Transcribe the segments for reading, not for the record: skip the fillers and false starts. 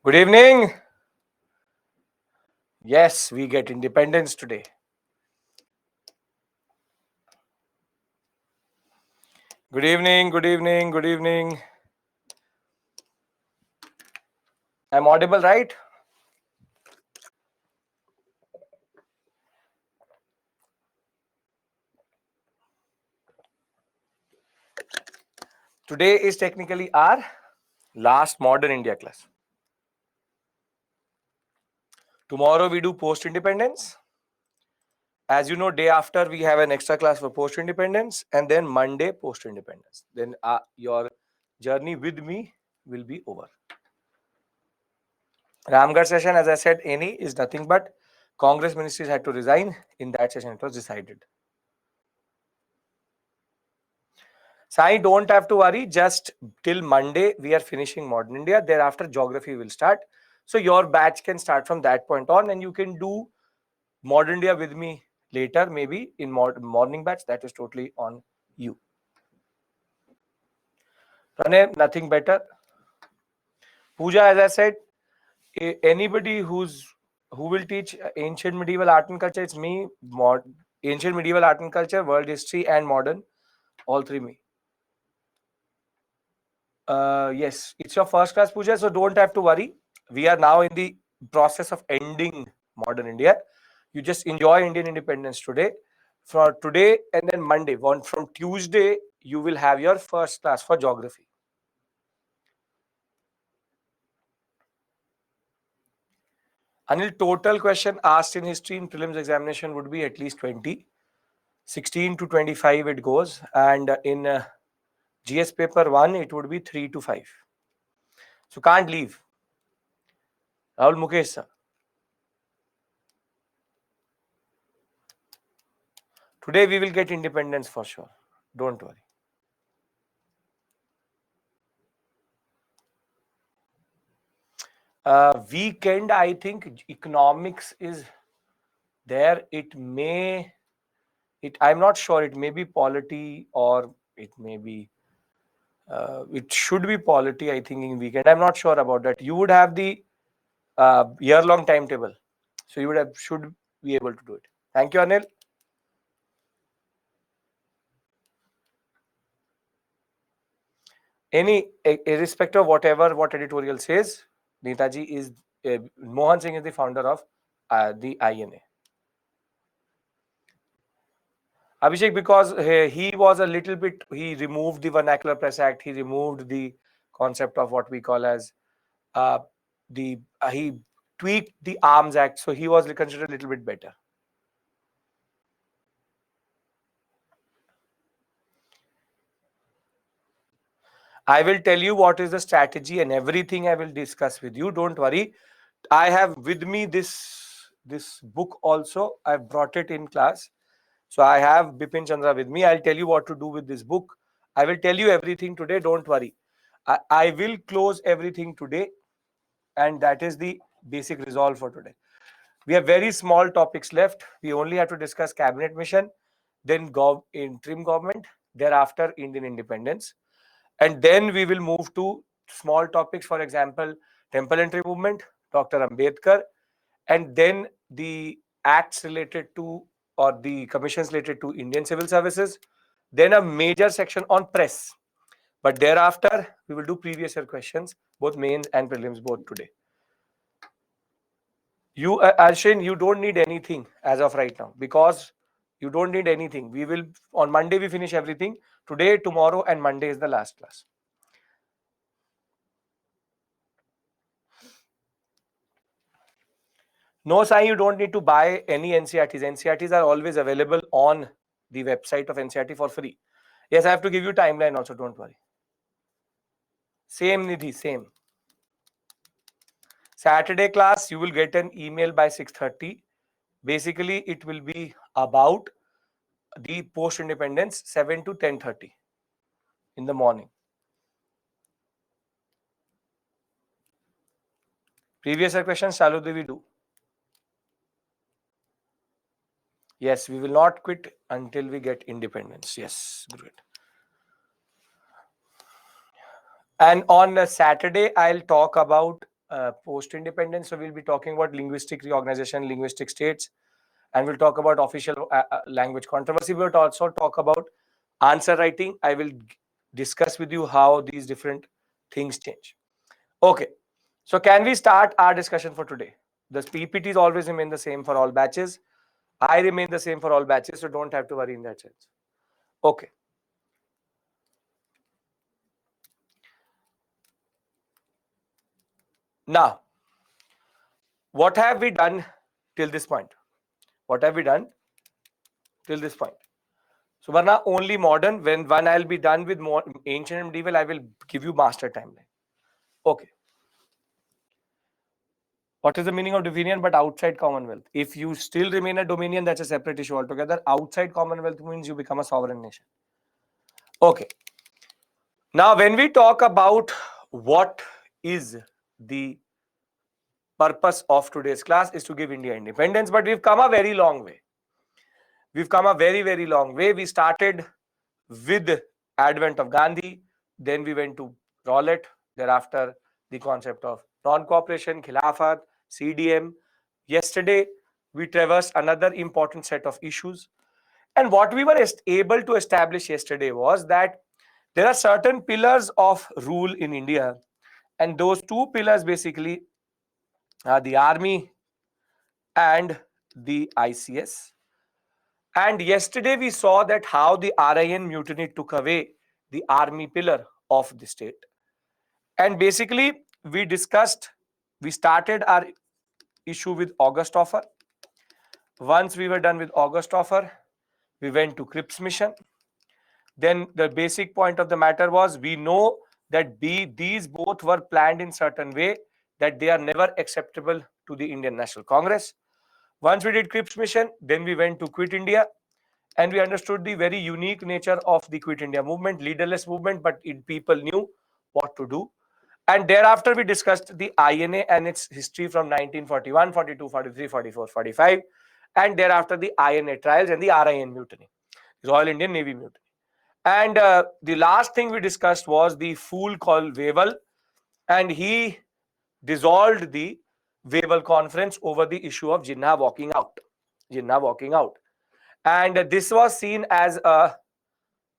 Good evening. Yes, we get independence today. Good evening, good evening, good evening. I'm audible, right? Today is technically our last Modern India class. Tomorrow we do post-independence. As you know, day after we have an extra class for post-independence, and then Monday post-independence. Then your journey with me will be over. Ramgarh session, as I said, any is nothing but Congress ministries had to resign. In that session, it was decided. Sai, don't have to worry. Just till Monday, we are finishing Modern India. Thereafter, geography will start. So your batch can start from that point on, and you can do Modern India with me later, maybe in morning batch. That is totally on you. Pranay, nothing better. Pooja, as I said, anybody who will teach ancient medieval art and culture, it's me. Ancient medieval art and culture, world history, and modern, all three me. Yes, it's your first class, Pooja, so don't have to worry. We are now in the process of ending Modern India. You just enjoy Indian independence today. For today and then Monday, from Tuesday, you will have your first class for geography. Anil, total question asked in history in prelims examination would be at least 20. 16 to 25 it goes. And in GS paper 1, it would be 3 to 5. So can't leave. Rahul Mukesh sir. Today we will get independence for sure. Don't worry. Weekend, I think economics is there. I'm not sure. It may be polity or it may be, it should be polity, I think, in weekend. I'm not sure about that. You would have the year-long timetable. So you should be able to do it. Thank you, Anil. Irrespective of what editorial says, Netaji is, Mohan Singh is the founder of the INA. Abhishek, because he was a little bit, he removed the Vernacular Press Act, he removed the concept of what we call as he tweaked the Arms Act, so he was considered a little bit better. I will tell you what is the strategy and everything I will discuss with you. Don't worry. I have with me this book also. I've brought it in class. So I have Bipin Chandra with me. I'll tell you what to do with this book. I will tell you everything today. Don't worry. I will close everything today. And that is the basic resolve for today. We have very small topics left. We only have to discuss cabinet mission, then interim government, thereafter Indian independence. And then we will move to small topics, for example, temple entry movement, Dr. Ambedkar, and then the acts related to or the commissions related to Indian civil services, then a major section on press. But thereafter, we will do previous year questions, both mains and prelims, both today. You, Arshin, you don't need anything as of right now because you don't need anything. We will, on Monday, we finish everything. Today, tomorrow, and Monday is the last class. No, Sai, you don't need to buy any NCRTs. NCRTs are always available on the website of NCRT for free. Yes, I have to give you timeline also, don't worry. Same, Nidhi, same. Saturday class, you will get an email by 6:30. Basically, it will be about the post-independence, 7 to 10:30 in the morning. Previous year questions, shall we do? Yes, we will not quit until we get independence. Yes, great. And on Saturday, I'll talk about post-independence. So we'll be talking about linguistic reorganization, linguistic states, and we'll talk about official language controversy. We'll also talk about answer writing. I will discuss with you how these different things change. Okay, so can we start our discussion for today? The PPTs always remain the same for all batches. I remain the same for all batches, so don't have to worry in that sense. Okay. Now, what have we done till this point? What have we done till this point? So, Varna, only modern. When I'll be done with more ancient and medieval, I will give you master timeline. Okay. What is the meaning of dominion but outside Commonwealth? If you still remain a dominion, that's a separate issue altogether. Outside Commonwealth means you become a sovereign nation. Okay. Now, when we talk about what is the purpose of today's class is to give India independence, but we've come a very long way. We've come a very, very long way. We started with advent of Gandhi, then we went to Rowlatt, thereafter the concept of non-cooperation, Khilafat, CDM. Yesterday, we traversed another important set of issues. And what we were able to establish yesterday was that there are certain pillars of rule in India, and those two pillars basically are the army and the ICS. And yesterday we saw that how the RIN mutiny took away the army pillar of the state. And basically we started our issue with August offer. Once we were done with August offer, we went to Cripps mission. Then the basic point of the matter was we know that these both were planned in certain way that they are never acceptable to the Indian National Congress. Once we did Cripps mission, then we went to Quit India, and we understood the very unique nature of the Quit India movement, leaderless movement, but people knew what to do. And thereafter, we discussed the INA and its history from 1941, 42, 43, 44, 45, and thereafter the INA trials and the RIN mutiny, Royal Indian Navy mutiny. And the last thing we discussed was the fool called Wavell, and he dissolved the Wavell conference over the issue of Jinnah walking out. Jinnah walking out. And this was seen as a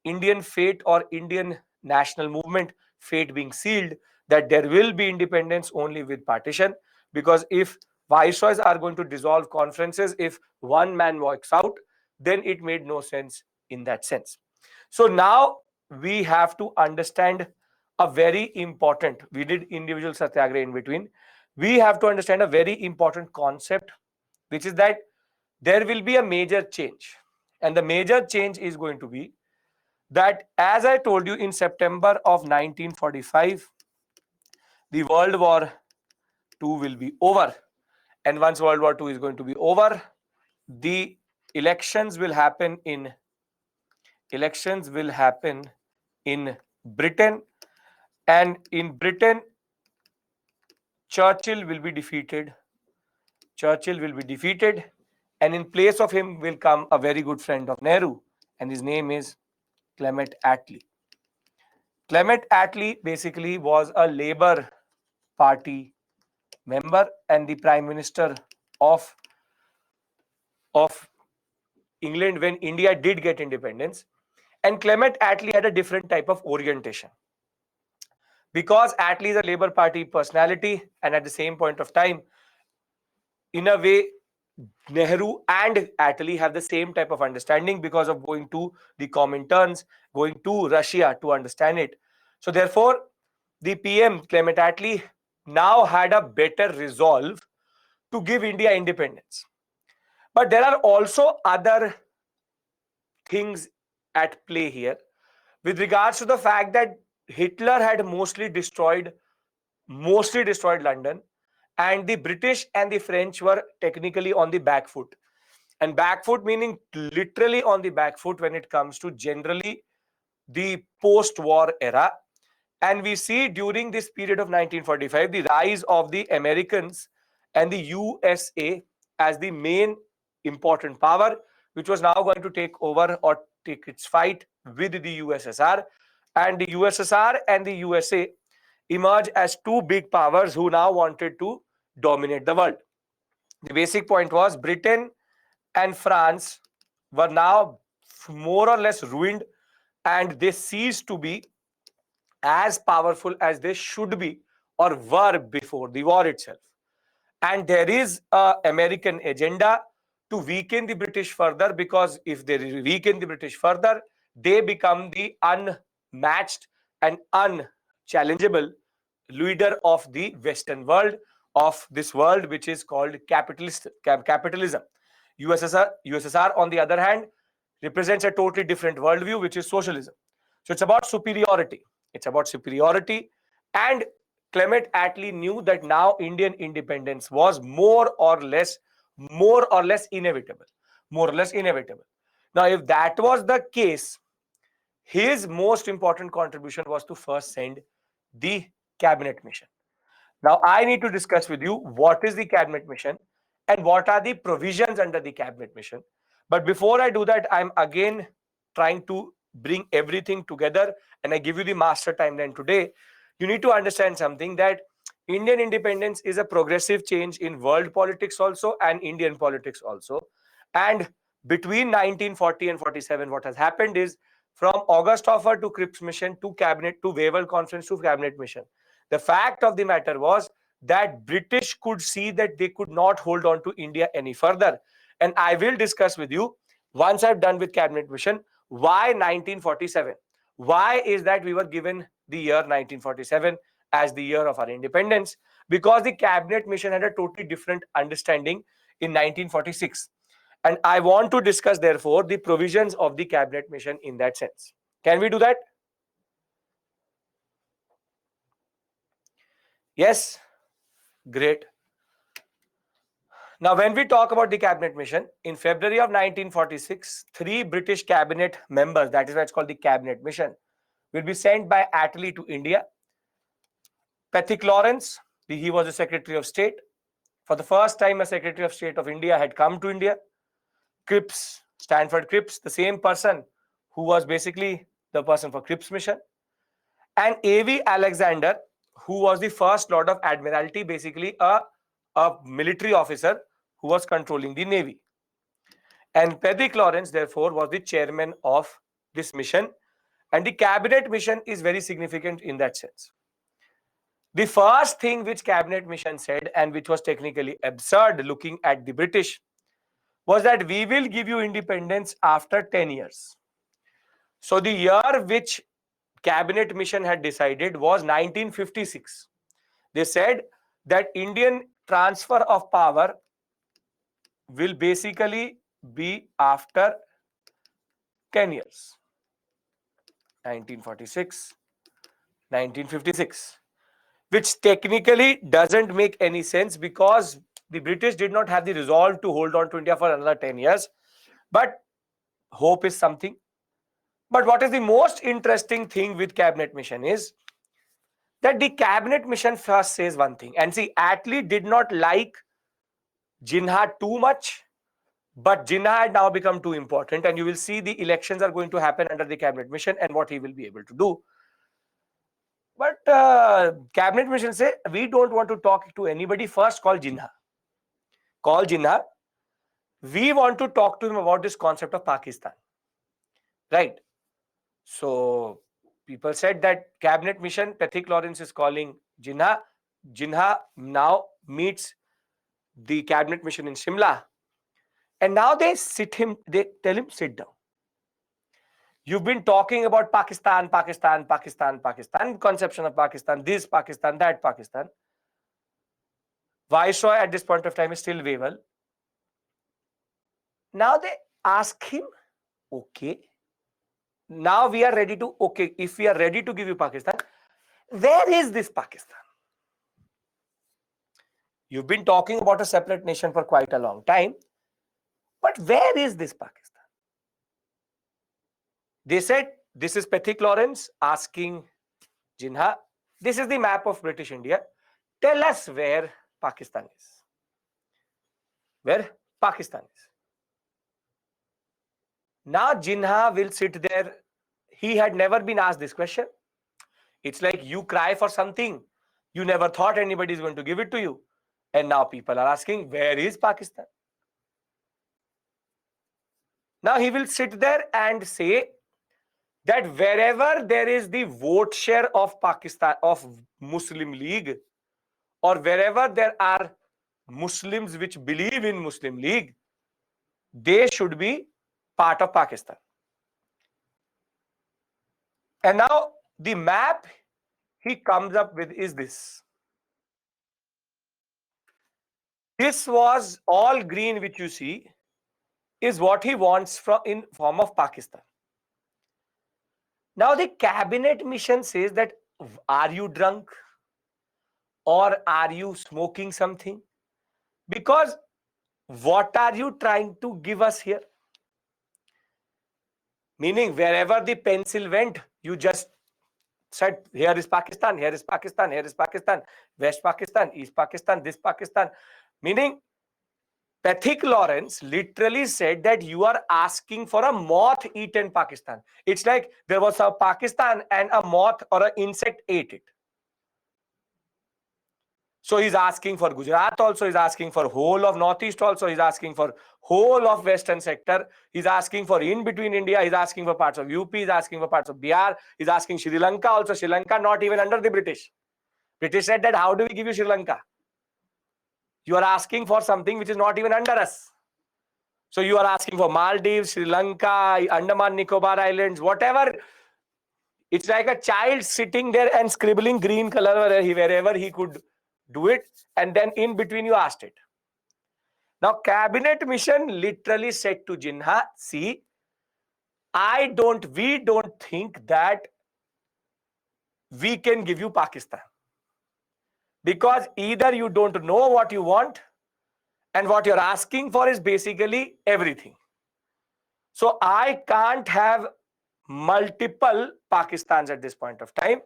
Indian fate or Indian national movement fate being sealed, that there will be independence only with partition, because if viceroys are going to dissolve conferences, if one man walks out, then it made no sense in that sense. So now we have to understand a very important, we did individual satyagraha in between, we have to understand a very important concept, which is that there will be a major change. And the major change is going to be that, as I told you, in September of 1945, the World War II will be over. And once World War II is going to be over, the elections will happen in Britain. And in Britain, Churchill will be defeated. And in place of him will come a very good friend of Nehru, and his name is Clement Attlee. Clement Attlee basically was a Labour Party member and the Prime Minister of England when India did get independence. And Clement Attlee had a different type of orientation, because Attlee is a Labour Party personality, and at the same point of time, in a way, Nehru and Attlee have the same type of understanding because of going to the Comintern, going to Russia to understand it. So therefore, the PM Clement Attlee now had a better resolve to give India independence. But there are also other things at play here with regards to the fact that Hitler had mostly destroyed London, and the British and the French were technically on the back foot. And back foot meaning literally on the back foot when it comes to generally the post-war era. And we see during this period of 1945, the rise of the Americans and the USA as the main important power, which was now going to take over or take its fight with the USSR. And the USSR and the USA emerge as two big powers who now wanted to dominate the world. The basic point was Britain and France were now more or less ruined, and they ceased to be as powerful as they should be or were before the war itself. And there is a American agenda to weaken the British further, because if they weaken the British further, they become the unmatched and unchallengeable leader of the Western world, of this world which is called capitalism. USSR, on the other hand, represents a totally different worldview, which is socialism. So it's about superiority. It's about superiority. And Clement Attlee knew that now Indian independence was more or less inevitable. More or less inevitable. Now, if that was the case, his most important contribution was to first send the cabinet mission. Now, I need to discuss with you what is the cabinet mission and what are the provisions under the cabinet mission. But before I do that, I'm again trying to bring everything together, and I give you the master timeline today. You need to understand something, that Indian independence is a progressive change in world politics also and Indian politics also. And between 1940 and 47, what has happened is, from August Offer to Cripps mission to cabinet to Wavell conference to cabinet mission, the fact of the matter was that British could see that they could not hold on to India any further. And I will discuss with you, once I've done with cabinet mission, why 1947. Why is that we were given the year 1947 as the year of our independence? Because the cabinet mission had a totally different understanding in 1946. And I want to discuss, therefore, the provisions of the cabinet mission in that sense. Can we do that? Yes? Great. Now, when we talk about the cabinet mission, in February of 1946, 3 British cabinet members, that is why it's called the cabinet mission, will be sent by Attlee to India. Pethick Lawrence, he was the Secretary of State. For the first time, a Secretary of State of India had come to India. Cripps, Stanford Cripps, the same person who was basically the person for Cripps mission. And A.V. Alexander, who was the first Lord of Admiralty, basically a military officer who was controlling the Navy. And Pethick Lawrence, therefore, was the chairman of this mission. And the cabinet mission is very significant in that sense. The first thing which cabinet mission said, and which was technically absurd looking at the British, was that we will give you independence after 10 years. So the year which cabinet mission had decided was 1956. They said that Indian transfer of power will basically be after 10 years. 1946, 1956. Which technically doesn't make any sense, because the British did not have the resolve to hold on to India for another 10 years. But hope is something. But what is the most interesting thing with cabinet mission is that the cabinet mission first says one thing. And see, Attlee did not like Jinnah too much, but Jinnah had now become too important. And you will see the elections are going to happen under the cabinet mission and what he will be able to do. But cabinet mission say, we don't want to talk to anybody. First, call Jinnah. Call Jinnah. We want to talk to him about this concept of Pakistan. Right. So people said that cabinet mission, Pethick Lawrence is calling Jinnah. Jinnah now meets the cabinet mission in Shimla. And now they tell him, sit down. You've been talking about Pakistan, conception of Pakistan, this Pakistan, that Pakistan. Viceroy at this point of time is still Wavell. Now they ask him, okay, now we are ready to, okay, if we are ready to give you Pakistan, where is this Pakistan? You've been talking about a separate nation for quite a long time, but where is this Pakistan? They said, this is Pethick Lawrence asking Jinnah, this is the map of British India. Tell us where Pakistan is. Where Pakistan is. Now Jinnah will sit there. He had never been asked this question. It's like you cry for something you never thought anybody is going to give it to you. And now people are asking, where is Pakistan? Now he will sit there and say that wherever there is the vote share of Pakistan, of Muslim League, or wherever there are Muslims which believe in Muslim League, they should be part of Pakistan. And now the map he comes up with is this. This was all green which you see is what he wants from in form of Pakistan. Now the cabinet mission says that, are you drunk or are you smoking something? Because what are you trying to give us here? Meaning wherever the pencil went, you just said, here is Pakistan, here is Pakistan, here is Pakistan, West Pakistan, East Pakistan, this Pakistan. Meaning Pathik Lawrence literally said that you are asking for a moth-eaten Pakistan. It's like there was a Pakistan and a moth or an insect ate it. So he's asking for Gujarat also, he's asking for whole of Northeast also, he's asking for whole of Western sector, he's asking for in between India, he's asking for parts of UP, he's asking for parts of Bihar, he's asking Sri Lanka also. Sri Lanka not even under the British. British said that, how do we give you Sri Lanka? You are asking for something which is not even under us. So you are asking for Maldives, Sri Lanka, Andaman Nicobar Islands, whatever. It's like a child sitting there and scribbling green color wherever he could do it, and then in between you asked it. Now cabinet mission literally said to Jinnah, see, we don't think that we can give you Pakistan, because either you don't know what you want, and what you're asking for is basically everything. So I can't have multiple Pakistans at this point of time,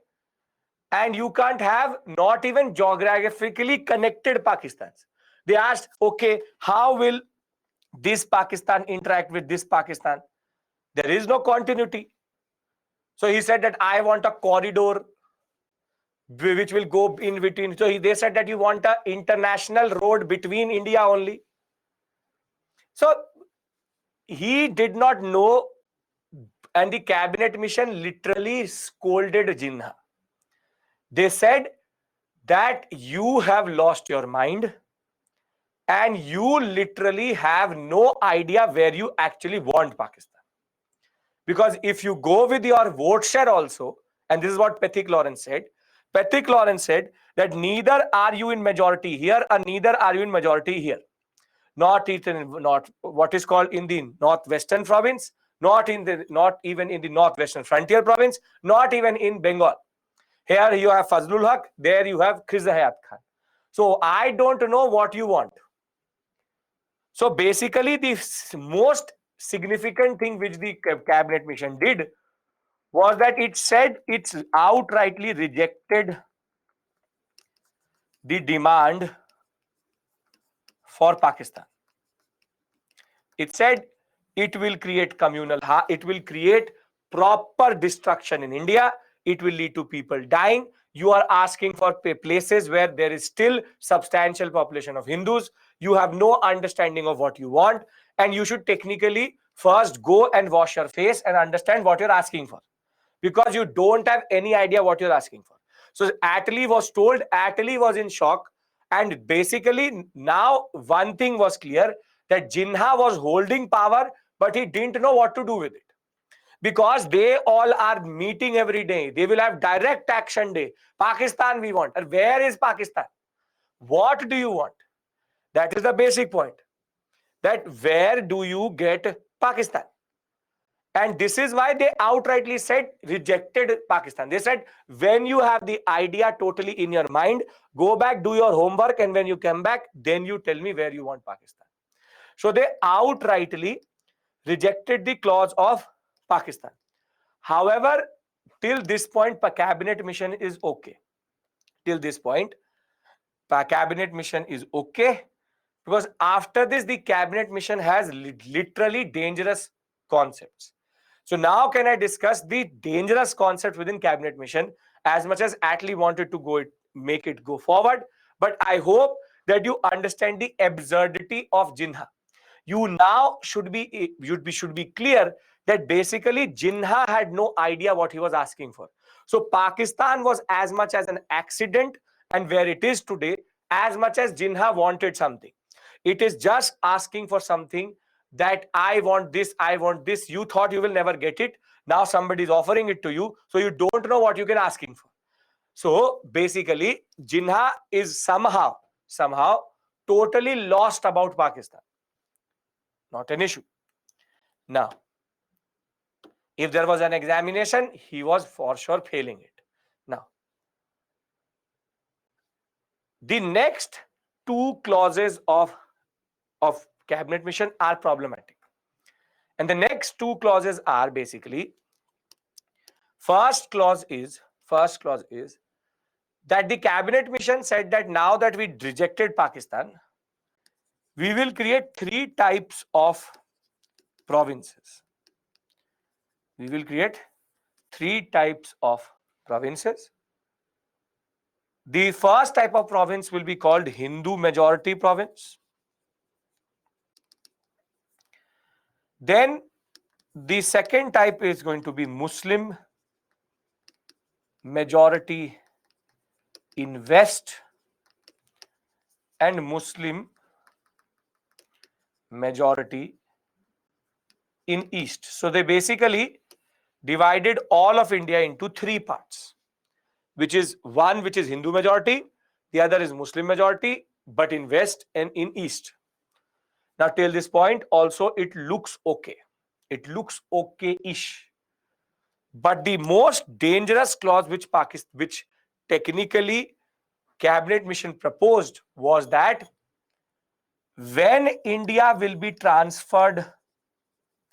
and you can't have not even geographically connected Pakistans. They asked, okay, how will this Pakistan interact with this Pakistan? There is no continuity. So he said that I want a corridor which will go in between. So they said that you want an international road between India only. So he did not know, and the cabinet mission literally scolded Jinnah. They said that you have lost your mind and you literally have no idea where you actually want Pakistan. Because if you go with your vote share also, and this is what Pathik Lawrence said, Pathik Lawrence said that neither are you in majority here and neither are you in majority here. Not what is called in the northwestern province, not even in the northwestern frontier province, not even in Bengal. Here you have Fazlul Haq, there you have Khiz Hayat Khan. So I don't know what you want. So basically the most significant thing which the cabinet mission did was that it said it's outrightly rejected the demand for Pakistan. It said it will create it will create proper destruction in India. It will lead to people dying. You are asking for places where there is still substantial population of Hindus. You have no understanding of what you want, and you should technically first go and wash your face and understand what you're asking for, because you don't have any idea what you're asking for. So Attlee was told, Attlee was in shock, and basically now one thing was clear, that Jinnah was holding power, but he didn't know what to do with it. Because they all are meeting every day. They will have direct action day. Pakistan we want. And where is Pakistan? What do you want? That is the basic point. That where do you get Pakistan? And this is why they outrightly said rejected Pakistan. They said, when you have the idea totally in your mind, go back, do your homework, and when you come back, then you tell me where you want Pakistan. So they outrightly rejected the clause of Pakistan. However, till this point, cabinet mission is okay. Till this point, cabinet mission is okay, because after this, the cabinet mission has literally dangerous concepts. So now can I discuss the dangerous concept within cabinet mission? as much as Attlee wanted to make it go forward. But I hope that you understand the absurdity of Jinnah. You now should be clear that basically Jinnah had no idea what he was asking for. So Pakistan was as much as an accident and where it is today, as much as Jinnah wanted something. It is just asking for something that I want this, I want this. You thought you will never get it. Now somebody is offering it to you, so you don't know what you can asking for. So basically, Jinnah is somehow totally lost about Pakistan. Not an issue. Now, if there was an examination, he was for sure failing it. Now, the next two clauses of cabinet mission are problematic. And the next two clauses are basically, first clause is that the cabinet mission said that now that we rejected Pakistan, we will create three types of provinces. We will create three types of provinces. The first type of province will be called Hindu majority province. Then the second type is going to be Muslim majority in West and Muslim majority in East. So they basically divided all of India into three parts, which is Hindu majority, the other is Muslim majority, but in West and in East. Now, till this point, also it looks okay. It looks okay-ish. But the most dangerous clause which technically cabinet mission proposed was that when India will be transferred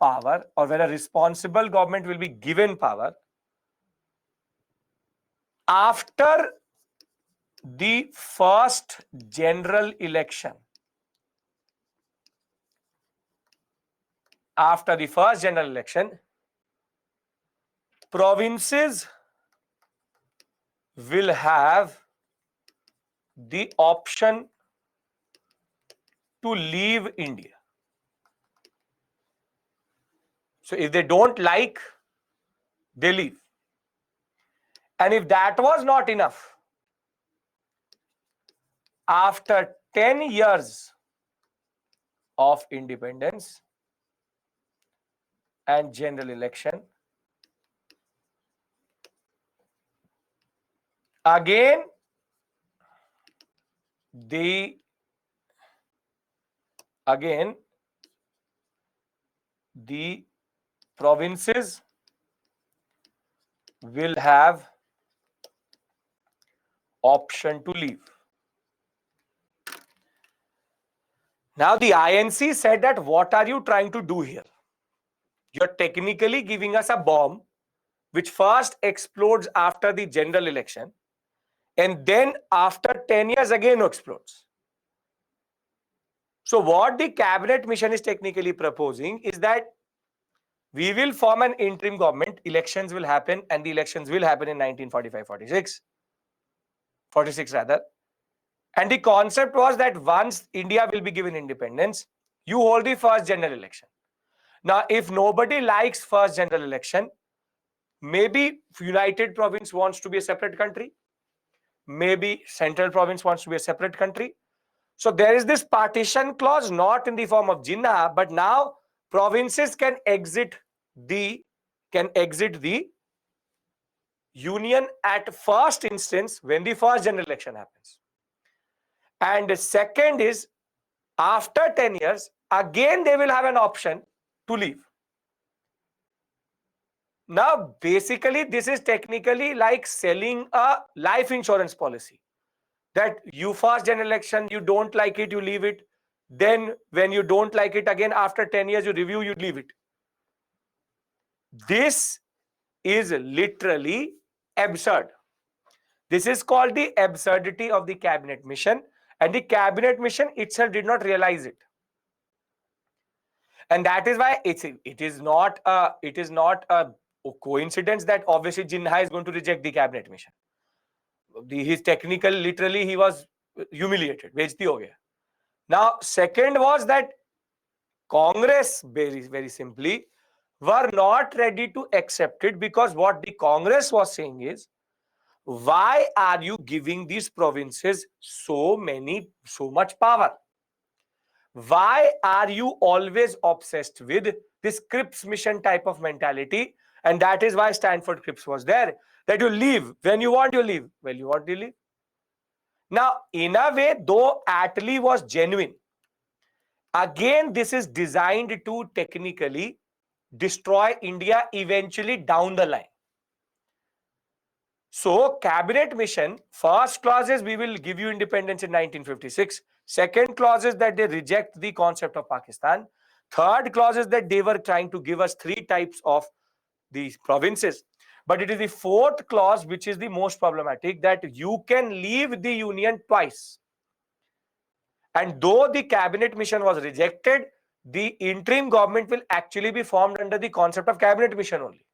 power, or when a responsible government will be given power, after the first general election, provinces will have the option to leave India. So if they don't like, they leave. And if that was not enough, after 10 years of independence and general election, again the provinces will have option to leave. Now the INC said that, what are you trying to do here? You're technically giving us a bomb which first explodes after the general election and then after 10 years again explodes. So what the cabinet mission is technically proposing is that we will form an interim government, elections will happen, and the elections will happen in 1945-46 rather. And the concept was that once India will be given independence, you hold the first general election. Now, if nobody likes first general election, maybe United Province wants to be a separate country, maybe Central Province wants to be a separate country. So there is this partition clause, not in the form of Jinnah, but now provinces can exit the union at first instance when the first general election happens. And the second is, after 10 years, again they will have an option to leave. Now, basically, this is technically like selling a life insurance policy. That you first general election, you don't like it, you leave it. Then when you don't like it again, after 10 years, you review, you leave it. This is literally absurd. This is called the absurdity of the cabinet mission, and the cabinet mission itself did not realize it. And that is why it is not a coincidence that obviously Jinnah is going to reject the cabinet mission. His technical, literally, he was humiliated. Bejti ho gaya. Now, second was that Congress, very simply, were not ready to accept it, because what the Congress was saying is, why are you giving these provinces so much power? Why are you always obsessed with this Cripps mission type of mentality? And that is why Stanford Cripps was there, that you leave when you want, you leave. Well, you want to leave. Now, in a way, though Attlee was genuine, again, this is designed to technically destroy India eventually down the line. So, cabinet mission, first clause is we will give you independence in 1956. Second clause is that they reject the concept of Pakistan. Third clause is that they were trying to give us three types of these provinces. But it is the fourth clause which is the most problematic, that you can leave the union twice. And though the cabinet mission was rejected, the interim government will actually be formed under the concept of cabinet mission only.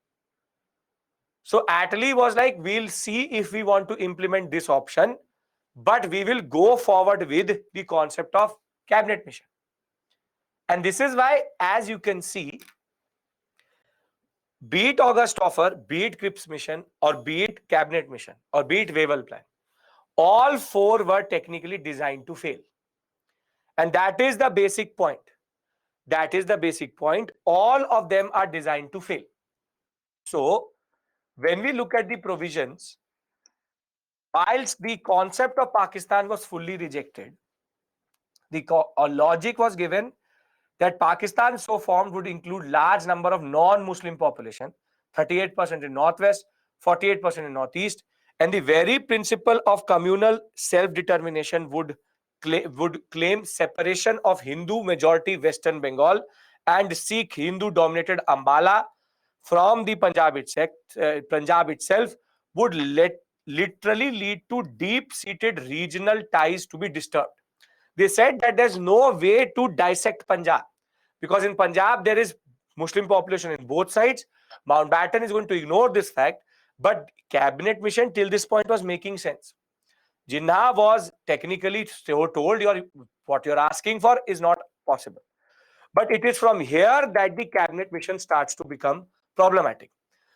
So Attlee was like, we'll see if we want to implement this option, but we will go forward with the concept of cabinet mission. And this is why, as you can see, be it August offer, be it Cripps mission, or be it cabinet mission, or be it Wavell plan, all four were technically designed to fail. And that is the basic point. That is the basic point. All of them are designed to fail. So, when we look at the provisions, whilst the concept of Pakistan was fully rejected, the logic was given that Pakistan so formed would include large number of non-Muslim population, 38% in Northwest, 48% in Northeast, and the very principle of communal self-determination would claim separation of Hindu majority Western Bengal and Sikh Hindu dominated Ambala from the Punjab itself would literally lead to deep-seated regional ties to be disturbed. They said that there's no way to dissect Punjab, because in Punjab there is Muslim population in both sides. Mountbatten is going to ignore this fact, but cabinet mission till this point was making sense. Jinnah was technically told what you're asking for is not possible. But it is from here that the cabinet mission starts to become problematic.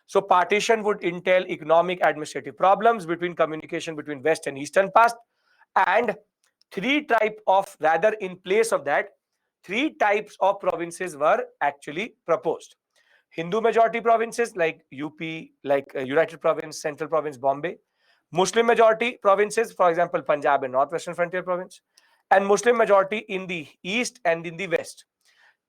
So partition would entail economic administrative problems between communication between West and Eastern past, and in place of that, three types of provinces were actually proposed. Hindu majority provinces like UP, like United Province, Central Province, Bombay. Muslim majority provinces, for example, Punjab and Northwestern Frontier Province. And Muslim majority in the East and in the West.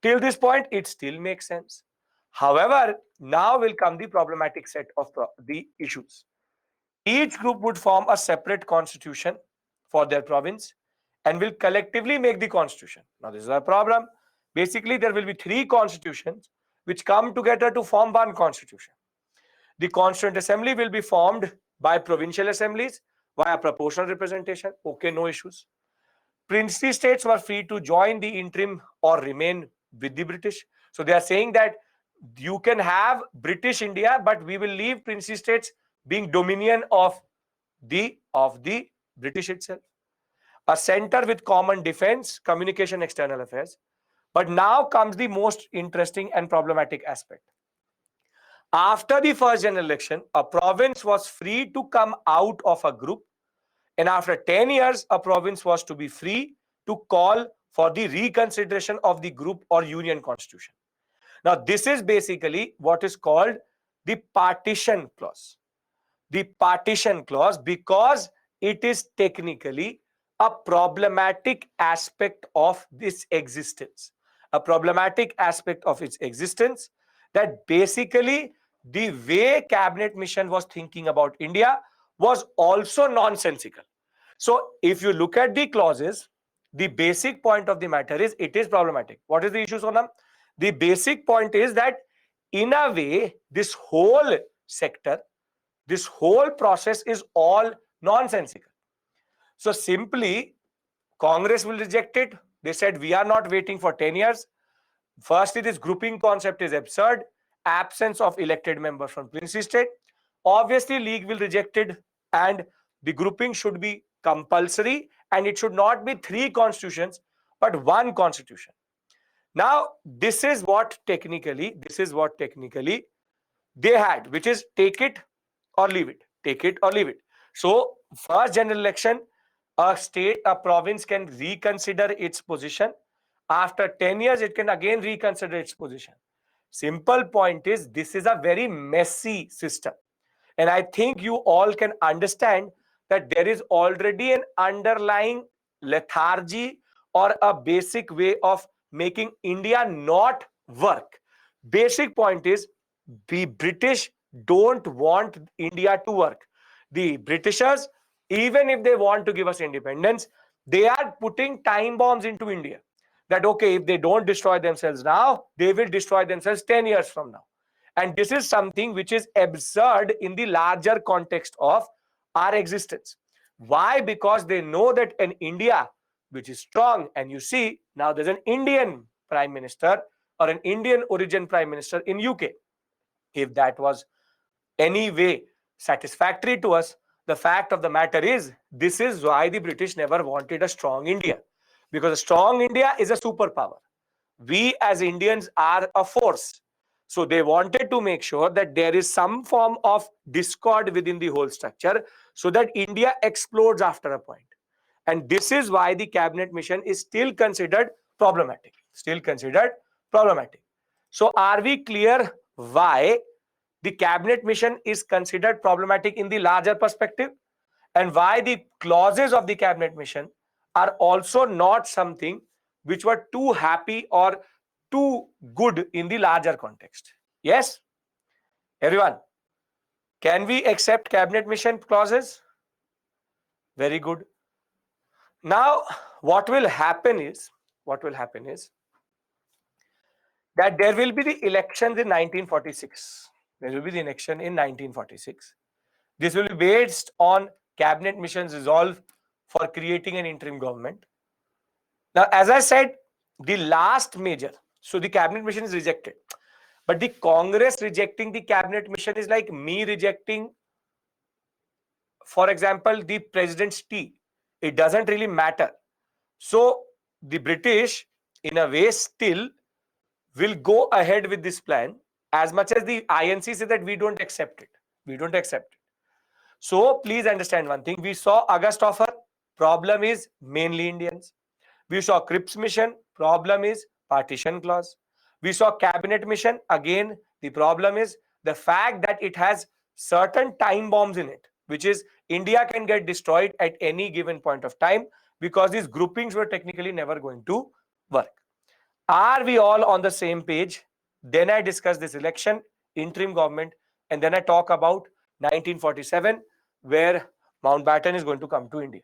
Till this point, it still makes sense. However, now will come the problematic set of the issues. Each group would form a separate constitution for their province and will collectively make the constitution. Now, this is a problem. Basically, there will be three constitutions which come together to form one constitution. The Constituent Assembly will be formed by provincial assemblies via proportional representation. Okay, no issues. Princely states were free to join the interim or remain with the British. So they are saying that you can have British India, but we will leave princely states being dominion of the British itself. A center with common defense, communication, external affairs. But now comes the most interesting and problematic aspect. After the first general election, a province was free to come out of a group, and after 10 years, a province was to be free to call for the reconsideration of the group or union constitution. Now, this is basically what is called the partition clause. The partition clause, because it is technically a problematic aspect of this existence. A problematic aspect of its existence, that basically the way cabinet mission was thinking about India was also nonsensical. So if you look at the clauses, the basic point of the matter is it is problematic. What is the issue, Sonam? The basic point is that in a way, this whole sector, this whole process is all nonsensical. So simply, Congress will reject it. They said, we are not waiting for 10 years. Firstly, this grouping concept is absurd. absence of elected members from Prince State. Obviously, League will reject it, and the grouping should be compulsory, and it should not be 3 constitutions, but 1 constitution. Now, this is what technically they had, which is take it or leave it, take it or leave it. So, first general election, a province can reconsider its position. After 10 years, it can again reconsider its position. Simple point is, this is a very messy system. And I think you all can understand that there is already an underlying lethargy or a basic way of making India not work. Basic point is, the British don't want India to work. The Britishers, even if they want to give us independence, they are putting time bombs into India. That okay, if they don't destroy themselves now, they will destroy themselves 10 years from now. And this is something which is absurd in the larger context of our existence. Why? Because they know that an India which is strong, and you see now there's an Indian prime minister or an Indian origin prime minister in UK. If that was any way satisfactory to us, the fact of the matter is, this is why the British never wanted a strong India, because a strong India is a superpower. We as Indians are a force. So they wanted to make sure that there is some form of discord within the whole structure so that India explodes after a point. And this is why the cabinet mission is still considered problematic. Still considered problematic. So are we clear why the cabinet mission is considered problematic in the larger perspective, and why the clauses of the cabinet mission are also not something which were too happy or too good in the larger context? Yes, everyone, can we accept cabinet mission clauses? Very good. Now, what will happen is that there will be the elections in 1946. There will be the election in 1946. This will be based on cabinet mission's resolve for creating an interim government. Now, as I said, the last major, so the cabinet mission is rejected. But the Congress rejecting the cabinet mission is like me rejecting, for example, the president's tea. It doesn't really matter. So the British, in a way, still will go ahead with this plan, as much as the INC says that we don't accept it. We don't accept it. So please understand one thing. We saw August offer. Problem is mainly Indians. We saw Cripps mission. Problem is partition clause. We saw cabinet mission. Again, the problem is the fact that it has certain time bombs in it, which is India can get destroyed at any given point of time, because these groupings were technically never going to work. Are we all on the same page? Then I discuss this election, interim government, and then I talk about 1947, where Mountbatten is going to come to India.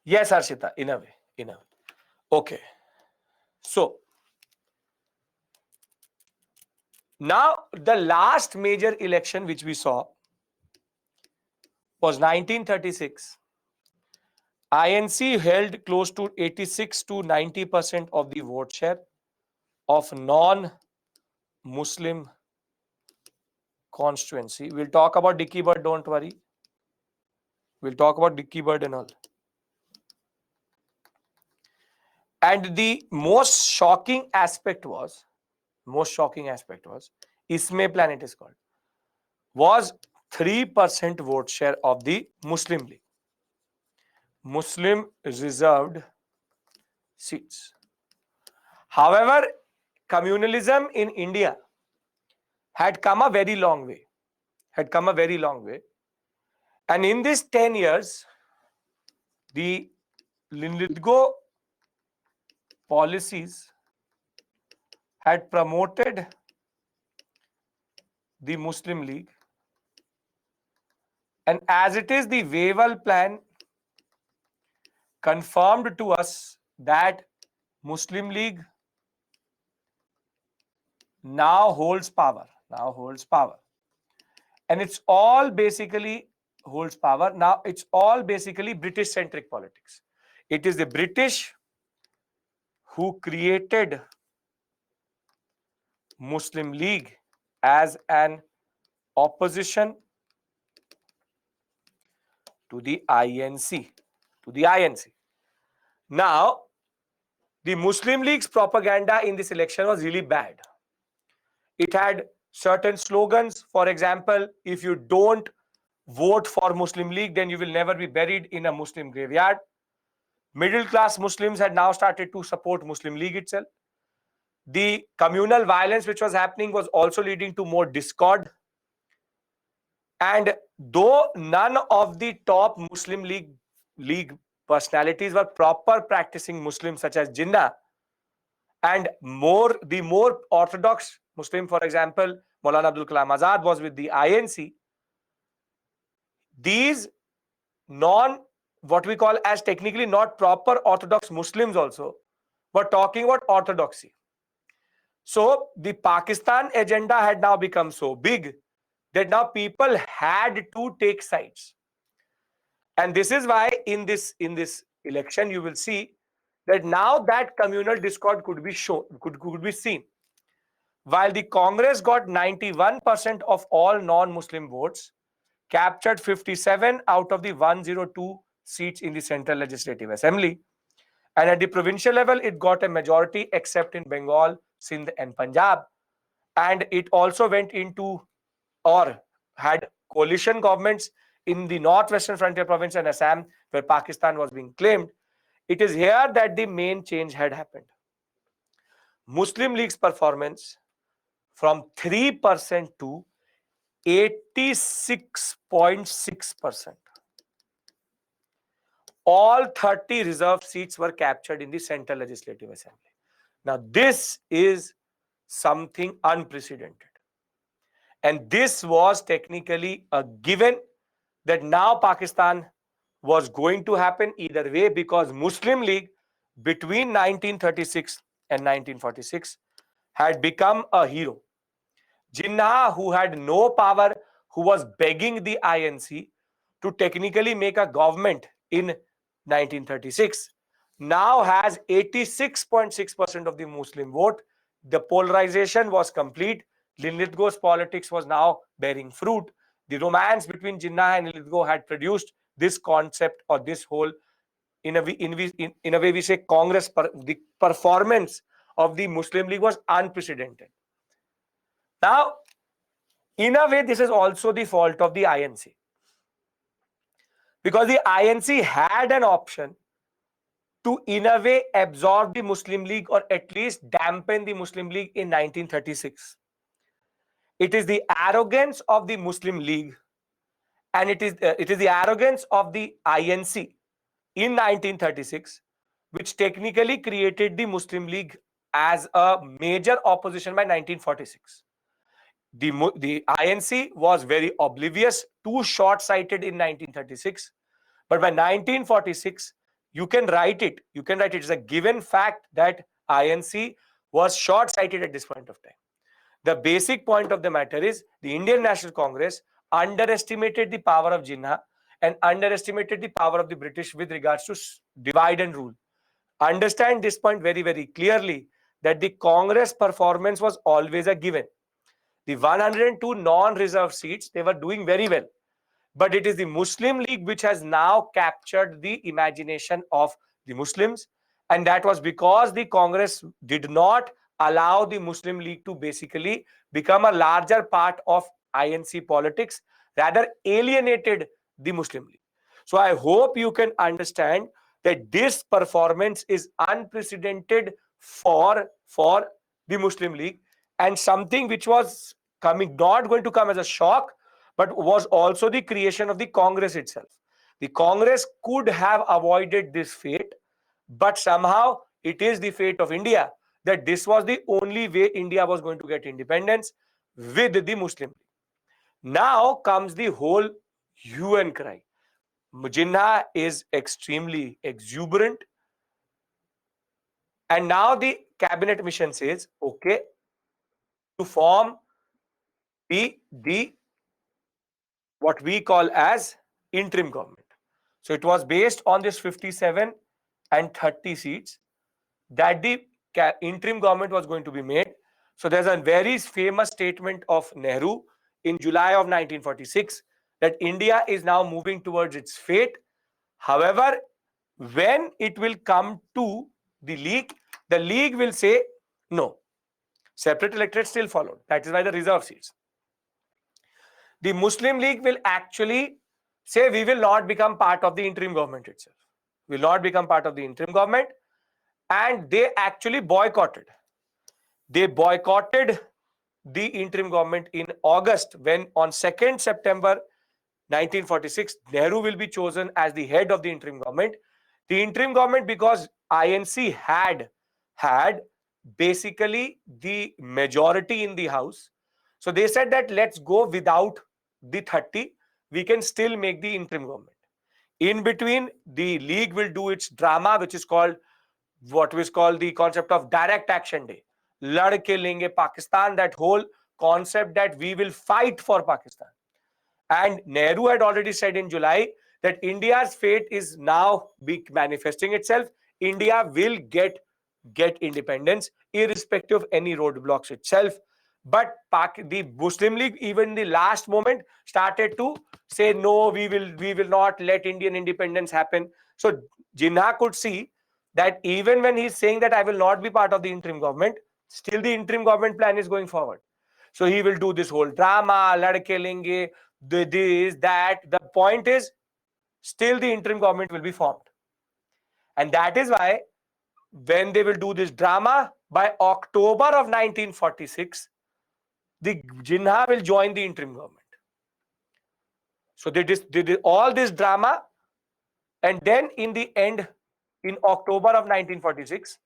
Yes, Arshita, in a way, in a way. Okay. So, now the last major election which we saw was 1936. INC held close to 86 to 90% of the vote share of non-Muslim constituency. We'll talk about Dicky Bird, don't worry. We'll talk about Dicky Bird and all. And the most shocking aspect was, Ismay Planet is called, was 3% vote share of the Muslim League. Muslim reserved seats. However, communalism in India had come a very long way. And in these 10 years, the Lithgow policies had promoted the Muslim League. And as it is, the Wavell plan confirmed to us that Muslim League now holds power. And it's all basically holds power. Now it's all basically British centric politics. It is the British who created Muslim League as an opposition to the INC. Now, the Muslim League's propaganda in this election was really bad. It had certain slogans. For example, if you don't vote for Muslim League, then you will never be buried in a Muslim graveyard. Middle class Muslims had now started to support Muslim League itself. The communal violence which was happening was also leading to more discord. And though none of the top Muslim League personalities were proper practicing Muslims, such as Jinnah, and the more orthodox Muslim, for example, Maulana Abdul Kalam Azad was with the INC, these what we call as technically not proper orthodox Muslims also were talking about orthodoxy. So the Pakistan agenda had now become so big that now people had to take sides. And this is why in this election you will see that now that communal discord could be seen. While the Congress got 91% of all non-Muslim votes, captured 57 out of the 102 seats in the Central Legislative Assembly, and at the provincial level it got a majority except in Bengal, Sindh and Punjab, and it also went into or had coalition governments in the northwestern frontier province and Assam, where Pakistan was being claimed. It is here that the main change had happened. Muslim League's performance from 3% to 86.6%. All 30 reserved seats were captured in the Central Legislative Assembly. Now, this is something unprecedented. And this was technically a given that now Pakistan was going to happen either way, because Muslim League between 1936 and 1946 had become a hero. Jinnah, who had no power, who was begging the INC to technically make a government in 1936, now has 86.6% of the Muslim vote. The polarization was complete. Lilithgo's politics was now bearing fruit. The romance between Jinnah and Lilithgo had produced this concept, or this whole, in a way we say, Congress, the performance of the Muslim League was unprecedented. Now, in a way, this is also the fault of the INC, because the INC had an option to, in a way, absorb the Muslim League or at least dampen the Muslim League in 1936. It is the arrogance of the Muslim League and it is the arrogance of the INC in 1936 which technically created the Muslim League as a major opposition by 1946. The INC was very oblivious, too short-sighted in 1936, but by 1946, you can write it. It's a given fact that INC was short-sighted at this point of time. The basic point of the matter is the Indian National Congress underestimated the power of Jinnah and underestimated the power of the British with regards to divide and rule. Understand this point very, very clearly, that the Congress performance was always a given. The 102 non-reserved seats, they were doing very well. But it is the Muslim League which has now captured the imagination of the Muslims. And that was because the Congress did not allow the Muslim League to basically become a larger part of INC politics, rather alienated the Muslim League. So I hope you can understand that this performance is unprecedented for the Muslim League, and something which was not going to come as a shock, but was also the creation of the Congress itself. The Congress could have avoided this fate, but somehow it is the fate of India that this was the only way India was going to get independence, with the Muslim League. Now comes the whole hue and cry. Jinnah is extremely exuberant, and now the cabinet mission says, okay, to form the what we call as interim government. So it was based on this 57 and 30 seats. that the interim government was going to be made. So there's a very famous statement of Nehru in July of 1946 that India is now moving towards its fate. However, when it will come to the league will say no. Separate electorate still followed. That is why the reserve seats. The Muslim League will actually say we will not become part of the interim government itself. Will not become part of the interim government, and they actually boycotted. They boycotted the interim government in August when on 2nd September 1946 Nehru will be chosen as the head of the interim government. The interim government, because INC had basically the majority in the house, so they said that let's go without the 30, we can still make the interim government. In between, the league will do its drama, which is called what was called the concept of direct action day. Lad ke lenge Pakistan, that whole concept that we will fight for Pakistan. And Nehru had already said in July that India's fate is now manifesting itself. India will get independence irrespective of any roadblocks itself. But the Muslim League, even in the last moment, started to say no, we will not let Indian independence happen. So Jinnah could see that even when he's saying that I will not be part of the interim government, still the interim government plan is going forward. So he will do this whole drama, ladke lenge, this, that. The point is, still the interim government will be formed. And that is why when they will do this drama, by October of 1946, the Jinnah will join the interim government. So they did all this drama, and then in the end, in October of 1946,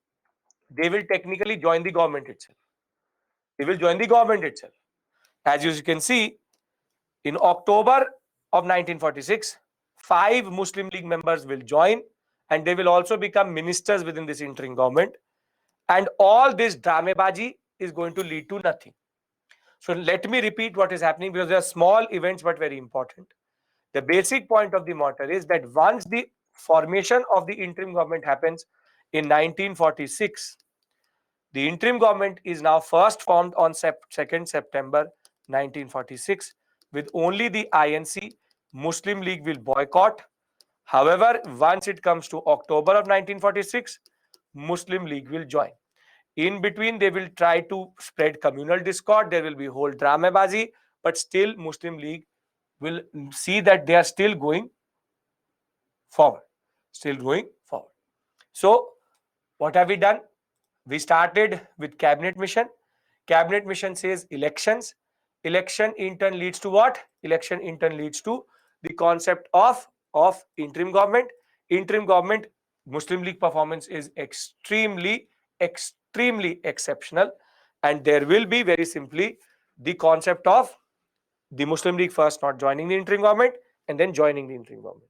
they will technically join the government itself. They will join the government itself. As you can see, in October of 1946, 5 Muslim League members will join, and they will also become ministers within this interim government. And all this dramebaji is going to lead to nothing. So let me repeat what is happening, because they are small events but very important. The basic point of the matter is that once the formation of the interim government happens in 1946, the interim government is now first formed on 2nd September 1946 with only the INC. Muslim League will boycott. However, once it comes to October of 1946, Muslim League will join. In between, they will try to spread communal discord. There will be whole dramabazi, but still Muslim League will see that they are still going forward. Still going forward. So, what have we done? We started with cabinet mission. Cabinet mission says elections. Election in turn leads to what? Election in turn leads to the concept of interim government. Interim government, Muslim League performance is extremely exceptional, and there will be very simply the concept of the Muslim League first not joining the interim government and then joining the interim government.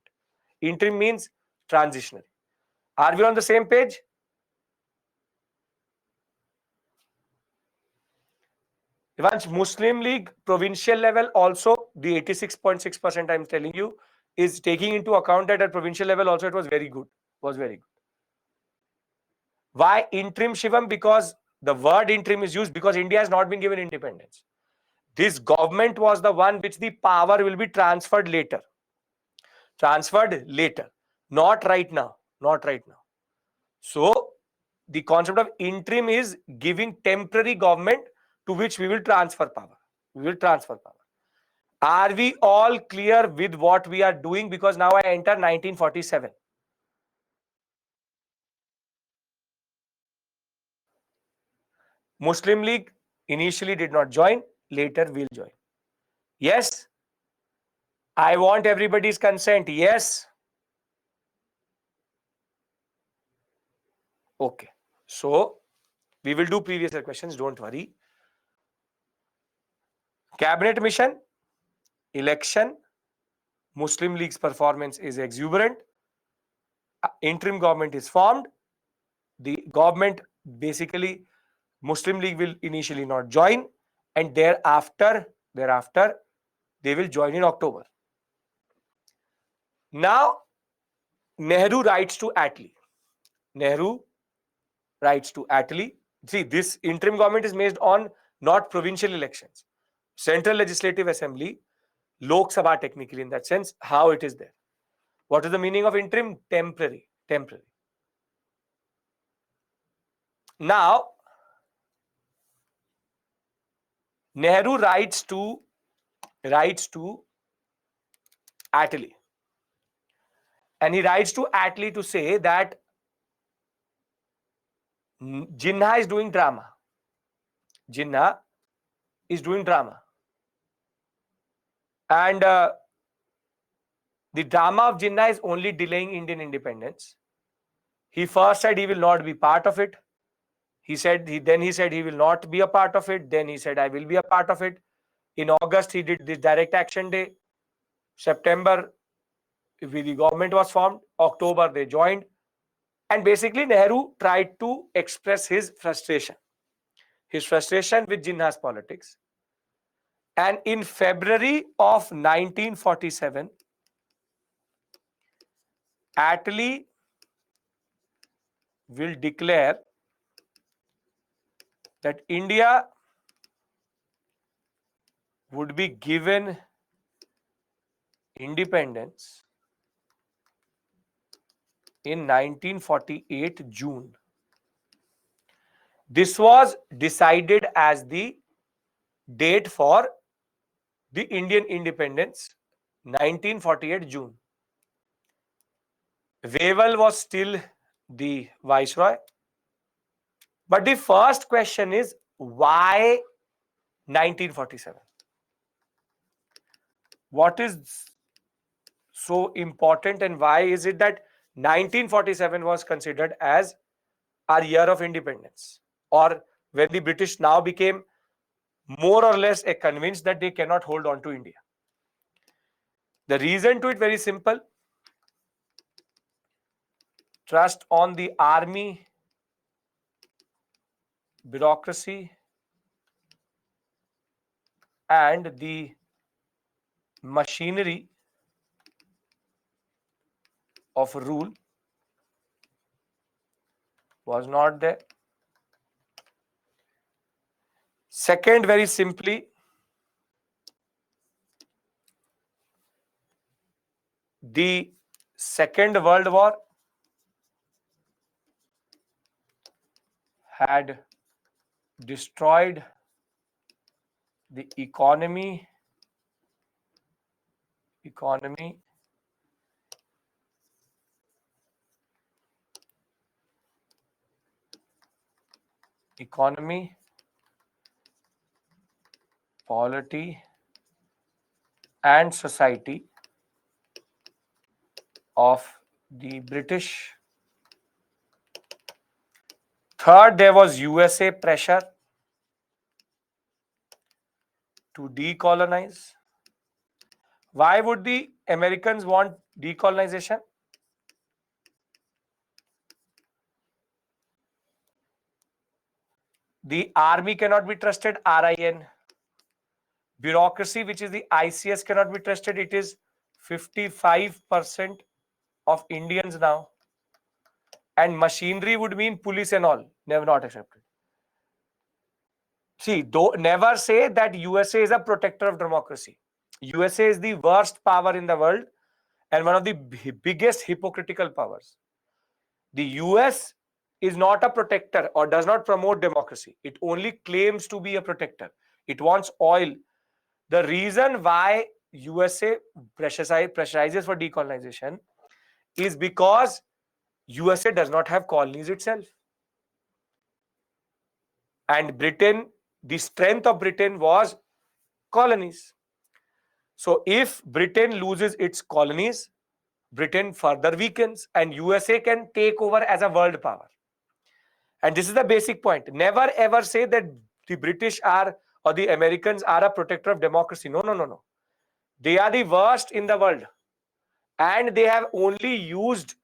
Interim means transitionary. Are we on the same page? Once Muslim League provincial level also, the 86.6% I'm telling you is taking into account that at provincial level also it was very good. Why interim, Shivam? Because the word interim is used because India has not been given independence. This government was the one which the power will be transferred later. Not right now. So the concept of interim is giving temporary government to which we will transfer power. Are we all clear with what we are doing? Because now I enter 1947. Muslim League initially did not join, later will join. Yes? I want everybody's consent. Yes? Okay. So, we will do previous year questions, don't worry. Cabinet mission, election, Muslim League's performance is exuberant. Interim government is formed. The government, basically, Muslim League will initially not join, and thereafter, they will join in October. Now, Nehru writes to Attlee. Nehru writes to Attlee. See, this interim government is based on not provincial elections. Central Legislative Assembly, Lok Sabha technically in that sense, how it is there. What is the meaning of interim? Temporary. Temporary. Now, Nehru writes to Attlee. And he writes to Attlee to say that Jinnah is doing drama. Jinnah is doing drama. And the drama of Jinnah is only delaying Indian independence. He first said he will not be part of it. He said he will not be a part of it. Then he said I will be a part of it. In August, he did this direct action day. September, the government was formed. October, they joined. And basically, Nehru tried to express his frustration with Jinnah's politics. And in February of 1947, Attlee will declare that India would be given independence in 1948 June. This was decided as the date for the Indian independence, 1948 June. Wavell was still the viceroy. But the first question is, why 1947? What is so important, and why is it that 1947 was considered as our year of independence, or when the British now became more or less convinced that they cannot hold on to India? The reason to it very simple. Trust on the army, bureaucracy, and the machinery of rule was not there. Second, very simply, the Second World War had destroyed the economy, polity, and society of the British. Third, there was USA pressure to decolonize. Why would the Americans want decolonization? The army cannot be trusted, RIN. Bureaucracy, which is the ICS, cannot be trusted. It is 55% of Indians now. And machinery would mean police and all. Never, not accepted. See, never say that USA is a protector of democracy. USA is the worst power in the world and one of the biggest hypocritical powers. The US is not a protector or does not promote democracy. It only claims to be a protector. It wants oil. The reason why USA pressurizes for decolonization is because USA does not have colonies itself. And Britain, the strength of Britain was colonies. So if Britain loses its colonies, Britain further weakens and USA can take over as a world power. And this is the basic point. Never ever say that the British are or the Americans are a protector of democracy. No, no, no, no. They are the worst in the world. And they have only used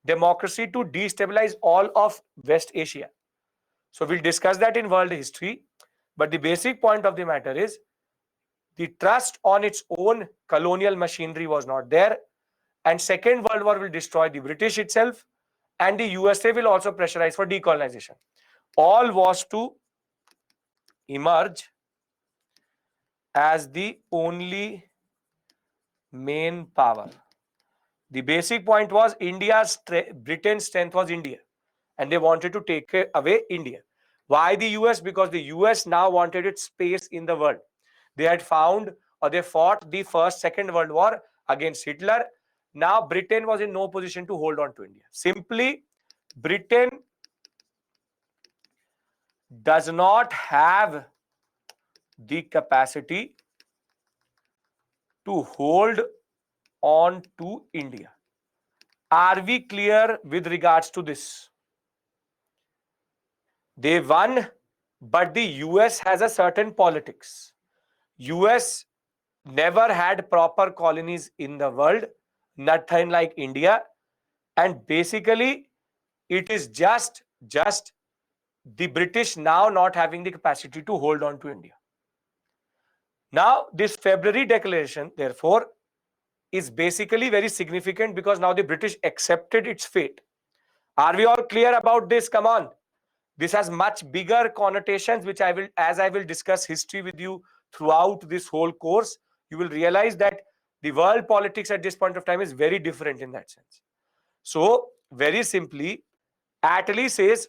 democracy to destabilize all of West Asia. So we'll discuss that in world history. But the basic point of the matter is the trust on its own colonial machinery was not there. And Second World War will destroy the British itself. and the USA will also pressurize for decolonization. All was to emerge as the only main power. The basic point was Britain's strength was India, and they wanted to take away India. Why the US? Because the US now wanted its space in the world. They had found, or they fought the Second World War against Hitler. Now Britain was in no position to hold on to India. Simply, Britain does not have the capacity to hold on to India. Are we clear with regards to this? They won, but the US has a certain politics. US never had proper colonies in the world, nothing like India. And basically, it is just the British now not having the capacity to hold on to India. Now, this February declaration, therefore, is basically very significant because now the British accepted its fate. Are we all clear about this? Come on. This has much bigger connotations, which as I will discuss history with you throughout this whole course, you will realize that the world politics at this point of time is very different in that sense. So, very simply, Attlee says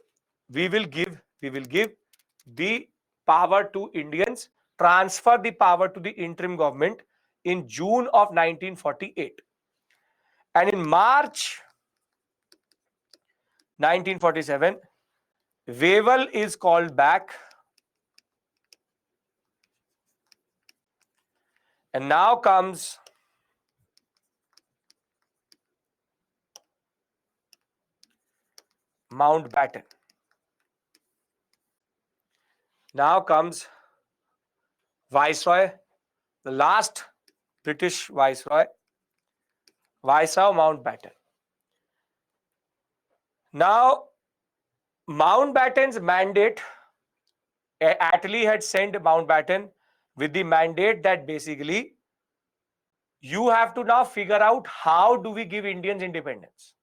we will give the power to Indians, transfer the power to the interim government in June of 1948. And in March 1947, Wavell is called back, and now comes Mountbatten. Now comes Viceroy, the last British Viceroy, Viceroy Mountbatten. Now, Mountbatten's mandate, Attlee had sent Mountbatten with the mandate that basically you have to now figure out how do we give Indians independence.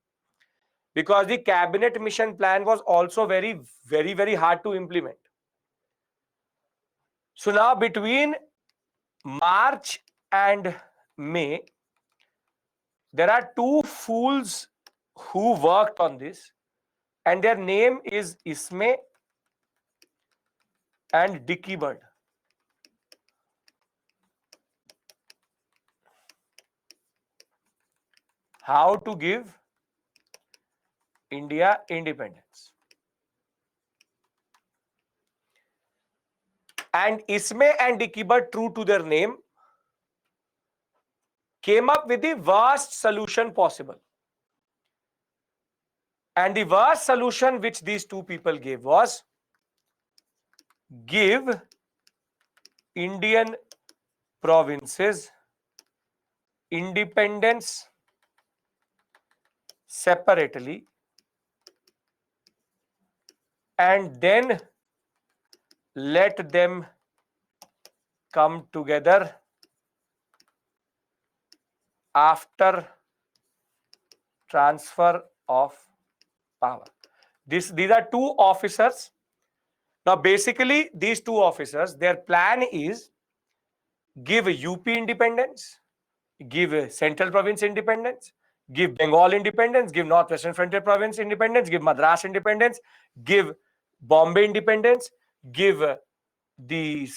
Because the cabinet mission plan was also very, very, very hard to implement. So now between March and May, there are two fools who worked on this, and their name is Ismay and Dickie Bird. How to give India independence. And Ismay and Dickie Bird, true to their name, came up with the worst solution possible. And the worst solution which these two people gave was give Indian provinces independence separately and then let them come together after transfer of power. These are two officers. Now, basically, these two officers, their plan is give UP independence, give Central Province independence, give Bengal independence, give Northwestern Frontier Province independence, give Madras independence, give Bombay independence, give the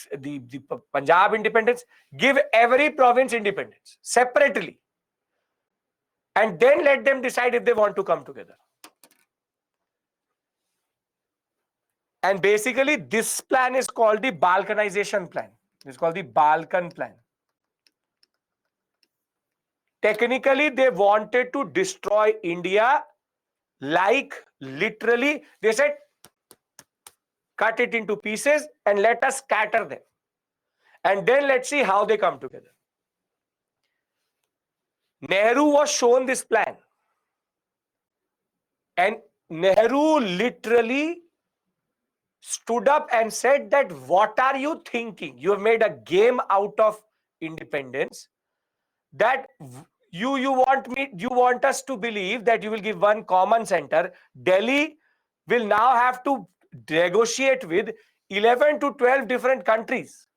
Punjab independence, give every province independence separately, and then let them decide if they want to come together. And basically, this plan is called the Balkanization plan. It's called the Balkan plan. Technically, they wanted to destroy India, like literally, they said, cut it into pieces and let us scatter them. And then let's see how they come together. Nehru was shown this plan. And Nehru literally stood up and said that, what are you thinking? You have made a game out of independence, that you want us to believe that you will give one common center. Delhi will now have to negotiate with 11 to 12 different countries.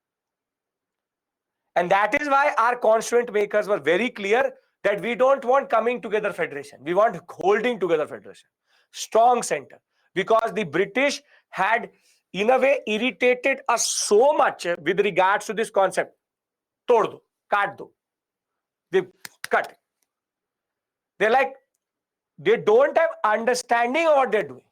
And that is why our constituent makers were very clear that we don't want coming together federation. We want holding together federation. Strong center. Because the British had, in a way, irritated us so much with regards to this concept. Tod do, kaat do. They cut it. They're like, they don't have understanding of what they're doing.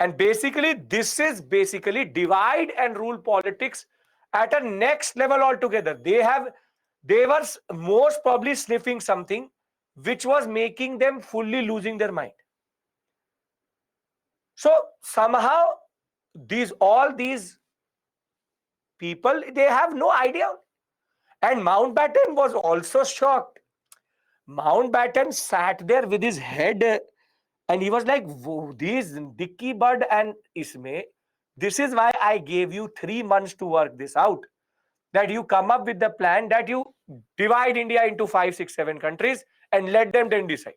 And basically, this is basically divide and rule politics at a next level altogether. They were most probably sniffing something which was making them fully losing their mind. So somehow all these people, they have no idea. And Mountbatten was also shocked. Mountbatten sat there with his head and he was like, these Dicky Bud and Ismay, this is why I gave you 3 months to work this out. That you come up with the plan, that you divide India into 5, 6, 7 countries and let them then decide.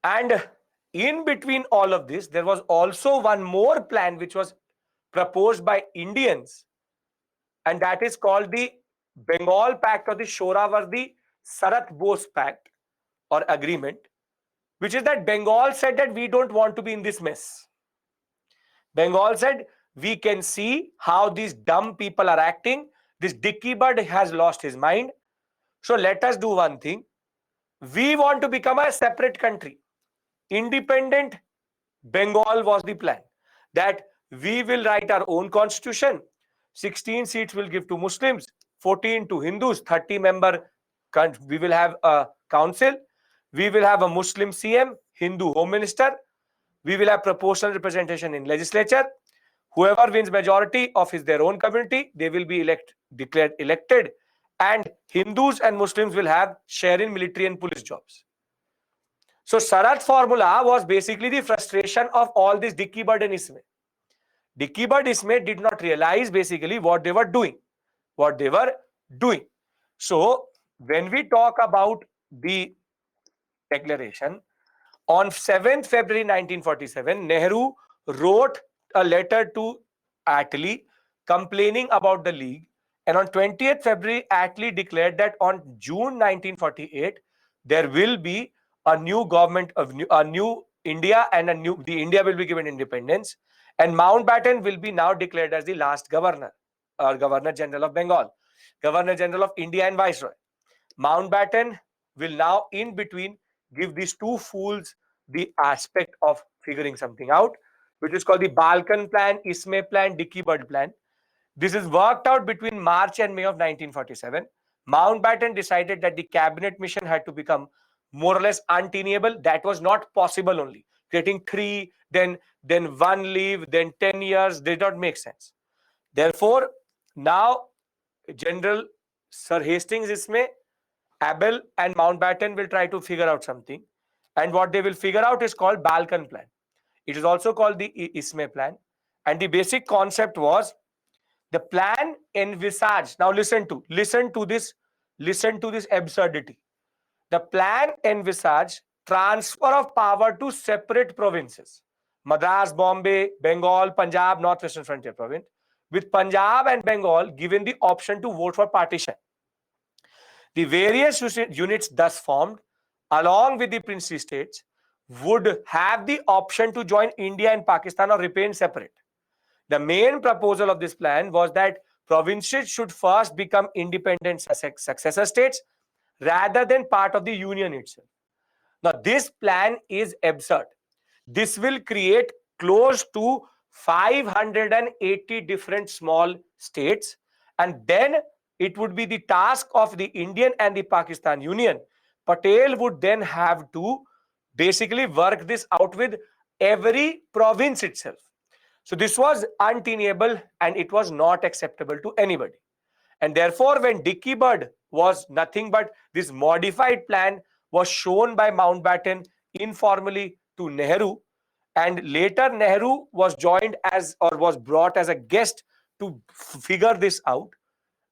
And in between all of this, there was also one more plan which was proposed by Indians, and that is called the Bengal Pact or the Shoravardi Sarat Bose Pact or agreement, which is that Bengal said that we don't want to be in this mess. Bengal said, we can see how these dumb people are acting. This Dicky Bud has lost his mind. So let us do one thing. We want to become a separate country. Independent Bengal was the plan. That we will write our own constitution. 16 seats will give to Muslims, 14 to Hindus, 30-member. We will have a council. We will have a Muslim CM, Hindu Home Minister. We will have proportional representation in legislature. Whoever wins majority of their own community, they will be declared elected. And Hindus and Muslims will have share in military and police jobs. So Sarat formula was basically the frustration of all this Dicky Bud and Ismay. Dicky Bud Ismay did not realize basically what they were doing. So when we talk about the declaration, on 7th February 1947, Nehru wrote a letter to Attlee complaining about the League. And on 20th February, Attlee declared that on June 1948, there will be a new government of a new India, and the India will be given independence. And Mountbatten will be now declared as the last governor, or Governor General of Bengal, Governor General of India and Viceroy. Mountbatten will now in between give these two fools the aspect of figuring something out, which is called the Balkan Plan, Ismay Plan, Dicky Bud Plan. This is worked out between March and May of 1947. Mountbatten decided that the cabinet mission had to become more or less untenable. That was not possible only. Creating 3, then 1 leave, then 10 years did not make sense. Therefore, now General Sir Hastings Ismay, Abel and Mountbatten will try to figure out something. And what they will figure out is called Balkan Plan. It is also called the Ismay Plan. And the basic concept was the plan envisaged. Now listen to this absurdity. The plan envisaged transfer of power to separate provinces. Madras, Bombay, Bengal, Punjab, Northwestern Frontier Province, with Punjab and Bengal given the option to vote for partition. The various units thus formed, along with the princely states, would have the option to join India and Pakistan or remain separate. The main proposal of this plan was that provinces should first become independent successor states rather than part of the union itself. Now, this plan is absurd. This will create close to 580 different small states, and then it would be the task of the Indian and the Pakistan Union. Patel would then have to basically work this out with every province itself. So this was untenable and it was not acceptable to anybody. And therefore, when Dicky Bud was nothing but this modified plan was shown by Mountbatten informally to Nehru, and later Nehru was joined as or was brought as a guest to figure this out.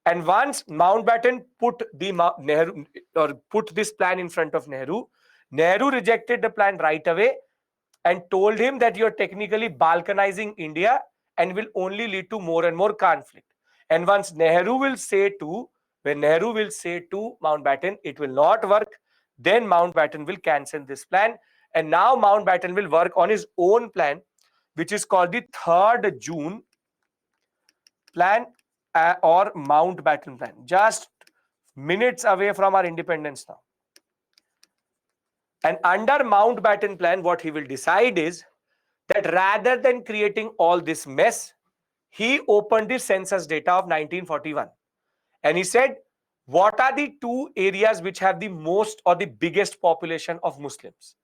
And once Mountbatten put the Nehru or put this plan in front of Nehru, Nehru rejected the plan right away and told him that you're technically balkanizing India and will only lead to more and more conflict. And once Nehru will say to, when Nehru will say to Mountbatten, it will not work, then Mountbatten will cancel this plan. And now Mountbatten will work on his own plan, which is called the 3rd June plan or Mountbatten plan. Just minutes away from our independence now. And under Mountbatten plan, what he will decide is that rather than creating all this mess, he opened the census data of 1941. And he said, what are the 2 areas which have the most or the biggest population of Muslims?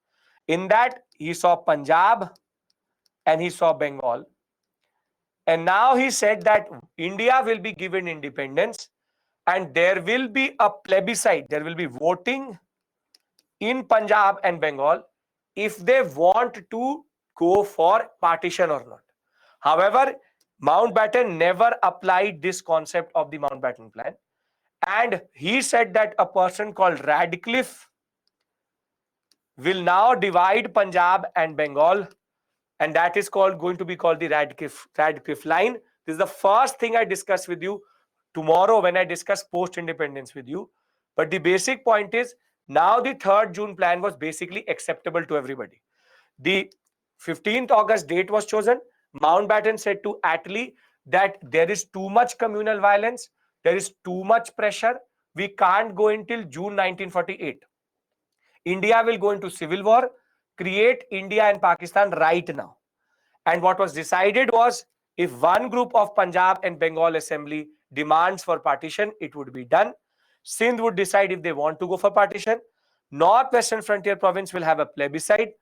In that, he saw Punjab and he saw Bengal. And now he said that India will be given independence and there will be a plebiscite, there will be voting in Punjab and Bengal if they want to go for partition or not. However, Mountbatten never applied this concept of the Mountbatten plan. And he said that a person called Radcliffe will now divide Punjab and Bengal. And that is going to be called the Radcliffe line. This is the first thing I discuss with you tomorrow when I discuss post-independence with you. But the basic point is, now the 3rd June plan was basically acceptable to everybody. The 15th August date was chosen. Mountbatten said to Attlee that there is too much communal violence, there is too much pressure. We can't go until June 1948. India will go into civil war. Create India and Pakistan right now. And what was decided was, if one group of Punjab and Bengal Assembly demands for partition, it would be done. Sindh would decide if they want to go for partition. Northwestern Frontier Province will have a plebiscite.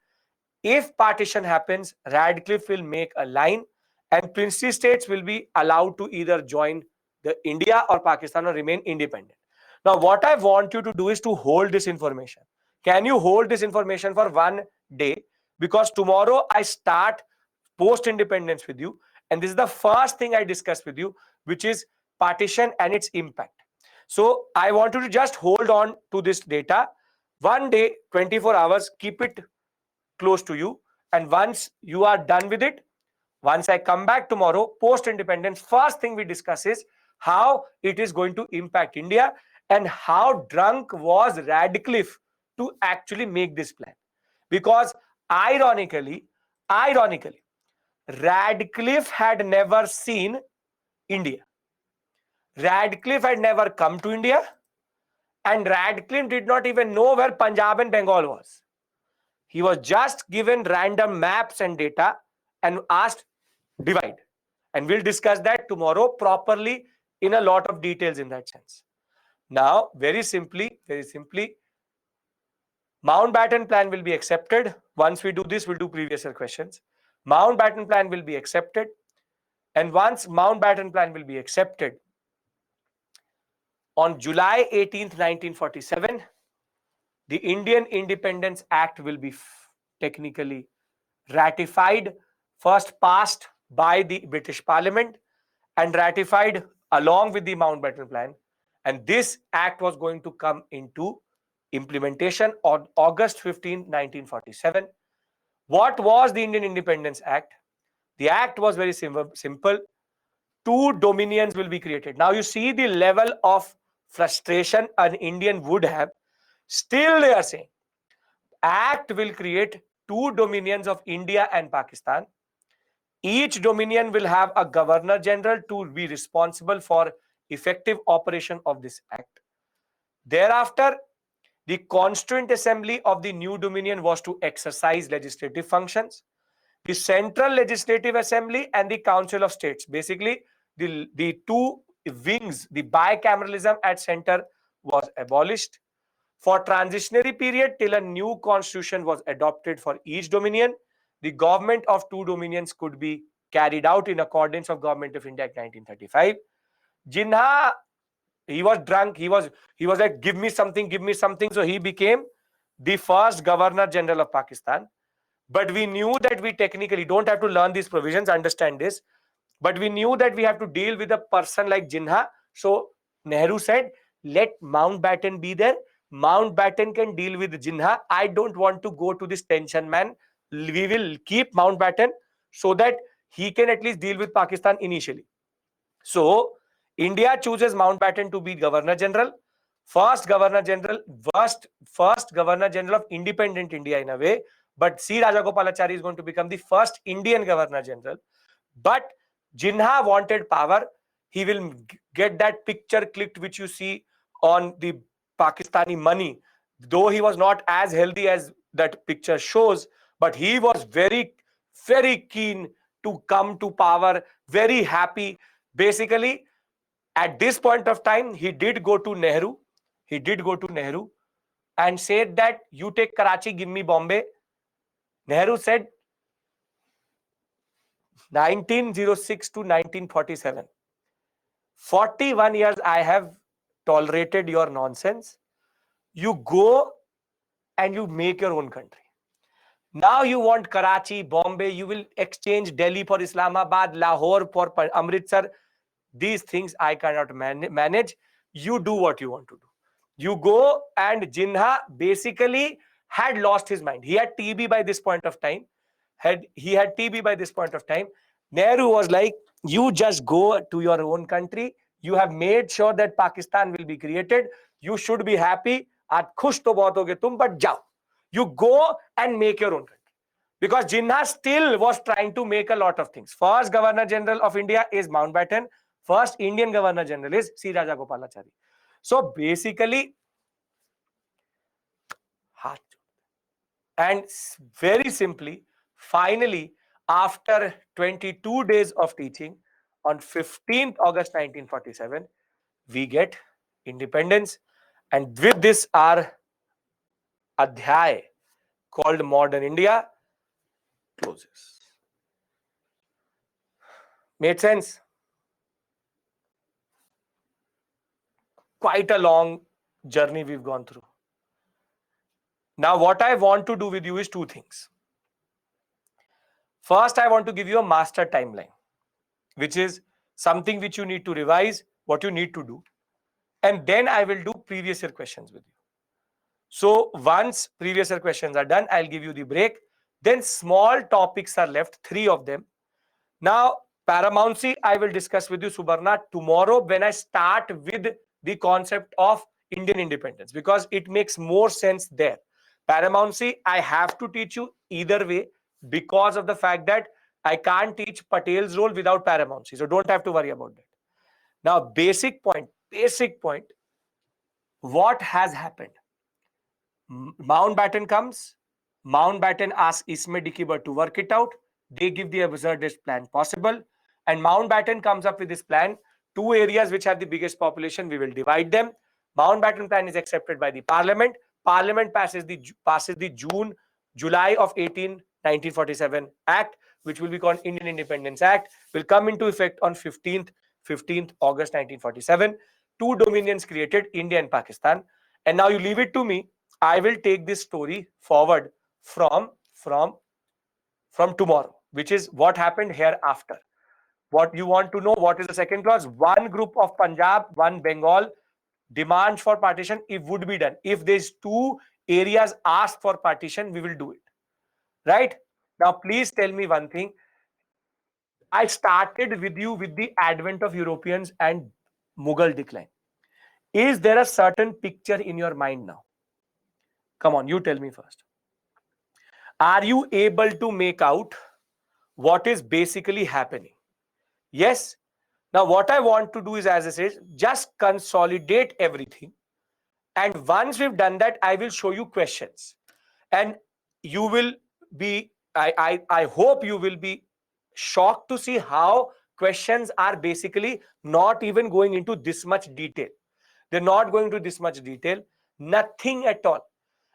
If partition happens, Radcliffe will make a line and princely states will be allowed to either join the India or Pakistan or remain independent. Now, what I want you to do is to hold this information. Can you hold this information for 1 day? Because tomorrow I start post-independence with you. And this is the first thing I discuss with you, which is partition and its impact. So I want you to just hold on to this data. 1 day, 24 hours, keep it close to you. And once you are done with it, once I come back tomorrow, post-independence, first thing we discuss is how it is going to impact India and how drunk was Radcliffe to actually make this plan. Because ironically, Radcliffe had never seen India. Radcliffe had never come to India. And Radcliffe did not even know where Punjab and Bengal was. He was just given random maps and data and asked, divide. And we'll discuss that tomorrow properly in a lot of details in that sense. Now, very simply, Mountbatten plan will be accepted. Once we do this, we'll do previous year questions. Mountbatten plan will be accepted. And once Mountbatten plan will be accepted, on July 18th, 1947, the Indian Independence Act will be technically ratified, first passed by the British Parliament and ratified along with the Mountbatten plan. And this act was going to come into implementation on August 15, 1947. What was the Indian Independence Act? The act was very simple. 2 dominions will be created. Now you see the level of frustration an Indian would have. Still they are saying, act will create 2 dominions of India and Pakistan. Each dominion will have a governor general to be responsible for effective operation of this act. Thereafter, the Constituent Assembly of the new dominion was to exercise legislative functions. The Central Legislative Assembly and the Council of States, basically the 2 wings, the bicameralism at center was abolished. For transitionary period till a new constitution was adopted for each dominion, the government of 2 dominions could be carried out in accordance of Government of India Act 1935. Jinnah, he was drunk. He was like, give me something. So he became the first Governor General of Pakistan. But we knew that we technically don't have to learn these provisions. Understand this. But we knew that we have to deal with a person like Jinnah. So Nehru said, let Mountbatten be there. Mountbatten can deal with Jinnah. I don't want to go to this tension, man. We will keep Mountbatten so that he can at least deal with Pakistan initially. So India chooses Mountbatten to be Governor General, first Governor General, first Governor General of independent India in a way. But C. Rajagopalachari is going to become the first Indian Governor General. But Jinnah wanted power. He will get that picture clicked, which you see on the Pakistani money. Though he was not as healthy as that picture shows, but he was very, very keen to come to power, very happy. Basically, at this point of time, he did go to Nehru. He did go to Nehru and said that you take Karachi, give me Bombay. Nehru said 1906 to 1947. 41 years I have tolerated your nonsense. You go and you make your own country. Now you want Karachi, Bombay, you will exchange Delhi for Islamabad, Lahore for Amritsar. These things I cannot manage. You do what you want to do. You go, and Jinnah basically had lost his mind. He had TB by this point of time. He had TB by this point of time. Nehru was like, you just go to your own country. You have made sure that Pakistan will be created. You should be happy. आज खुश तो बहुत होगे तुम, but जाओ. You go and make your own country. Because Jinnah still was trying to make a lot of things. First Governor General of India is Mountbatten. First Indian Governor General is C. Rajagopalachari. So basically, and very simply, finally, after 22 days of teaching, on 15th August 1947, we get independence. And with this, our adhyay called Modern India closes. Made sense? Quite a long journey we've gone through. Now, what I want to do with you is two things. First, I want to give you a master timeline, which is something which you need to revise, what you need to do. And then I will do previous year questions with you. So once previous year questions are done, I'll give you the break. Then small topics are left, 3 of them. Now, paramountcy, I will discuss with you, Subarna, tomorrow when I start with the concept of Indian independence, because it makes more sense there. Paramountcy, I have to teach you either way because of the fact that I can't teach Patel's role without paramountcy. So don't have to worry about that. Now, basic point, what has happened? Mountbatten comes. Mountbatten asks Ismay Dickieber to work it out. They give the absurdest plan possible. And Mountbatten comes up with this plan. 2 areas which have the biggest population, we will divide them. Mountbatten plan is accepted by the Parliament. Parliament passes the July of 1947 Act, which will be called Indian Independence Act, will come into effect on 15th August 1947. 2 dominions created, India and Pakistan. And now you leave it to me. I will take this story forward from tomorrow, which is what happened hereafter. What you want to know, what is the second clause? One group of Punjab, one Bengal demands for partition, it would be done. If these 2 areas ask for partition, we will do it. Right? Now, please tell me one thing. I started with you with the advent of Europeans and Mughal decline. Is there a certain picture in your mind now? Come on, you tell me first. Are you able to make out what is basically happening? Yes. Now, what I want to do is, as I said, just consolidate everything. And once we've done that, I will show you questions. And you will be, I hope you will be shocked to see how questions are basically not even going into this much detail. They're not going to this much detail, nothing at all.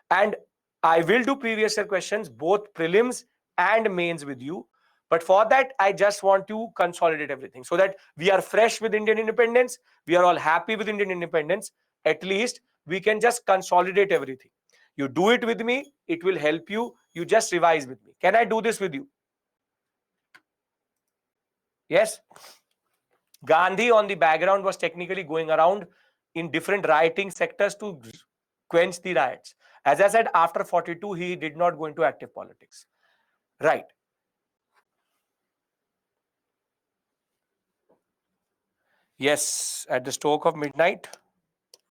And I will do previous year questions, both prelims and mains with you. But for that, I just want to consolidate everything so that we are fresh with Indian independence. We are all happy with Indian independence. At least we can just consolidate everything. You do it with me, it will help you. You just revise with me. Can I do this with you? Yes. Gandhi on the background was technically going around in different rioting sectors to quench the riots. As I said, after 42, he did not go into active politics. Right. Yes, at the stroke of midnight,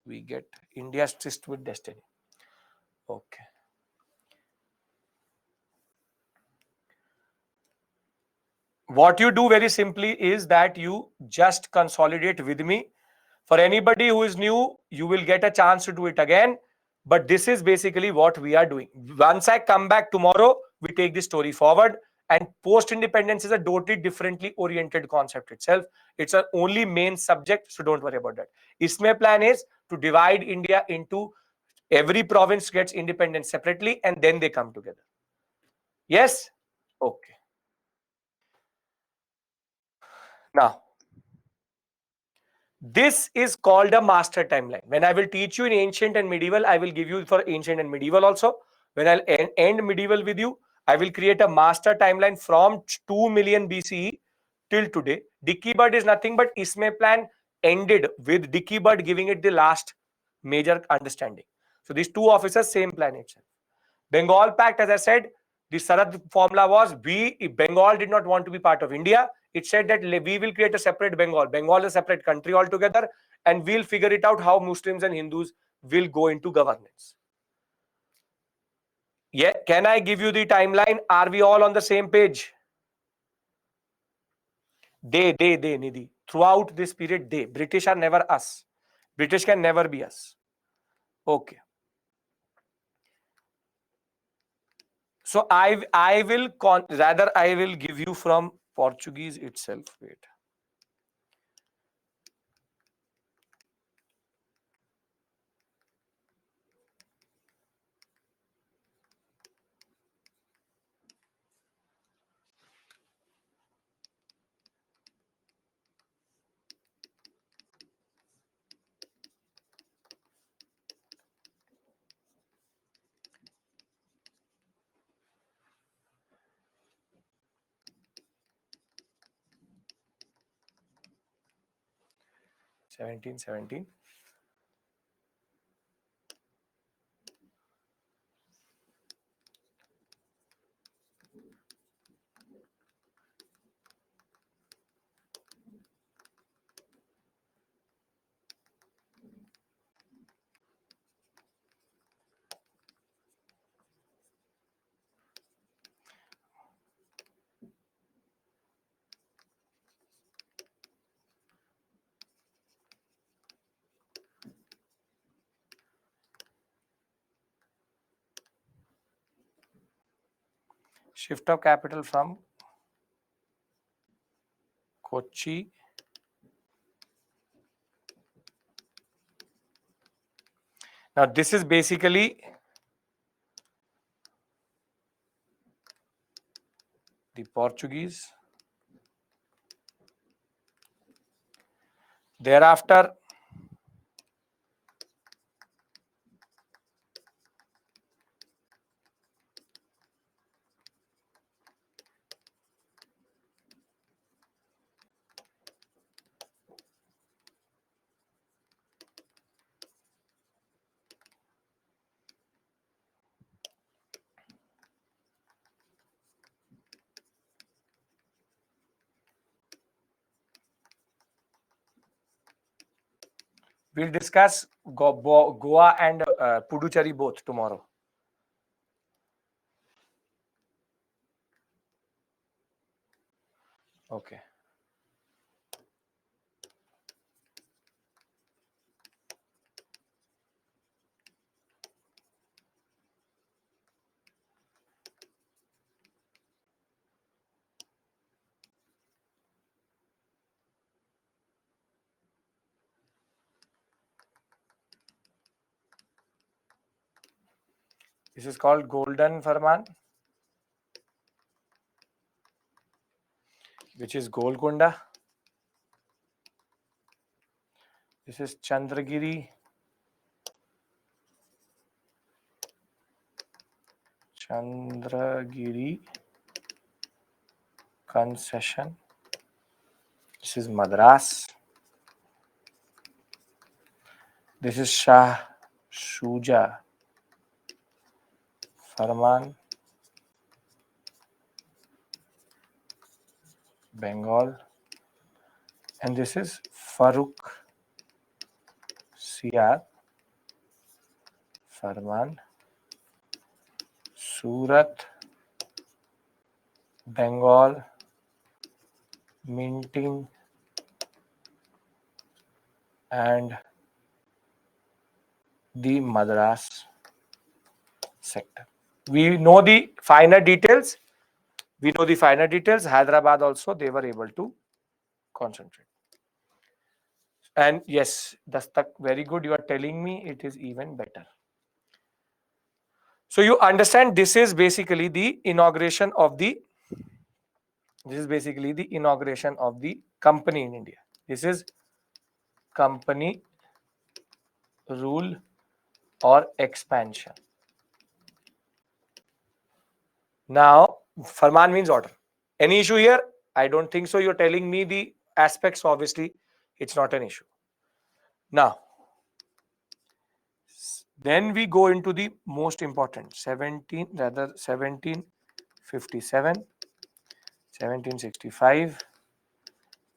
we get India's tryst with destiny. Okay. What you do very simply is that you just consolidate with me. For anybody who is new, you will get a chance to do it again. But this is basically what we are doing. Once I come back tomorrow, we take the story forward. And post independence is a totally differently oriented concept itself. It's an only main subject, so don't worry about that. Isme plan is to divide India into every province gets independence separately and then they come together. Yes? Okay. Now, this is called a master timeline. When I will teach you in ancient and medieval, I will give you for ancient and medieval also. When I'll end medieval with you, I will create a master timeline from 2 million BCE till today. Dickey Bird is nothing but Ismay plan ended with Dickey Bird giving it the last major understanding. So these two officers, same plan itself. Bengal Pact, as I said, the Sarad formula was Bengal did not want to be part of India. It said that we will create a separate Bengal. Bengal is a separate country altogether, and we'll figure it out how Muslims and Hindus will go into governance. Yeah, can I give you the timeline? Are we all on the same page? They, Nidhi. Throughout this period, they. British are never us. British can never be us. Okay. So I will rather I will give you from Portuguese itself. Wait. Seventeen. Shift of capital from Kochi now. This is basically the Portuguese. Thereafter, we'll discuss Goa and Puducherry both tomorrow. Okay. This is called Golden Farman, which is Golconda. This is Chandragiri. Concession. This is Madras. This is Shah Shuja Farman, Bengal. And this is Farooq Siar Farman, Surat, Bengal, minting and the Madras sector. We know the finer details. Hyderabad also, they were able to concentrate. And yes, Dastak, very good. You are telling me it is even better. So you understand this is basically the inauguration of the company in India. This is company rule or expansion. Now, Farman means order. Any issue here? I don't think so. You're telling me the aspects, obviously, it's not an issue. Now, then we go into the most important 1757, 1765,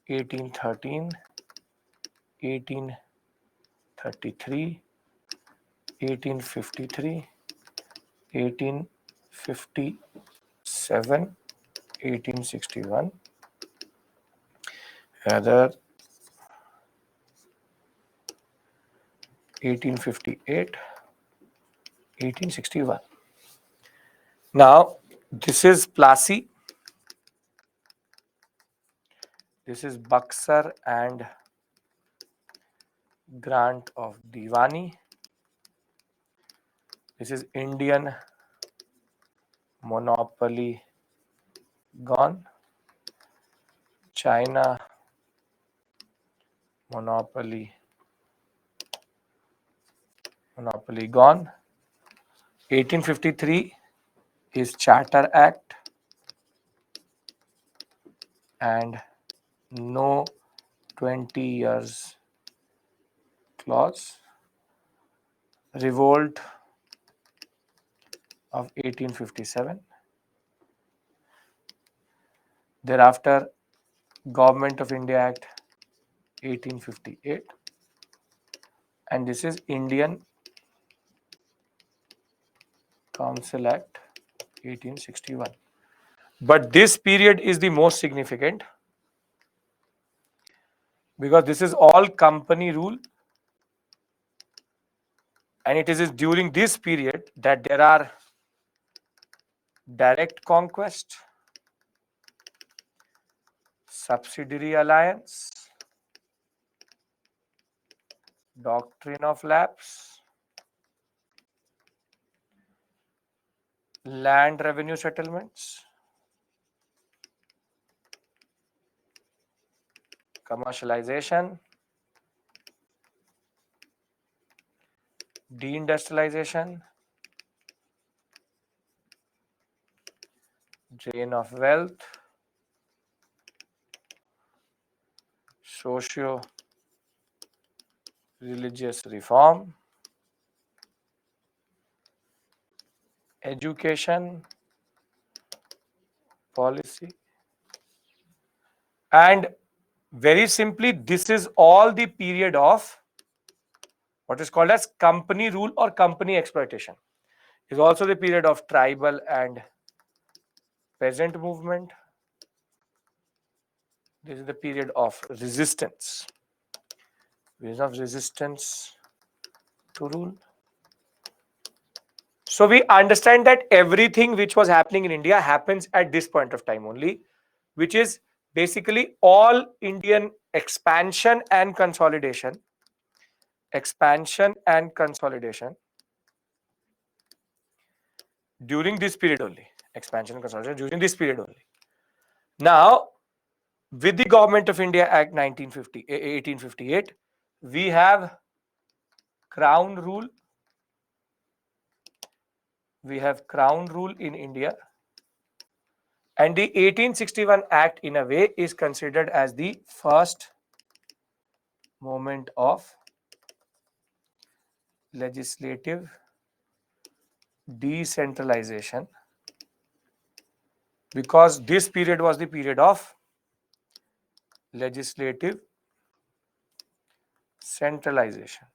1813, 1833, 1853, 1857, 1861, rather 1858, 1861. Now, this is Plassey, this is Buxar and grant of Diwani. This is Indian monopoly gone. China monopoly gone. 1853 is Charter Act and no 20 years clause. Revolt of 1857. Thereafter, Government of India Act 1858. And this is Indian Council Act 1861. But this period is the most significant because this is all company rule, and it is during this period that there are direct conquest, subsidiary alliance, doctrine of lapse, land revenue settlements, commercialization, deindustrialization, drain of wealth, socio-religious reform, education policy, and very simply, this is all the period of what is called as company rule or company exploitation. Is also the period of tribal and peasant movement. This is the period of resistance. Period of resistance to rule. So we understand that everything which was happening in India happens at this point of time only, which is basically all Indian expansion and consolidation. Expansion and consolidation during this period only. Expansion and consolidation during this period only. Now, with the Government of India Act 1858, we have crown rule. We have crown rule in India, And the 1861 Act, in a way, is considered as the first moment of legislative decentralization, because this period was the period of legislative centralization.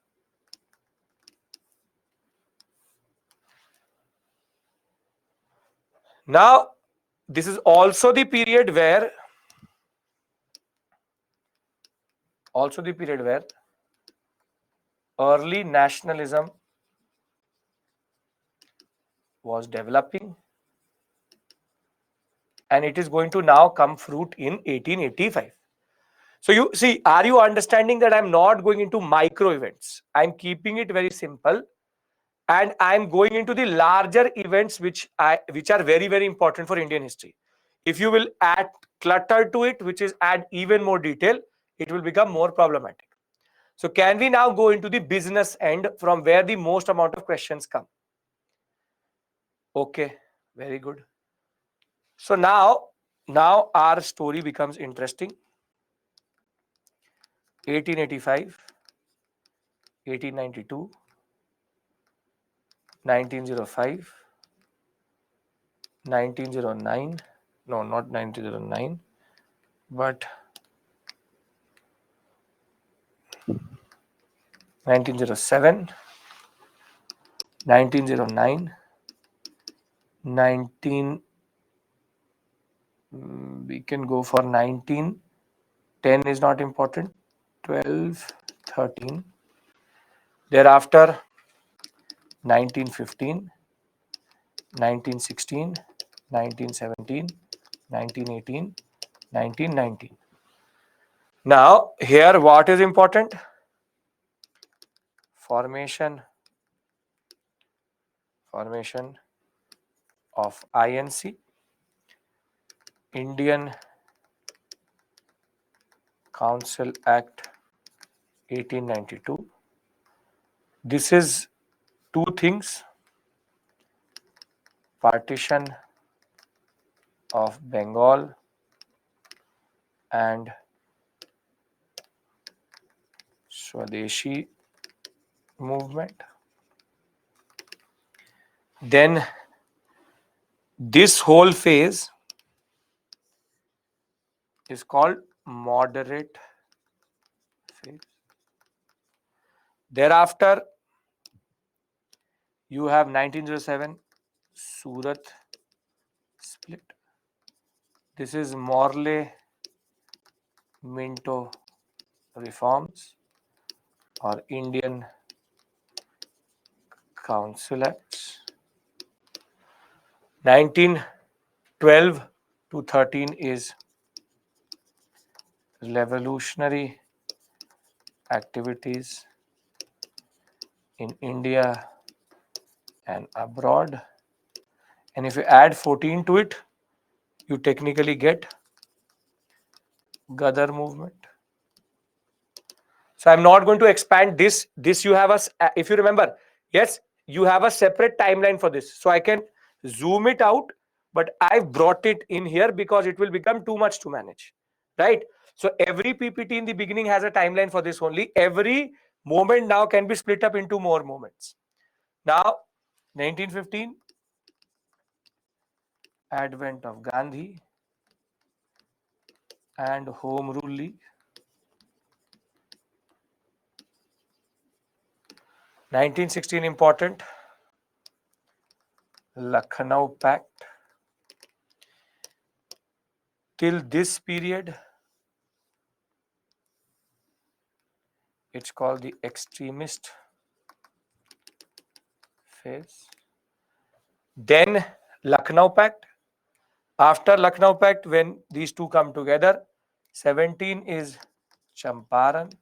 Now, this is also the period where early nationalism was developing, and it is going to now come fruit in 1885. So you see, are you understanding that I'm not going into micro events? I'm keeping it very simple, and I'm going into the larger events which are very, very important for Indian history. If you will add clutter to it, which is add even more detail, it will become more problematic. So can we now go into the business end, from where the most amount of questions come? Okay, very good. So now our story becomes interesting. 1885, 1892, 1905, 1909, no, not 1909, but 1907, 1909, 19, we can go for 1910 is not important, 12, 13. Thereafter, 1915, 1916, 1917, 1918, 1919. Now, here what is important? Formation of INC, Indian Council Act 1892. This is two things: partition of Bengal and Swadeshi movement. Then this whole phase is called moderate phase. Thereafter, you have 1907 Surat split. This is Morley-Minto reforms or Indian Council Acts. 1912 to 13 is revolutionary activities in India and abroad. And if you add 14 to it, you technically get Ghadar movement. So I'm not going to expand this. This you have if you remember, yes, you have a separate timeline for this. So I can zoom it out, but I've brought it in here because it will become too much to manage, right? So every PPT in the beginning has a timeline for this only. Every moment now can be split up into more moments. Now, 1915, advent of Gandhi and Home Rule League. 1916 important, Lucknow Pact. Till this period, it's called the extremist phase. Then Lucknow Pact. After Lucknow Pact, when these two come together, 17 is Champaran.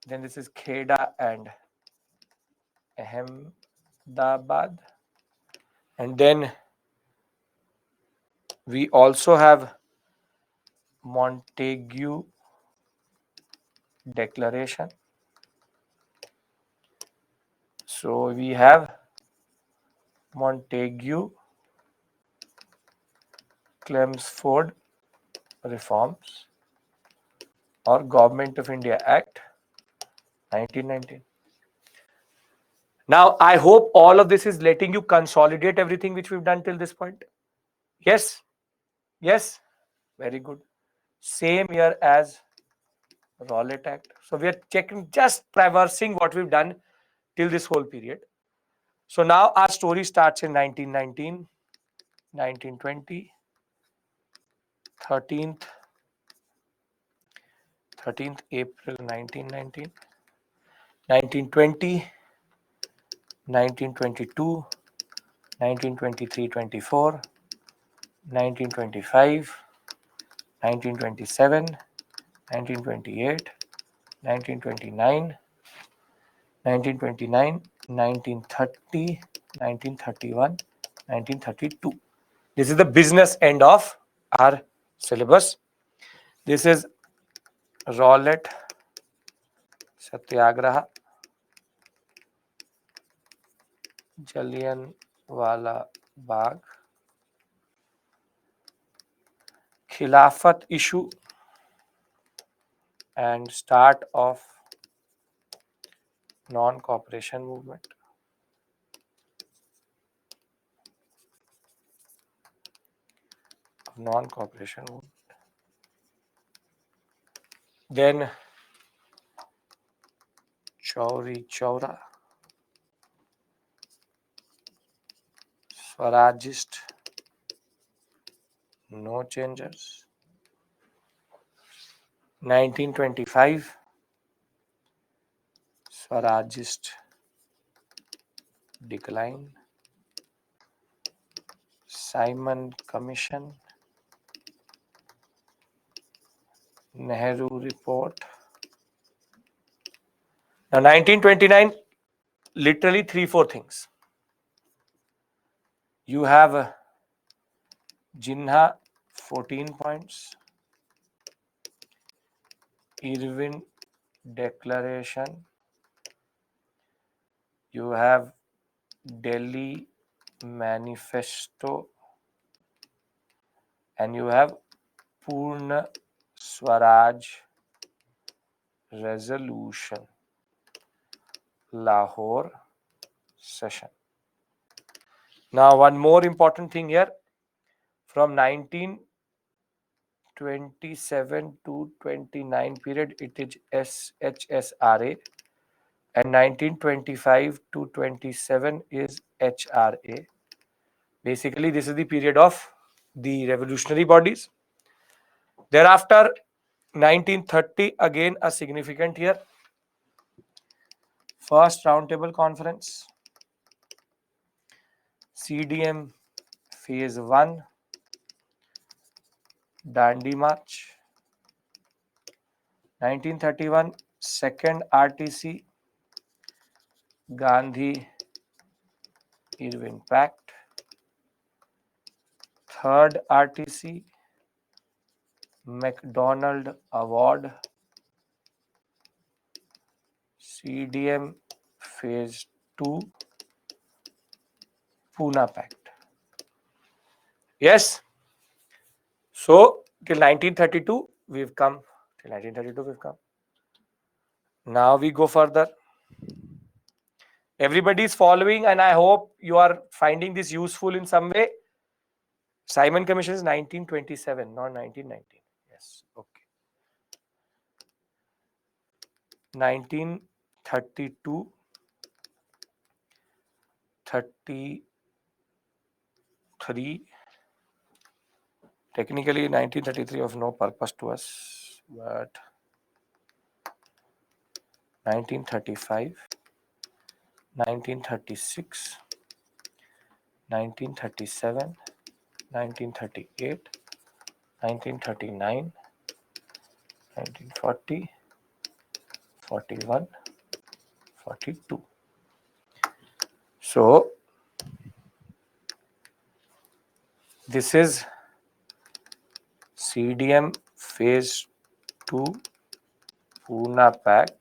Then this is Kheda and Ahmedabad. And then we also have Montague Declaration. So we have Montague Chelmsford Reforms or Government of India Act 1919. Now, I hope all of this is letting you consolidate everything which we've done till this point. Yes? Yes? Very good. Same year as Rowlatt Act. So we are checking, just traversing what we've done till this whole period. So now our story starts in 1919, 1920, 13th, 13th April 1919, 1920, 1922, 1923-24, 1925, 1927, 1928, 1929, 1929, 1930, 1931, 1932. This is the business end of our syllabus. This is Rowlatt Satyagraha, Jallianwala Bagh, Khilafat issue and start of non-cooperation movement. Non-cooperation movement. Then Chauri Chaura, Swarajist, no changes. 1925, Swarajist decline. Simon Commission, Nehru Report. Now 1929, literally 3-4 things. You have Jinnah 14 points, Irwin Declaration, you have Delhi Manifesto, and you have Purna Swaraj Resolution, Lahore session. Now, one more important thing here, from 1927 to 29 period, it is SHSRA, and 1925 to 27 is HRA. Basically, this is the period of the revolutionary bodies. Thereafter, 1930, again a significant year. First Roundtable Conference, CDM Phase 1, Dandi March. 1931, Second RTC, Gandhi-Irwin Pact. Third RTC, MacDonald Award. CDM Phase 2, Pune Pact. Yes. So till 1932 we've come. Till 1932 we've come. Now we go further. Everybody is following, and I hope you are finding this useful in some way. Simon Commission is 1927, not 1919. Yes. Okay. 1932, 33. Technically 1933 of no purpose to us, but 1935, 1936, 1937, 1938, 1939, 1940, 41, 42. So this is CDM Phase 2, Pune Pact,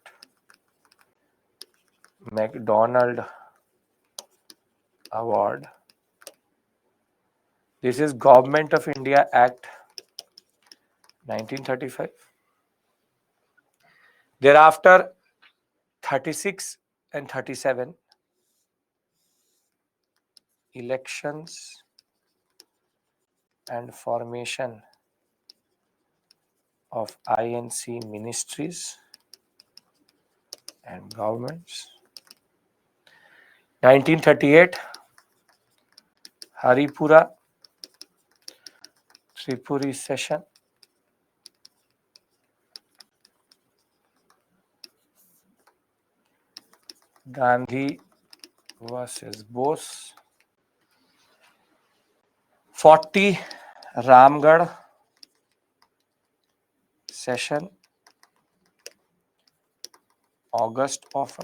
MacDonald Award, This is Government of India Act 1935. Thereafter, 36 and 37, elections and formation of INC ministries and governments. 1938, Haripura Tripuri session. Gandhi versus Bose. 40, Ramgarh session, August offer.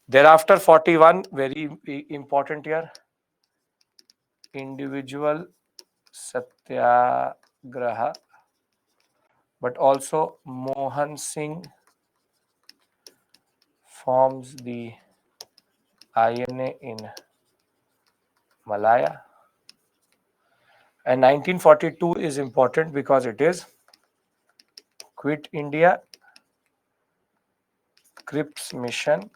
Thereafter, 41, very important year, individual satyagraha, but also Mohan Singh forms the INA in Malaya. And 1942 is important because it is Quit India, Cripps Mission,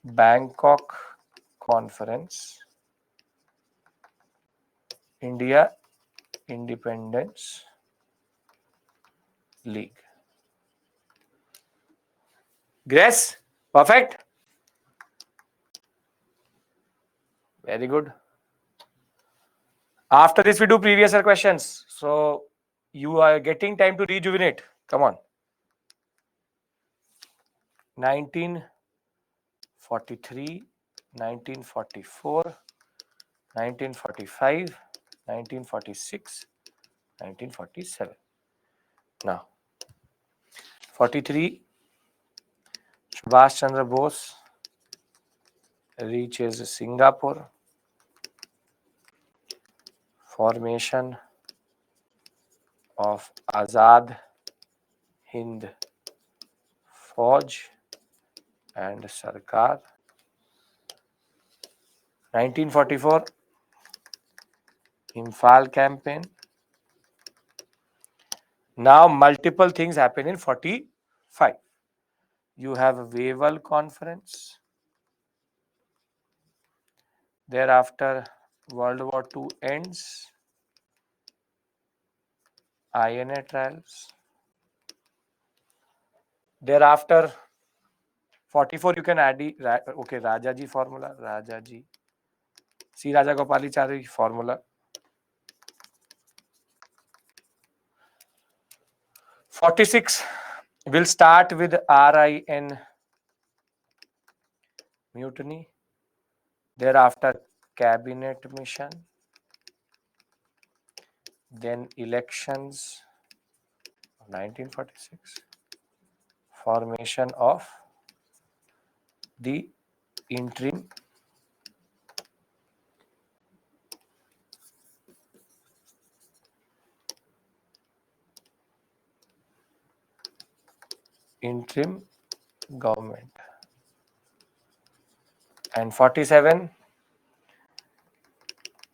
Bangkok Conference, India Independence League. Grace, perfect. Very good. After this, we do previous year questions. So you are getting time to rejuvenate. Come on. 1943, 1944, 1945, 1946, 1947. Now, 43, Subhash Chandra Bose reaches Singapore. Formation of Azad Hind Fauj and Sarkar. 1944, Imphal campaign. Now multiple things happen in 45. You have a Wavell conference. Thereafter, World War II ends. INA trials. Thereafter, 44 you can add okay, Rajaji formula, Rajaji. C. Rajagopalachari formula. 46 will start with RIN mutiny. Thereafter, cabinet mission. Then elections of 1946. Formation of the interim government. And 47,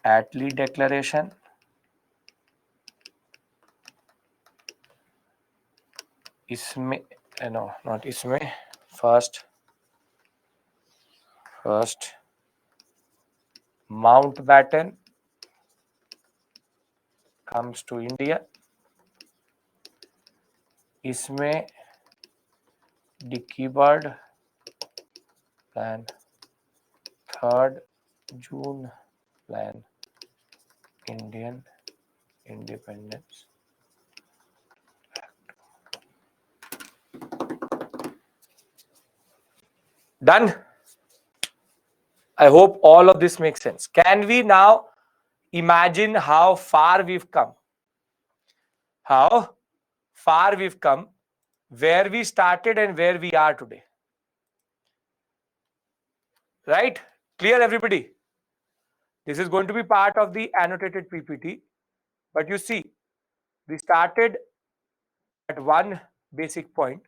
Attlee Declaration. इसमें no, not इसमें. First Mountbatten comes to India. इसमें Dickey Bird plan. 3rd June plan. Indian independence. Done. I hope all of this makes sense. Can we now imagine how far we've come? How far we've come, where we started and where we are today. Right? Clear, everybody? This is going to be part of the annotated PPT. But you see, we started at one basic point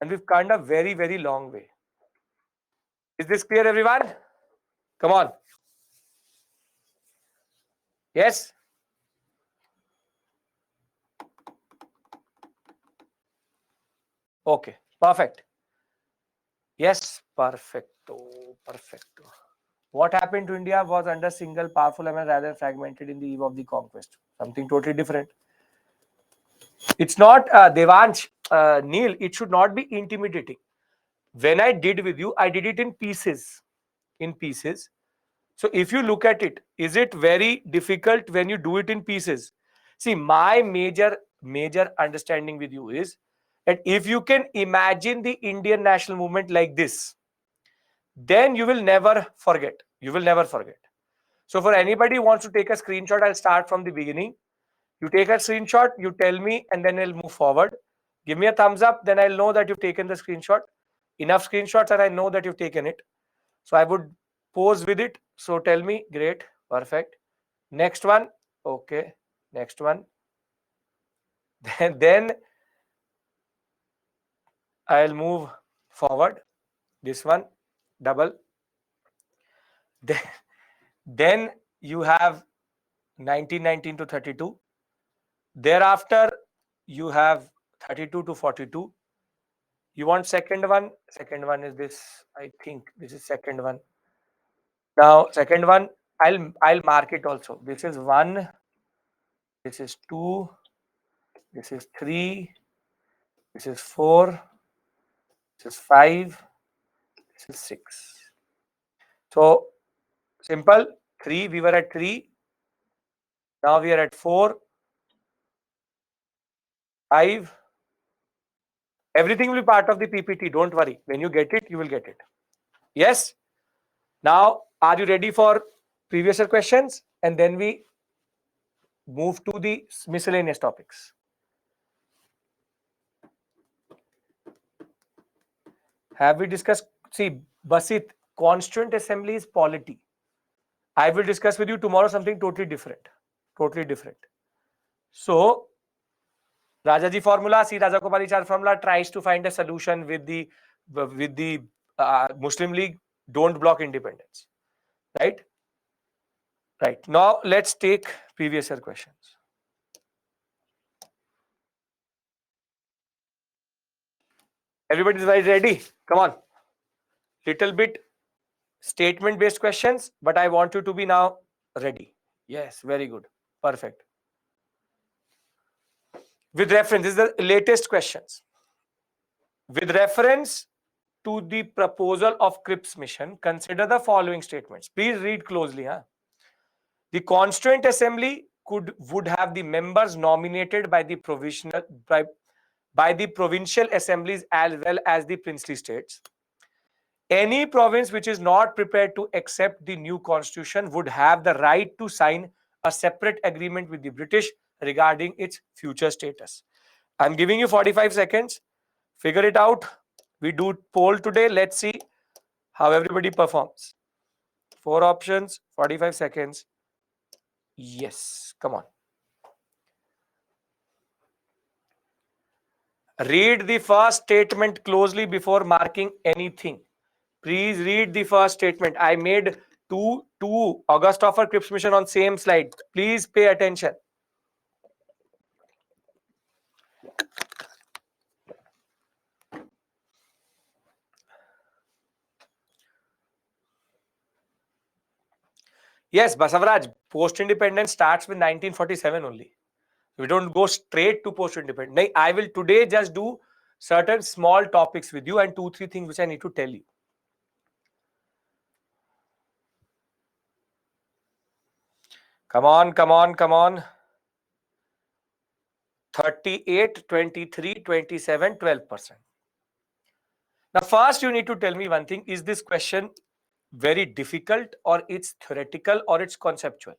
and we've come a very, very long way. Is this clear, everyone? Come on. Yes? Okay, perfect. Yes, perfecto, perfecto. What happened to India was under single powerful and rather fragmented in the eve of the conquest. Something totally different. It's not Devansh, Neil. It should not be intimidating. When I did with you, I did it in pieces. In pieces. So if you look at it, is it very difficult when you do it in pieces? See, my major understanding with you is that if you can imagine the Indian national movement like this, then you will never forget. You will never forget. So for anybody who wants to take a screenshot, I'll start from the beginning. You take a screenshot, you tell me, and then I'll move forward. Give me a thumbs up, then I'll know that you've taken the screenshot. Enough screenshots, and I know that you've taken it. So I would pose with it. So tell me, great, perfect. Next one, okay. Next one. Then I'll move forward. This one, double. Then, then you have 1919 to 32. Thereafter, you have 32 to 42. You want second one? Second one is this. I think this is second one. Now, second one, I'll mark it also. This is 1, this is 2, this is 3, this is 4, this is 5, this is 6. So simple. 3, we were at 3. Now we are at 4, 5. Everything will be part of the PPT. Don't worry. When you get it, you will get it. Yes. Now, are you ready for previous year questions? And then we move to the miscellaneous topics. Have we discussed? See, Basit, Constituent Assembly is polity. I will discuss with you tomorrow something totally different. Totally different. So, Rajaji formula, C. Rajagopalicharya formula tries to find a solution with the Muslim League. Don't block independence. Right? Right. Now, let's take previous year questions. Everybody is ready? Come on. Little bit statement based questions, but I want you to be now ready. Yes, very good. Perfect. With reference, this is the latest questions. With reference to the proposal of Cripps mission, consider the following statements. Please read closely. Huh? The Constituent Assembly would have the members nominated by the by the provincial assemblies as well as the princely states. Any province which is not prepared to accept the new constitution would have the right to sign a separate agreement with the British regarding its future status. I'm giving you 45 seconds. Figure it out. We do poll today. Let's see how everybody performs. 4 options, 45 seconds. Yes, come on. Read the first statement closely before marking anything. Please read the first statement. I made two August offer Cripps mission on same slide. Please pay attention. Yes, Basavaraj, post-independence starts with 1947 only. We don't go straight to post-independence. I will today just do certain small topics with you and 2-3 things which I need to tell you. Come on, come on, come on. 38, 23, 27, 12%. Now, first you need to tell me one thing. Is this question very difficult or it's theoretical or it's conceptual?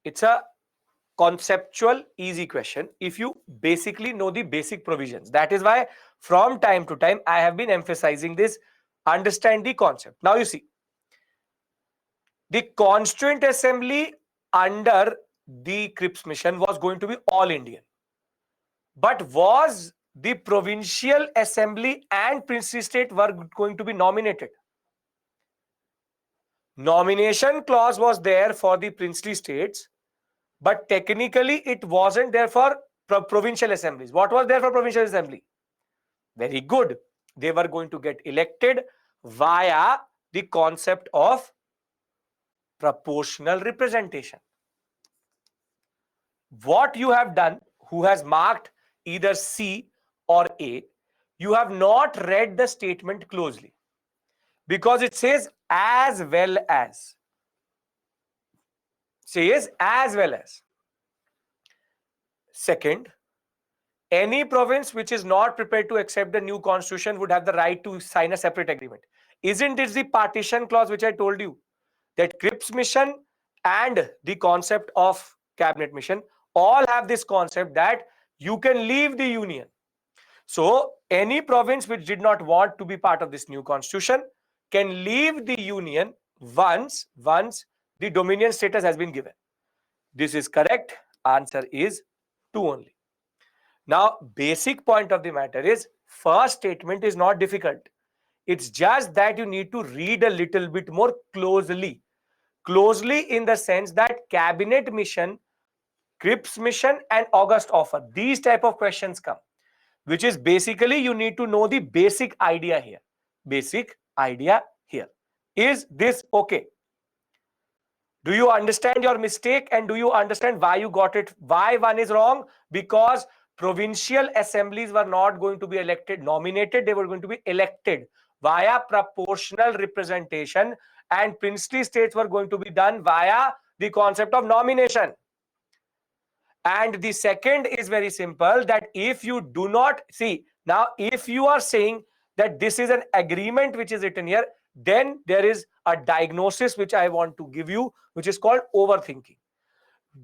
It's a conceptual easy question if you basically know the basic provisions. That is why from time to time I have been emphasizing this. Understand the concept. Now you see, the Constituent Assembly under the Cripps mission was going to be all Indian. But was the provincial assembly and princely state were going to be nominated. Nomination clause was there for the princely states, but technically it wasn't there for provincial assemblies. What was there for provincial assembly? Very good. They were going to get elected via the concept of proportional representation. What you have done, who has marked either C or A, you have not read the statement closely, because it says as well as. Says as well as. Second, any province which is not prepared to accept the new constitution would have the right to sign a separate agreement. Isn't this the partition clause which I told you? That Cripps mission and the concept of cabinet mission all have this concept that you can leave the union. So any province which did not want to be part of this new constitution can leave the union once the dominion status has been given. This is correct. Answer is 2 only. Now, basic point of the matter is, first statement is not difficult. It's just that you need to read a little bit more closely. Closely in the sense that cabinet mission, Cripps mission and August offer, these type of questions come, which is basically you need to know the basic idea here. Basic idea here. Is this okay? Do you understand your mistake, and do you understand why you got it? Why one is wrong? Because provincial assemblies were not going to be elected, nominated, they were going to be elected via proportional representation, and princely states were going to be done via the concept of nomination. And the second is very simple, that if you do not see, now if you are saying that this is an agreement which is written here, then there is a diagnosis which I want to give you, which is called overthinking.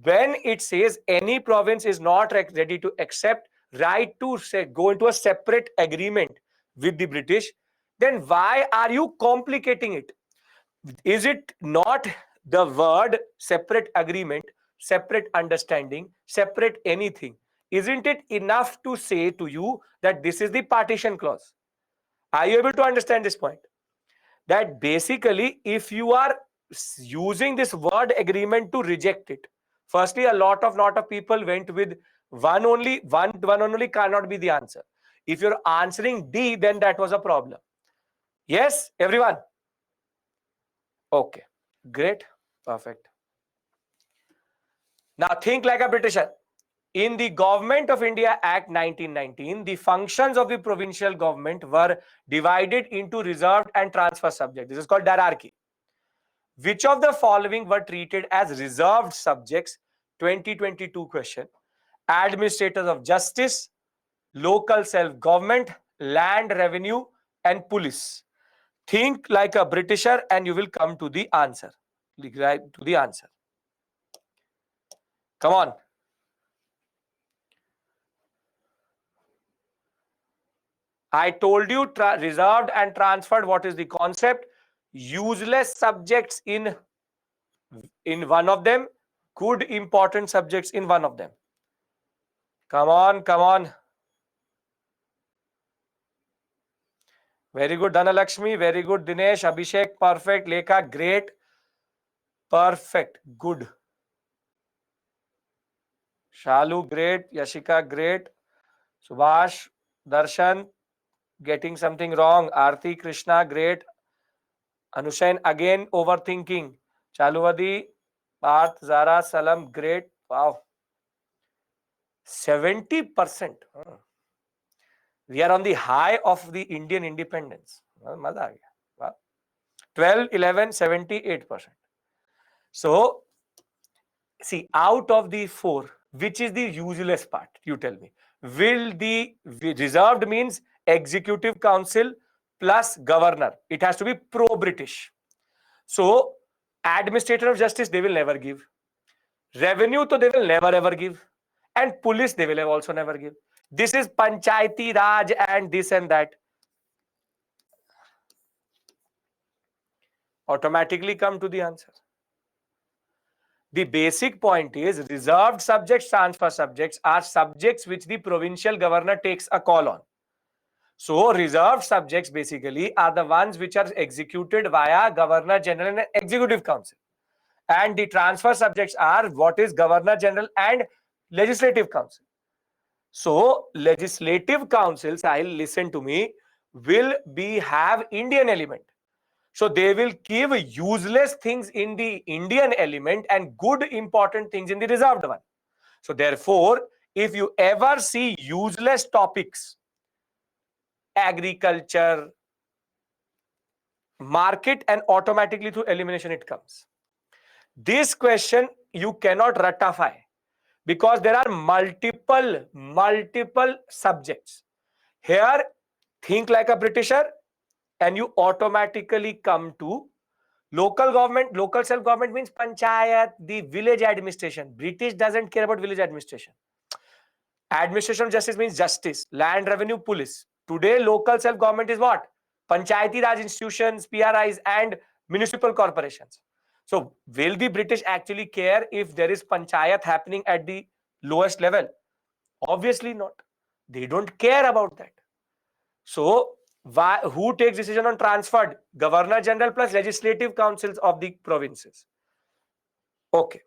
When it says any province is not ready to accept right to say go into a separate agreement with the British, then why are you complicating it? Is it not the word separate agreement, separate understanding, separate anything? Isn't it enough to say to you that this is the partition clause? Are you able to understand this point? That basically, if you are using this word agreement to reject it, firstly, a lot of people went with one only cannot be the answer. If you're answering D, then that was a problem. Yes, everyone? Okay, great, perfect. Now think like a Britisher. In the Government of India Act 1919, the functions of the provincial government were divided into reserved and transfer subjects. This is called hierarchy. Which of the following were treated as reserved subjects? 2022 question. Administrators of justice, local self-government, land revenue, and police. Think like a Britisher and you will come to the answer. Right to the answer. Come on. I told you reserved and transferred. What is the concept? Useless subjects in one of them, good important subjects in one of them. Come on, come on. Very good, Dhanalakshmi. Very good, Dinesh. Abhishek, perfect. Lekha, great. Perfect. Good. Shalu, great. Yashika, great. Subhash, Darshan, getting something wrong. Aarti, Krishna, great. Anushain, again, overthinking. Chaluvadi, Parth, Zara, Salam, great. Wow. 70%. We are on the high of the Indian independence. 12, 11, 78%. So, see, out of the 4, which is the useless part? You tell me. Will the reserved means executive council plus governor. It has to be pro-British. So, administrator of justice, they will never give. Revenue, so they will never ever give. And police, they will also never give. This is Panchayati Raj and this and that. Automatically come to the answer. The basic point is reserved subjects, transfer subjects are subjects which the provincial governor takes a call on. So reserved subjects basically are the ones which are executed via Governor General and Executive Council. And the transfer subjects are what is Governor General and Legislative Council. So Legislative Council, Sahil, listen to me, will have Indian element. So they will give useless things in the Indian element and good important things in the reserved one. So therefore, if you ever see useless topics, agriculture, market, and automatically through elimination it comes. This question you cannot ratify because there are multiple subjects. Here, think like a Britisher and you automatically come to local government. Local self-government means panchayat, the village administration. British doesn't care about village administration. Administration of justice means justice, land revenue, police. Today, local self-government is what? Panchayati Raj institutions, PRIs, and municipal corporations. So, will the British actually care if there is panchayat happening at the lowest level? Obviously not. They don't care about that. So, who takes decision on transferred? Governor General plus legislative councils of the provinces. Okay.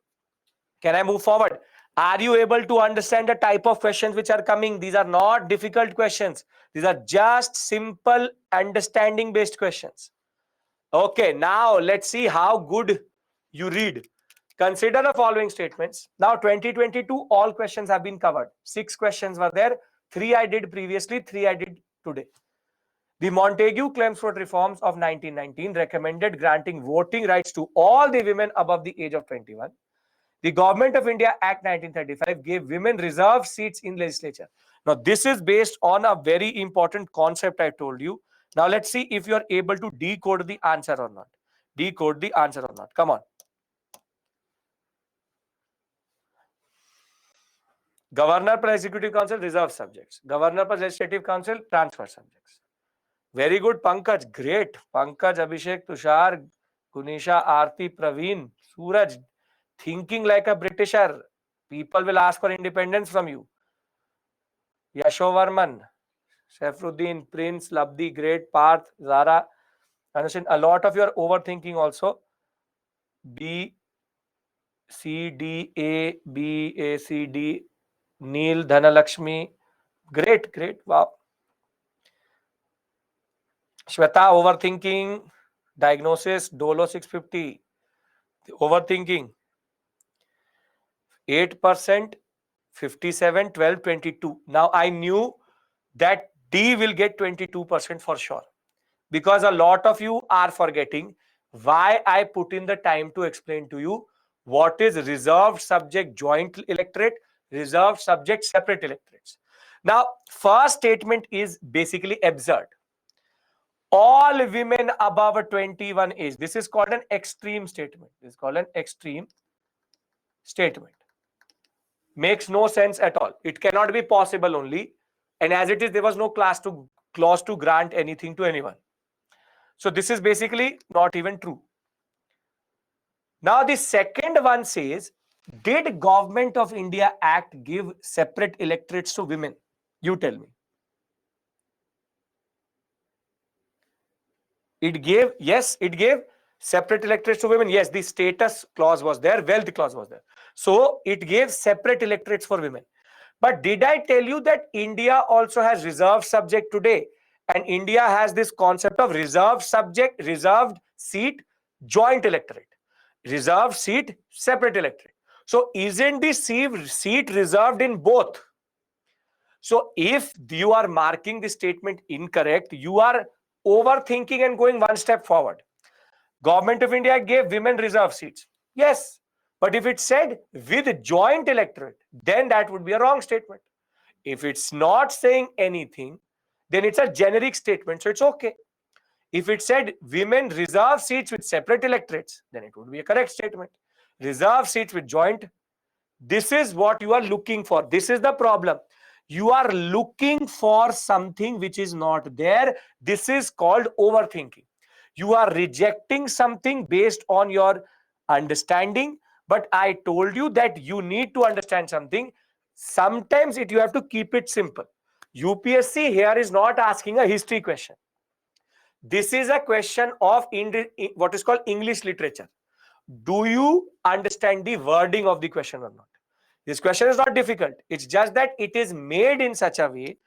Can I move forward? Are you able to understand the type of questions which are coming? These are not difficult questions. These are just simple understanding based questions. Okay, now let's see how good you read. Consider the following statements. Now 2022, all questions have been covered. 6 questions were there. 3 I did previously, 3 I did today. The Montagu Chelmsford reforms of 1919 recommended granting voting rights to all the women above the age of 21. The Government of India Act 1935 gave women reserved seats in legislature. Now, this is based on a very important concept I told you. Now, let's see if you are able to decode the answer or not. Decode the answer or not. Come on. Governor plus Executive Council, reserved subjects. Governor plus Legislative Council, transfer subjects. Very good, Pankaj. Great. Pankaj, Abhishek, Tushar, Kunisha, Aarti, Praveen, Suraj. Thinking like a Britisher. People will ask for independence from you. Yashovarman, Shefruddin, Prince, Labdi, Great, Parth, Zara. Understand? A lot of you are overthinking also. B, C, D, A, B, A, C, D, Neil, Dhanalakshmi. Great, great. Wow. Shweta, overthinking. Diagnosis, Dolo 650. Overthinking. 8%, 57, 12, 22. Now I knew that D will get 22% for sure. Because a lot of you are forgetting why I put in the time to explain to you what is reserved subject joint electorate, reserved subject separate electorates. Now, first statement is basically absurd. All women above 21 age. This is called an extreme statement. This is called an extreme statement. Makes no sense at all. It cannot be possible only. And as it is, there was no clause to grant anything to anyone. So this is basically not even true. Now the second one says, did Government of India Act give separate electorates to women? You tell me. It gave, yes, it gave separate electorates to women. Yes, the status clause was there, wealth clause was there. So it gave separate electorates for women. But did I tell you that India also has reserved subject today? And India has this concept of reserved subject, reserved seat, joint electorate. Reserved seat, separate electorate. So isn't the seat reserved in both? So if you are marking the statement incorrect, you are overthinking and going one step forward. Government of India gave women reserved seats. Yes. But if it said with joint electorate, then that would be a wrong statement. If it's not saying anything, then it's a generic statement. So it's okay. If it said women reserve seats with separate electorates, then it would be a correct statement. Reserve seats with joint. This is what you are looking for. This is the problem. You are looking for something which is not there. This is called overthinking. You are rejecting something based on your understanding, But I told you that you need to understand something. Sometimes you have to keep it simple. UPSC here is not asking a history question. This is a question of what is called English literature. Do you understand the wording of the question or not? This question is not difficult. It's just that it is made in such a way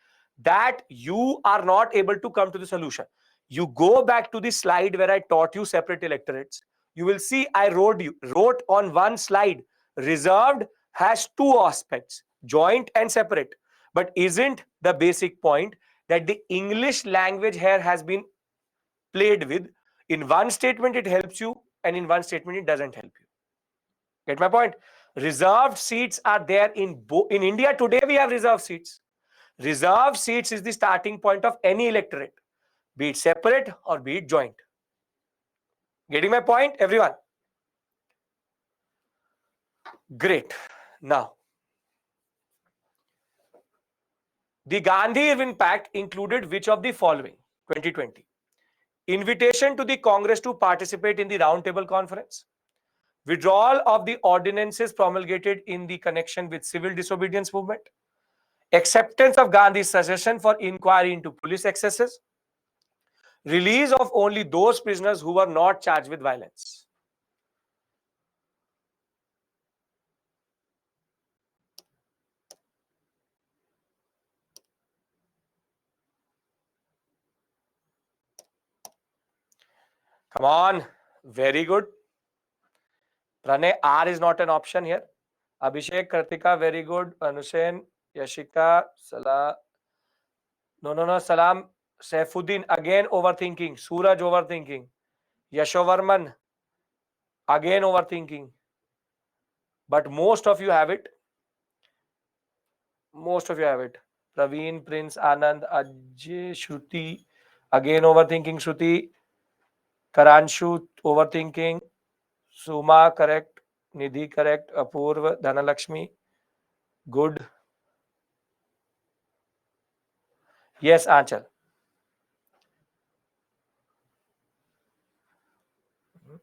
that you are not able to come to the solution. You go back to the slide where I taught you separate electorates. You will see I wrote on one slide, reserved has two aspects, joint and separate. But isn't the basic point that the English language here has been played with? In one statement it helps you, and in one statement it doesn't help you. Get my point? Reserved seats are there in India today. We have reserved seats. Reserved seats is the starting point of any electorate, be it separate or be it joint. Getting my point, everyone? Great. Now, the Gandhi-Irwin Pact included which of the following? 2020. Invitation to the Congress to participate in the Roundtable Conference. Withdrawal of the ordinances promulgated in the connection with civil disobedience movement. Acceptance of Gandhi's suggestion for inquiry into police excesses. Release of only those prisoners who were not charged with violence. Come on. Very good. Pranay, R is not an option here. Abhishek, Kartika, very good. Anusen, Yashika, Salah. No. Salam. Saifuddin, again overthinking. Suraj, overthinking. Yashovarman, again overthinking. But most of you have it. Most of you have it. Praveen, Prince, Anand, Ajay, Shruti, again overthinking. Shruti, Karanshu, overthinking. Suma, correct. Nidhi, correct. Apurva, Dhanalakshmi, good. Yes, Aanchal.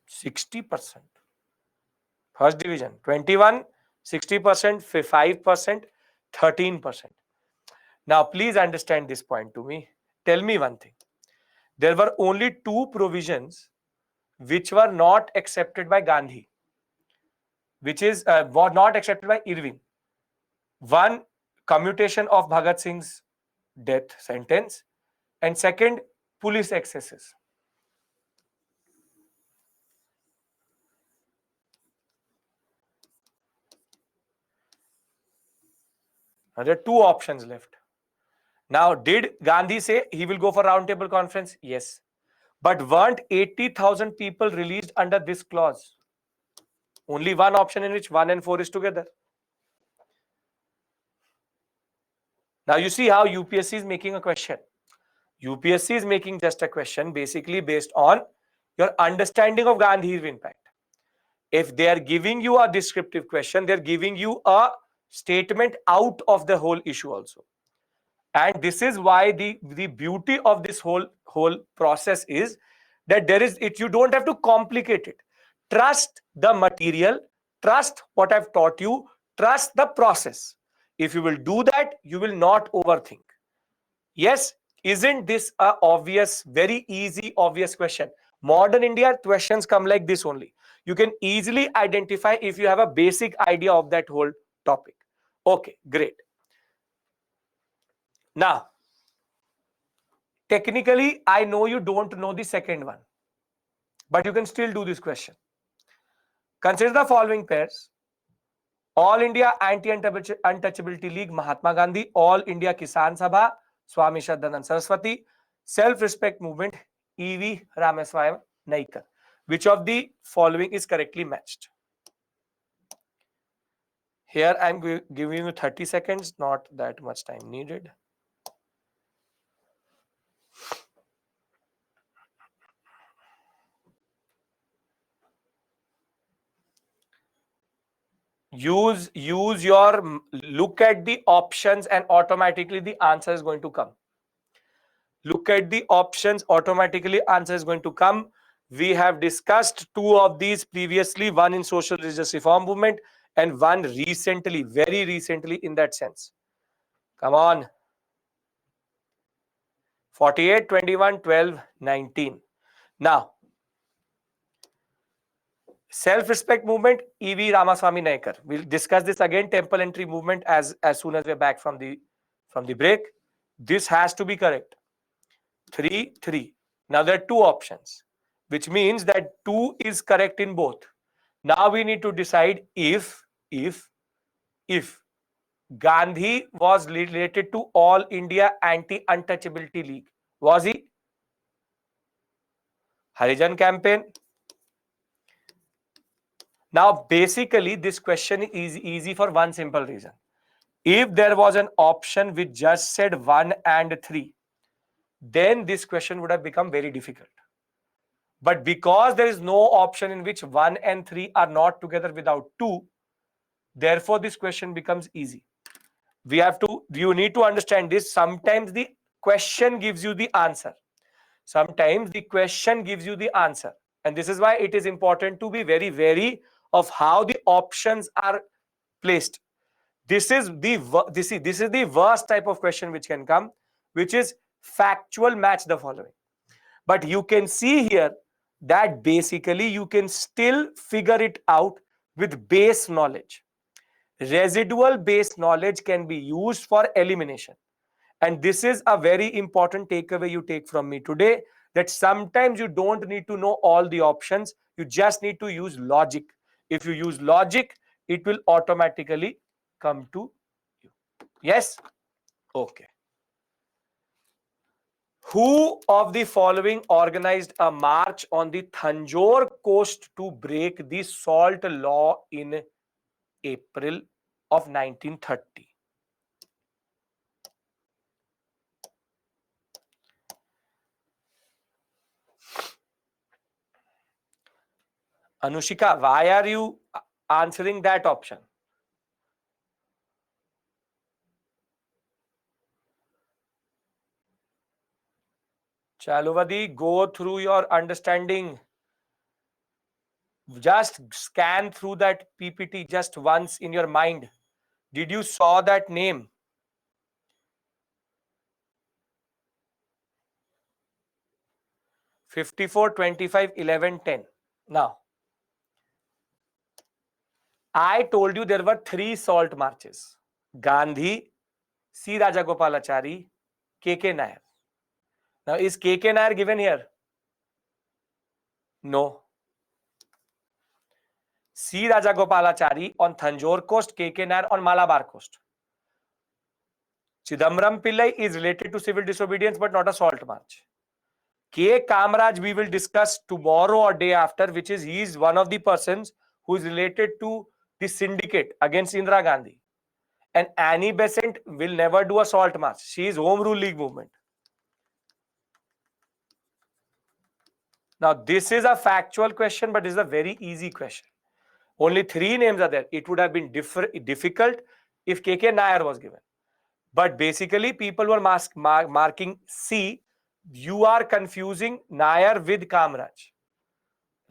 60%. First division. 21, 60%, 5%, 13%. Now, please understand this point to me. Tell me one thing. There were only two provisions which were not accepted by Gandhi, which is were not accepted by Irving. One, commutation of Bhagat Singh's death sentence, and second, police excesses. Now, there are two options left. Now, did Gandhi say he will go for roundtable conference? Yes. But weren't 80,000 people released under this clause? Only one option in which 1 and 4 is together. Now you see how UPSC is making a question. UPSC is making just a question basically based on your understanding of Gandhi-Irwin Pact. If they are giving you a descriptive question, they're giving you a statement out of the whole issue also. And this is why the beauty of this whole process is that you don't have to complicate it. Trust the material, trust what I've taught you, trust the process. If you will do that, you will not overthink. Yes, isn't this a obvious, very easy, obvious question? Modern India questions come like this only. You can easily identify if you have a basic idea of that whole topic. Okay, great. Now, technically, I know you don't know the second one, but you can still do this question. Consider the following pairs. All India Anti-Untouchability League, Mahatma Gandhi. All India Kisan Sabha, Swami Shraddhanand Saraswati. Self-Respect Movement, E.V. Ramaswamy Naikar. Which of the following is correctly matched? Here I'm giving you 30 seconds, not that much time needed. Use your look at the options and automatically the answer is going to come. Look at the options, automatically answer is going to come. We have discussed two of these previously, one in social religious reform movement and one recently, very recently in that sense. Come on. 48, 21, 12, 19. Now, self-respect movement, E.V. Ramaswamy Naikar. We'll discuss this again, temple entry movement as soon as we're back from the break. This has to be correct. 3, 3. Now there are two options, which means that 2 is correct in both. Now we need to decide if Gandhi was related to All India Anti-Untouchability League. Was he? Harijan campaign. Now basically this question is easy for one simple reason. If there was an option which just said 1 and 3, then this question would have become very difficult. But because there is no option in which 1 and 3 are not together without 2, therefore this question becomes easy. You need to understand this. Sometimes the question gives you the answer. Sometimes the question gives you the answer. And this is why it is important to be very wary of how the options are placed. This is the worst type of question which can come, which is factual match the following. But you can see here that basically you can still figure it out with base knowledge. Residual base knowledge can be used for elimination. And this is a very important takeaway you take from me today, that sometimes you don't need to know all the options. You just need to use logic. If you use logic, it will automatically come to you. Yes? Okay. Who of the following organized a march on the Tanjore coast to break the salt law in April of 1930? Anushika, why are you answering that option? Chaluvadi, go through your understanding. Just scan through that PPT just once in your mind. Did you saw that name? (54, 25, 11, 10). Now, I told you there were 3 salt marches. Gandhi, C. Rajagopalachari, K.K. Nair. Now, is K.K. Nair given here? No. C. Rajagopalachari on Tanjore coast, K.K. Nair on Malabar coast. Chidambaram Pillai is related to civil disobedience but not a salt march. K. Kamaraj we will discuss tomorrow or day after, which is he is one of the persons who is related to the syndicate against Indira Gandhi. And Annie Besant will never do a salt march. She is Home Rule League movement. Now this is a factual question, but this is a very easy question. Only 3 names are there. It would have been difficult if K.K. Nair was given. But basically people were marking C. You are confusing Nair with Kamaraj.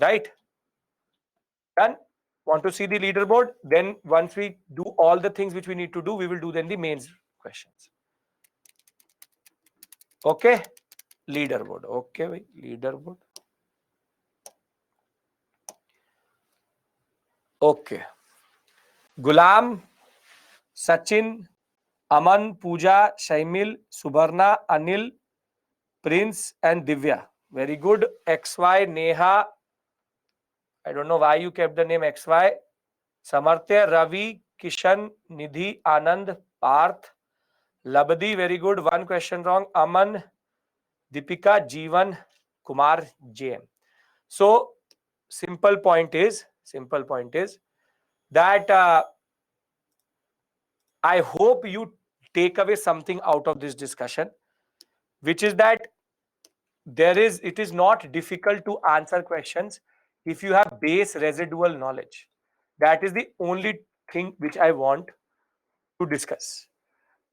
Right? Done? Want to see the leaderboard? Then once we do all the things which we need to do, we will do then the mains questions. Okay? Leaderboard. Okay, leaderboard. Okay. Gulam, Sachin, Aman, Pooja, Shaimil, Subarna, Anil, Prince and Divya. Very good. XY, Neha. I don't know why you kept the name XY. Samartya, Ravi, Kishan, Nidhi, Anand, Parth, Labdi. Very good. One question wrong. Aman, Deepika, Jeevan, Kumar, JM. So simple point is that I hope you take away something out of this discussion, which is that it is not difficult to answer questions if you have base residual knowledge. That is the only thing which I want to discuss.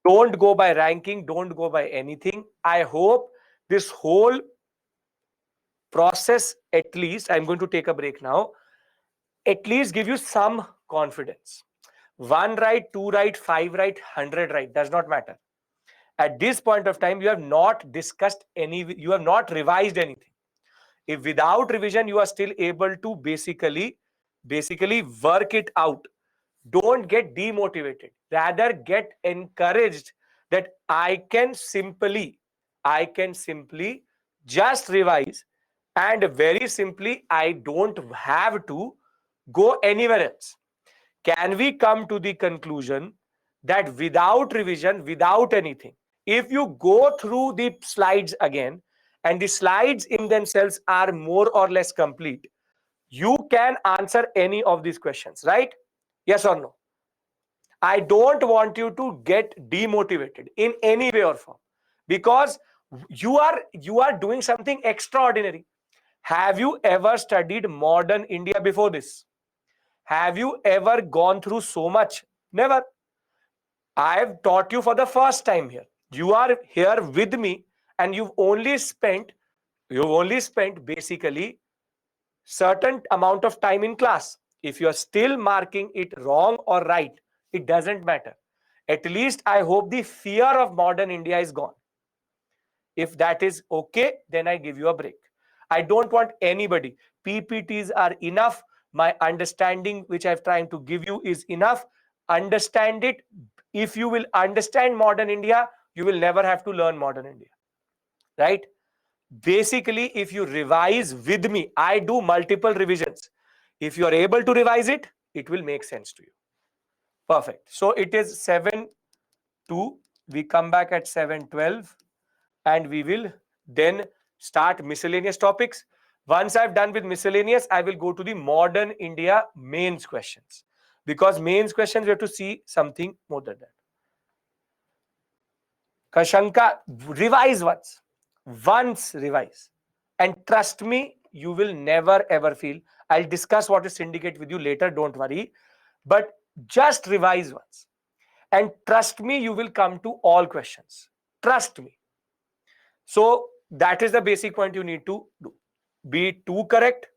Don't go by ranking, don't go by anything. I hope this whole process, at least, I'm going to take a break now, at least give you some confidence. 1 right, 2 right, 5 right, 100 right, does not matter. At this point of time, you have not discussed you have not revised anything. If without revision, you are still able to basically work it out, don't get demotivated. Rather get encouraged that I can simply just revise, and very simply, I don't have to go anywhere else. Can we come to the conclusion that without revision, without anything, if you go through the slides again, and the slides in themselves are more or less complete, you can answer any of these questions, right? Yes or no? I don't want you to get demotivated in any way or form, because you are doing something extraordinary. Have you ever studied modern India before this? Have you ever gone through so much? Never. I have taught you for the first time here. You are here with me, and you've only spent basically certain amount of time in class. If you are still marking it wrong or right, it doesn't matter. At least I hope the fear of modern India is gone. If that is okay, then I give you a break. I don't want anybody. PPTs are enough. My understanding, which I've trying to give you, is enough. Understand it. If you will understand modern India, you will never have to learn modern India. Right? Basically, if you revise with me, I do multiple revisions. If you are able to revise it, it will make sense to you. Perfect. So it is 7:02. We come back at 7:12, and we will then start miscellaneous topics. Once I've done with miscellaneous, I will go to the modern India mains questions, because mains questions we have to see something more than that. Kashanka, revise once revise, and trust me, you will never ever feel. I'll discuss what is syndicate with you later, don't worry, but just revise once, and trust me, you will come to all questions. Trust me. So that is the basic point you need to do. Be too correct.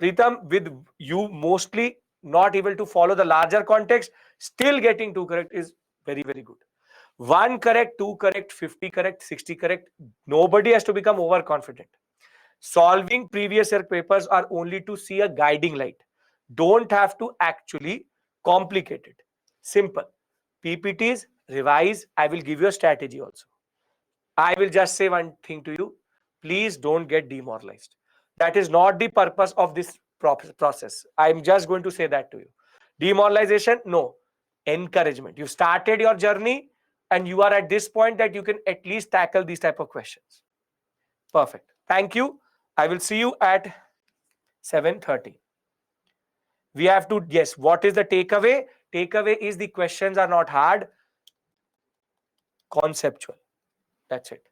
Pritam, with you mostly not able to follow the larger context, still getting too correct is very, very good. 1 correct, 2 correct, 50 correct, 60 correct. Nobody has to become overconfident. Solving previous year papers are only to see a guiding light. Don't have to actually complicate it. Simple. PPTs, revise. I will give you a strategy also. I will just say one thing to you. Please don't get demoralized. That is not the purpose of this process. I'm just going to say that to you. Demoralization, no. Encouragement. You started your journey, and you are at this point that you can at least tackle these type of questions. Perfect. Thank you. I will see you at 7:30. We have to, yes, what is the takeaway? Takeaway is the questions are not hard, conceptual. That's it.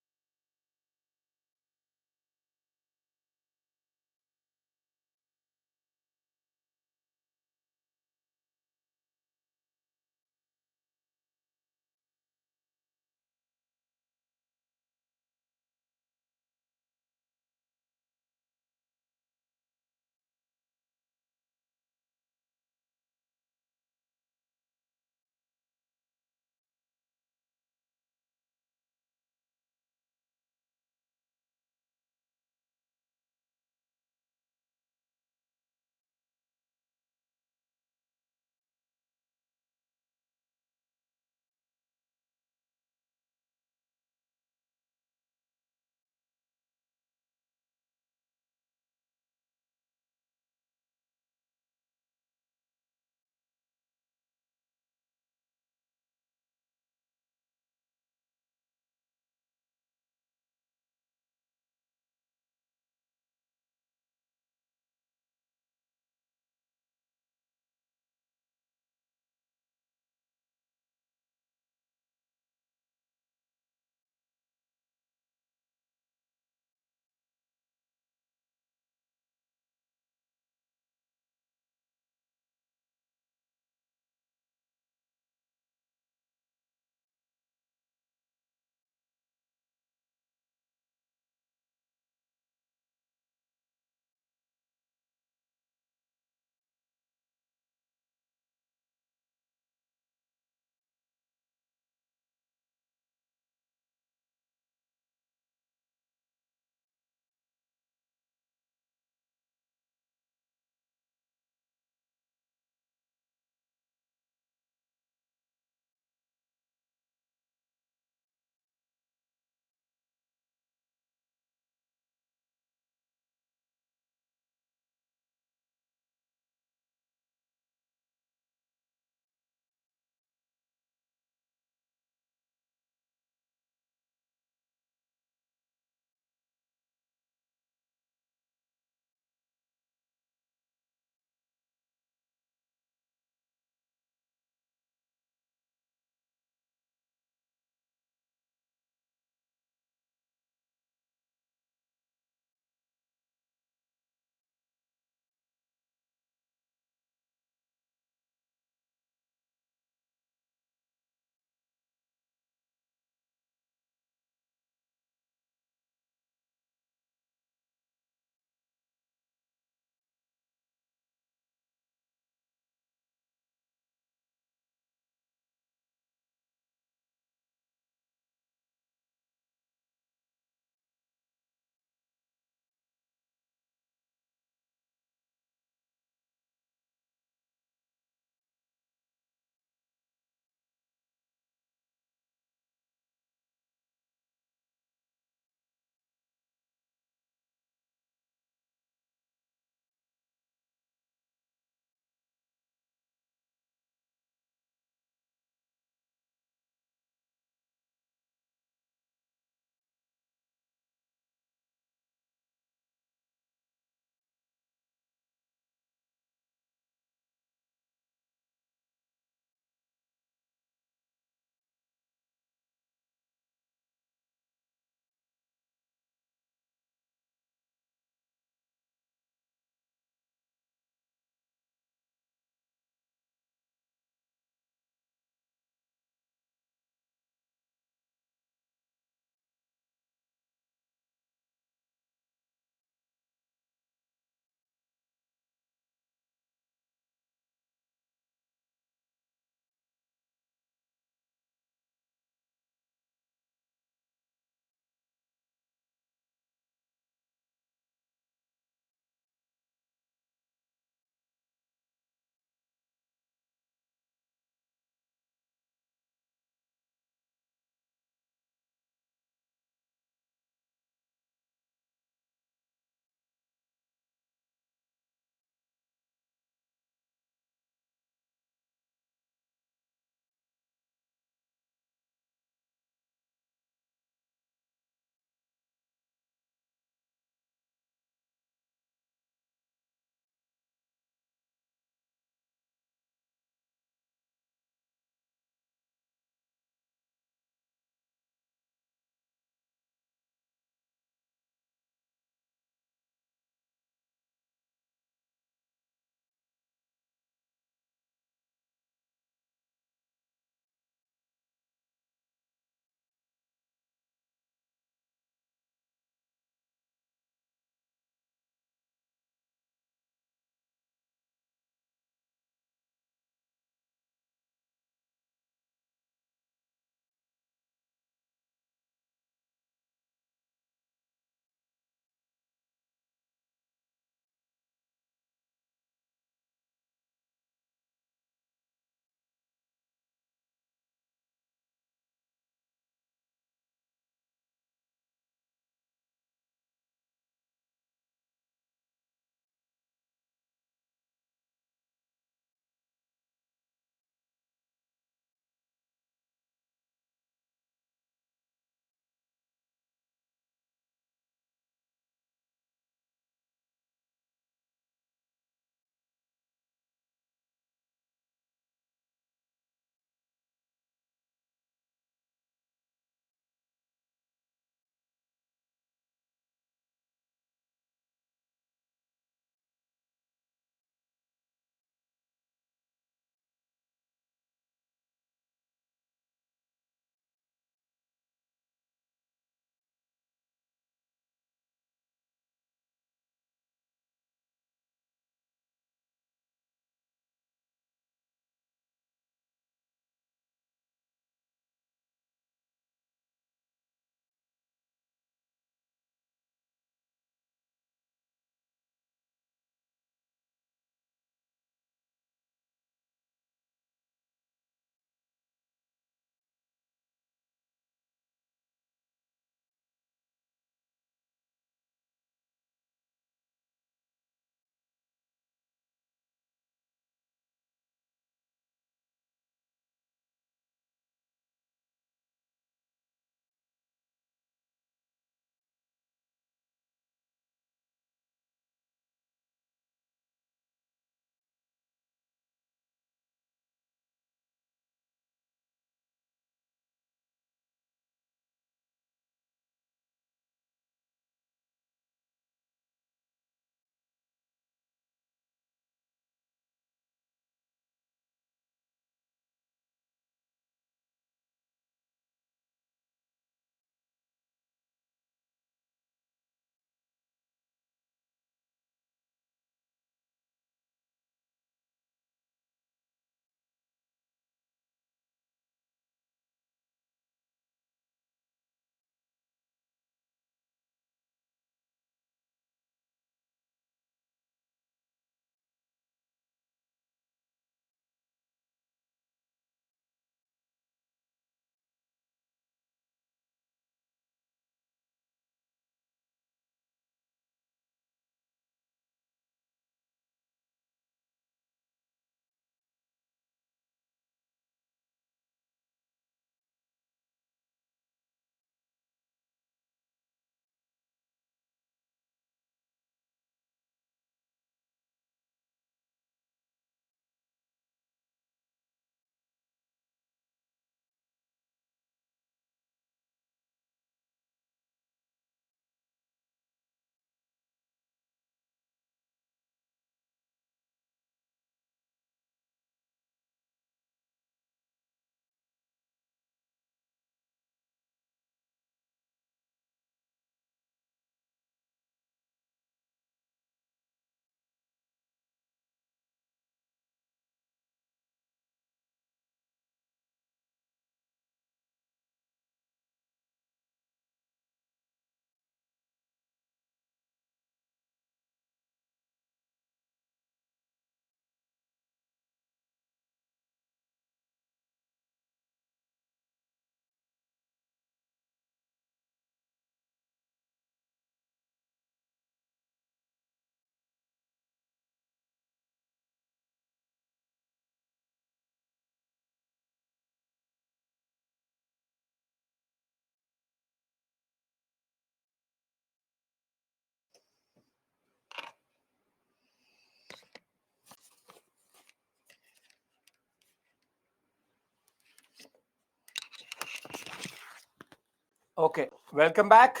Okay, welcome back.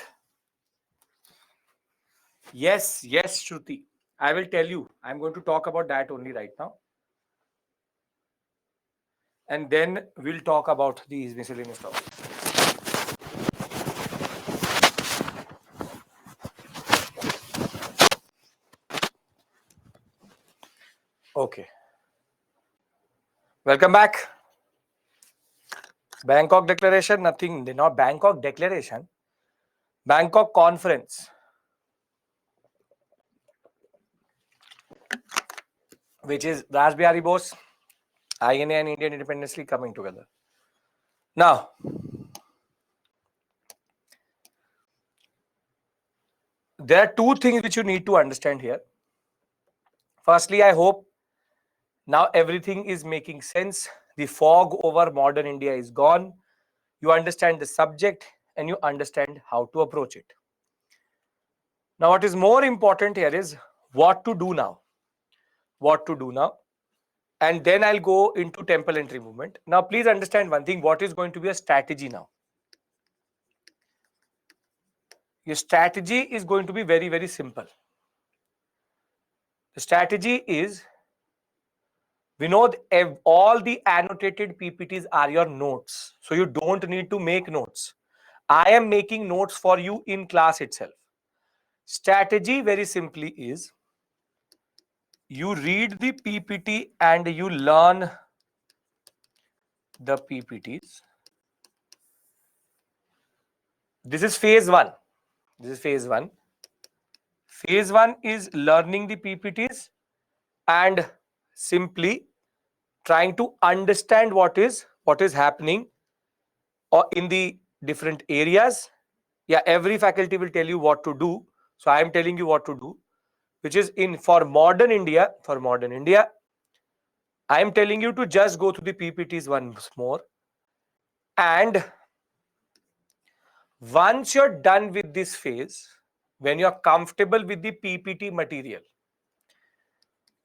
Yes, Shruti. I will tell you. I'm going to talk about that only right now. And then we'll talk about these miscellaneous topics. Okay. Welcome back. Bangkok Declaration, nothing, not Bangkok Declaration. Bangkok Conference, which is Raj Bihari Bose, INA and Indian Independence League coming together. Now, there are two things which you need to understand here. Firstly, I hope now everything is making sense. The fog over modern India is gone. You understand the subject and you understand how to approach it. Now, what is more important here is what to do now. What to do now. And then I'll go into temple entry movement. Now, please understand one thing. What is going to be a strategy now? Your strategy is going to be very, very simple. The strategy is, we know all the annotated PPTs are your notes. So you don't need to make notes. I am making notes for you in class itself. Strategy very simply is, you read the PPT and you learn the PPTs. This is phase one. This is phase one. Phase one is learning the PPTs and simply trying to understand what is happening or in the different areas. Yeah, every faculty will tell you what to do. So I am telling you what to do, which is for modern India. For modern India, I am telling you to just go through the PPTs once more. And once you're done with this phase, when you're comfortable with the PPT material,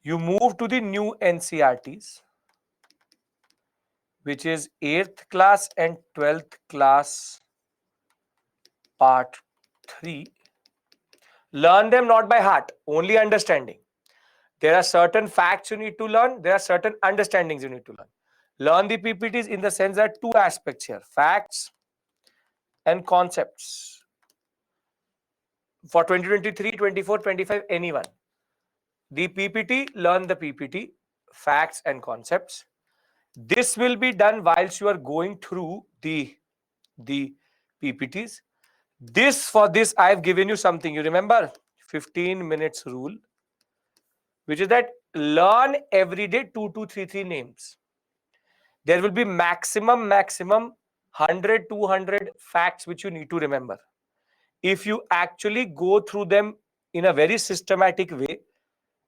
you move to the new NCRTs, which is 8th class and 12th class part 3. Learn them not by heart, only understanding. There are certain facts you need to learn. There are certain understandings you need to learn. Learn the PPTs in the sense that two aspects here, facts and concepts. For 2023, 24, 25, anyone. The PPT, learn the PPT, facts and concepts. This will be done whilst you are going through the PPTs. For this, I have given you something. You remember 15 minutes rule, which is that learn every day 2 to 3 names. There will be maximum 100, 200 facts which you need to remember. If you actually go through them in a very systematic way,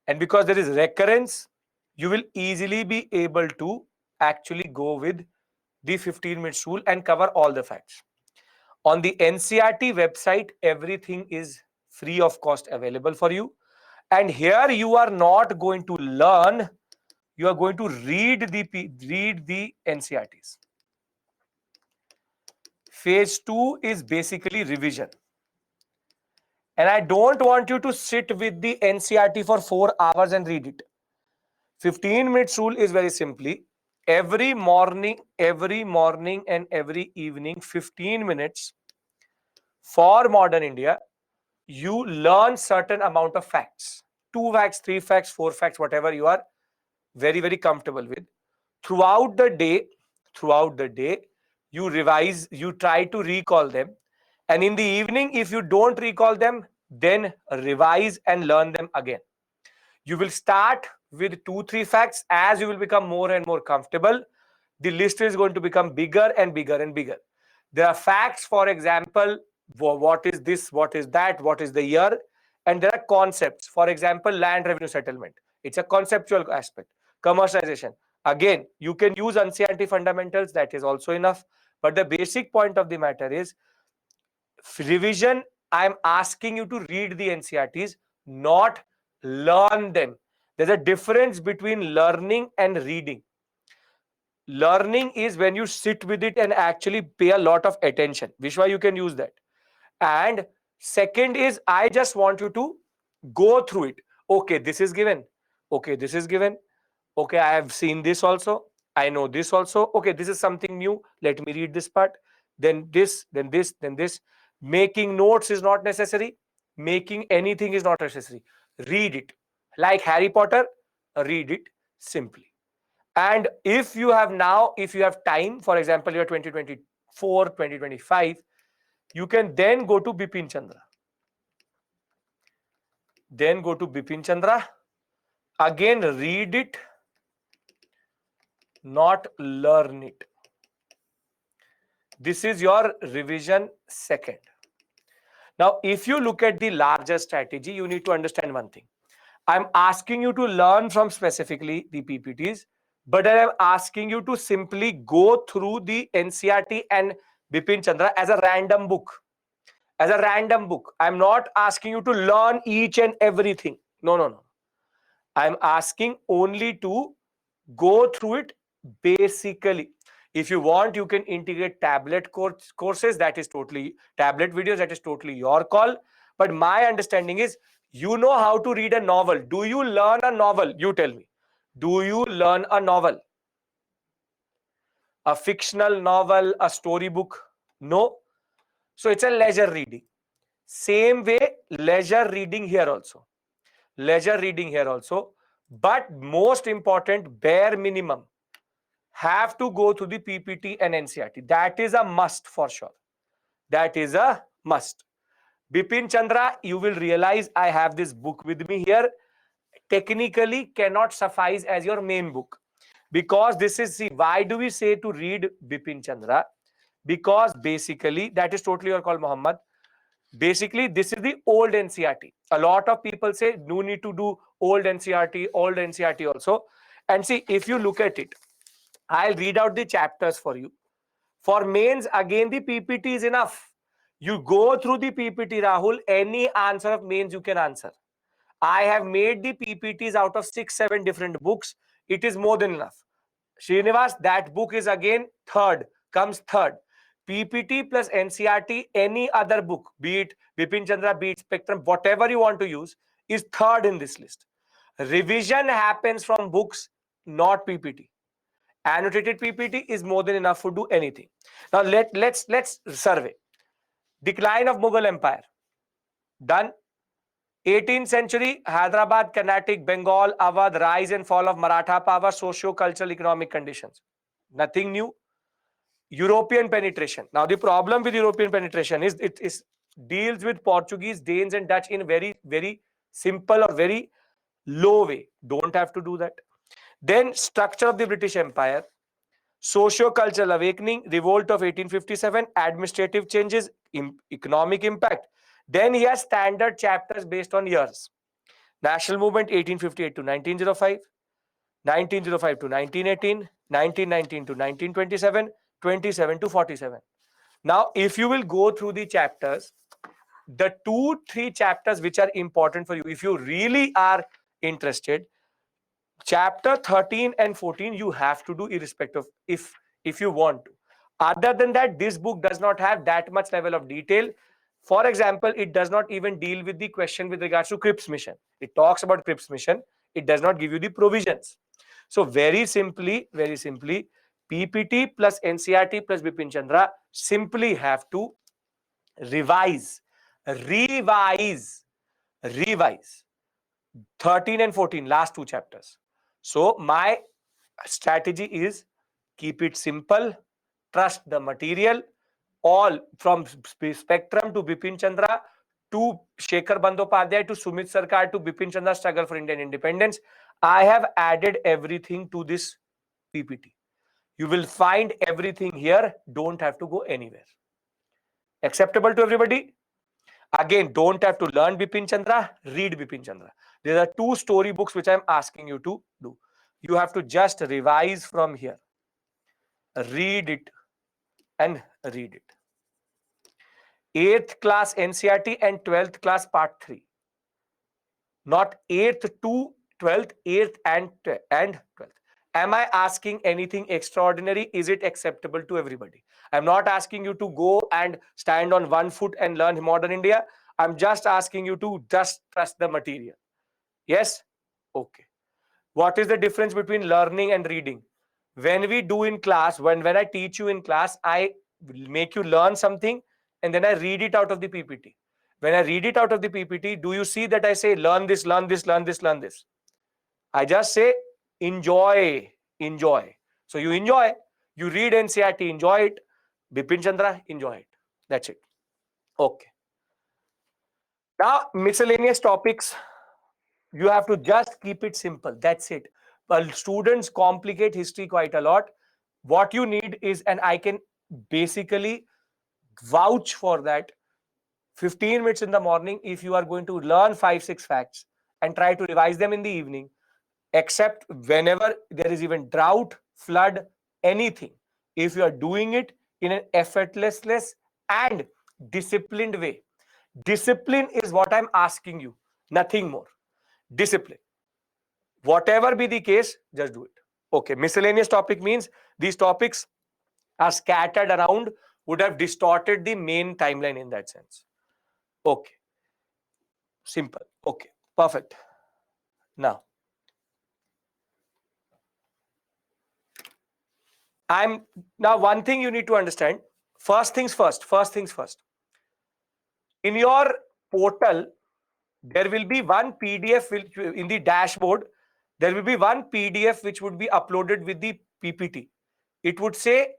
and because there is recurrence, you will easily be able to actually go with the 15 minutes rule and cover all the facts. On the NCRT website, everything is free of cost available for you. And here you are not going to learn, you are going to read the NCRTs. Phase 2 is basically revision. And I don't want you to sit with the NCRT for 4 hours and read it. 15 minutes rule is very simply, every morning and every evening, 15 minutes for modern India, you learn certain amount of facts. 2 facts, 3 facts, 4 facts, whatever you are very, very comfortable with. Throughout the day, you revise, you try to recall them. And in the evening, if you don't recall them, then revise and learn them again. You will start with 2-3 facts. As you will become more and more comfortable, the list is going to become bigger and bigger and bigger. There are facts, for example, what is this, what is that, what is the year, and there are concepts. For example, land revenue settlement. It's a conceptual aspect. Commercialization. Again, you can use NCERT fundamentals. That is also enough. But the basic point of the matter is revision. I'm asking you to read the NCERTs, not learn them. There's a difference between learning and reading. Learning is when you sit with it and actually pay a lot of attention. Vishwa, you can use that. And second is, I just want you to go through it. Okay, this is given. Okay, this is given. Okay, I have seen this also. I know this also. Okay, this is something new. Let me read this part. Then this, then this, then this. Making notes is not necessary. Making anything is not necessary. Read it. Like Harry Potter, read it simply. And if you have now, if you have time, for example, you're 2024, 2025, you can then go to Bipin Chandra. Then go to Bipin Chandra. Again, read it, not learn it. This is your revision second. Now, if you look at the larger strategy, you need to understand one thing. I'm asking you to learn from specifically the PPTs, but I am asking you to simply go through the NCERT and Bipin Chandra as a random book. As a random book. I'm not asking you to learn each and everything. No, no, no. I'm asking only to go through it basically. If you want, you can integrate tablet courses. That is totally tablet videos. That is totally your call. But my understanding is, you know how to read a novel. Do you learn a novel? You tell me. Do you learn a novel? A fictional novel, a storybook? No. So it's a leisure reading. Same way, leisure reading here also. Leisure reading here also. But most important, bare minimum, have to go to the PPT and NCERT. That is a must for sure. That is a must. Bipin Chandra, you will realize I have this book with me here. Technically cannot suffice as your main book. Because this is, see, why do we say to read Bipin Chandra? Because basically, that is totally your call, Muhammad. Basically, this is the old NCERT. A lot of people say, no need to do old NCERT also. And see, if you look at it, I'll read out the chapters for you. For mains, again, the PPT is enough. You go through the PPT, Rahul, any answer of mains you can answer. I have made the PPTs out of 6-7 different books. It is more than enough. Srinivas, that book is again third, comes third. PPT plus NCERT, any other book, be it Bipin Chandra, be it Spectrum, whatever you want to use, is third in this list. Revision happens from books, not PPT. Annotated PPT is more than enough to do anything. Now let's survey. Decline of Mughal Empire. Done. 18th century, Hyderabad, Carnatic, Bengal, Awadh, rise and fall of Maratha power, socio-cultural economic conditions. Nothing new. European penetration. Now the problem with European penetration is it deals with Portuguese, Danes and Dutch in very simple or very low way. Don't have to do that. Then structure of the British Empire, socio-cultural awakening, revolt of 1857, administrative changes, economic impact. Then he has standard chapters based on years. National movement 1858 to 1905, 1905 to 1918, 1919 to 1927, 27 to 47. Now, if you will go through the chapters, the 2-3 chapters which are important for you, if you really are interested, chapter 13 and 14 you have to do irrespective if you want to. Other than that, this book does not have that much level of detail. For example, it does not even deal with the question with regards to Cripps mission. It talks about Cripps mission. It does not give you the provisions. So very simply, PPT plus NCERT plus Bipin Chandra simply have to revise 13 and 14, last 2 chapters. So my strategy is keep it simple, trust the material, all from Spectrum to Bipin Chandra to Shekhar Bandyopadhyay to Sumit Sarkar to Bipin Chandra struggle for Indian independence. I have added everything to this PPT. You will find everything here. Don't have to go anywhere. Acceptable to everybody? Again, don't have to learn Bipin Chandra, read Bipin Chandra. There are 2 story books which I'm asking you to do. You have to just revise from here. Read it and read it. 8th class NCERT and 12th class part 3. Not 8th to 12th, 8th and 12th. Am I asking anything extraordinary? Is it acceptable to everybody? I'm not asking you to go and stand on one foot and learn modern India. I'm just asking you to just trust the material. Yes? Okay. What is the difference between learning and reading? When we do in class, when I teach you in class, I make you learn something and then I read it out of the PPT. When I read it out of the PPT, do you see that I say learn this, learn this, learn this, learn this? I just say enjoy, enjoy. So you enjoy, you read NCERT, enjoy it. Bipin Chandra, enjoy it. That's it. Okay. Now, miscellaneous topics, you have to just keep it simple. That's it. Well, students complicate history quite a lot. What you need is, and I can basically vouch for that, 15 minutes in the morning, if you are going to learn 5-6 facts and try to revise them in the evening, except whenever there is even drought, flood, anything, if you are doing it in an effortless and disciplined way. Discipline is what I'm asking you, nothing more. Discipline. Whatever be the case, just do it. Okay, miscellaneous topic means these topics are scattered around, would have distorted the main timeline in that sense. Okay, simple. Okay, perfect. Now, one thing you need to understand. First things first. In your portal, there will be one PDF in the dashboard. There will be one PDF which would be uploaded with the PPT. It would say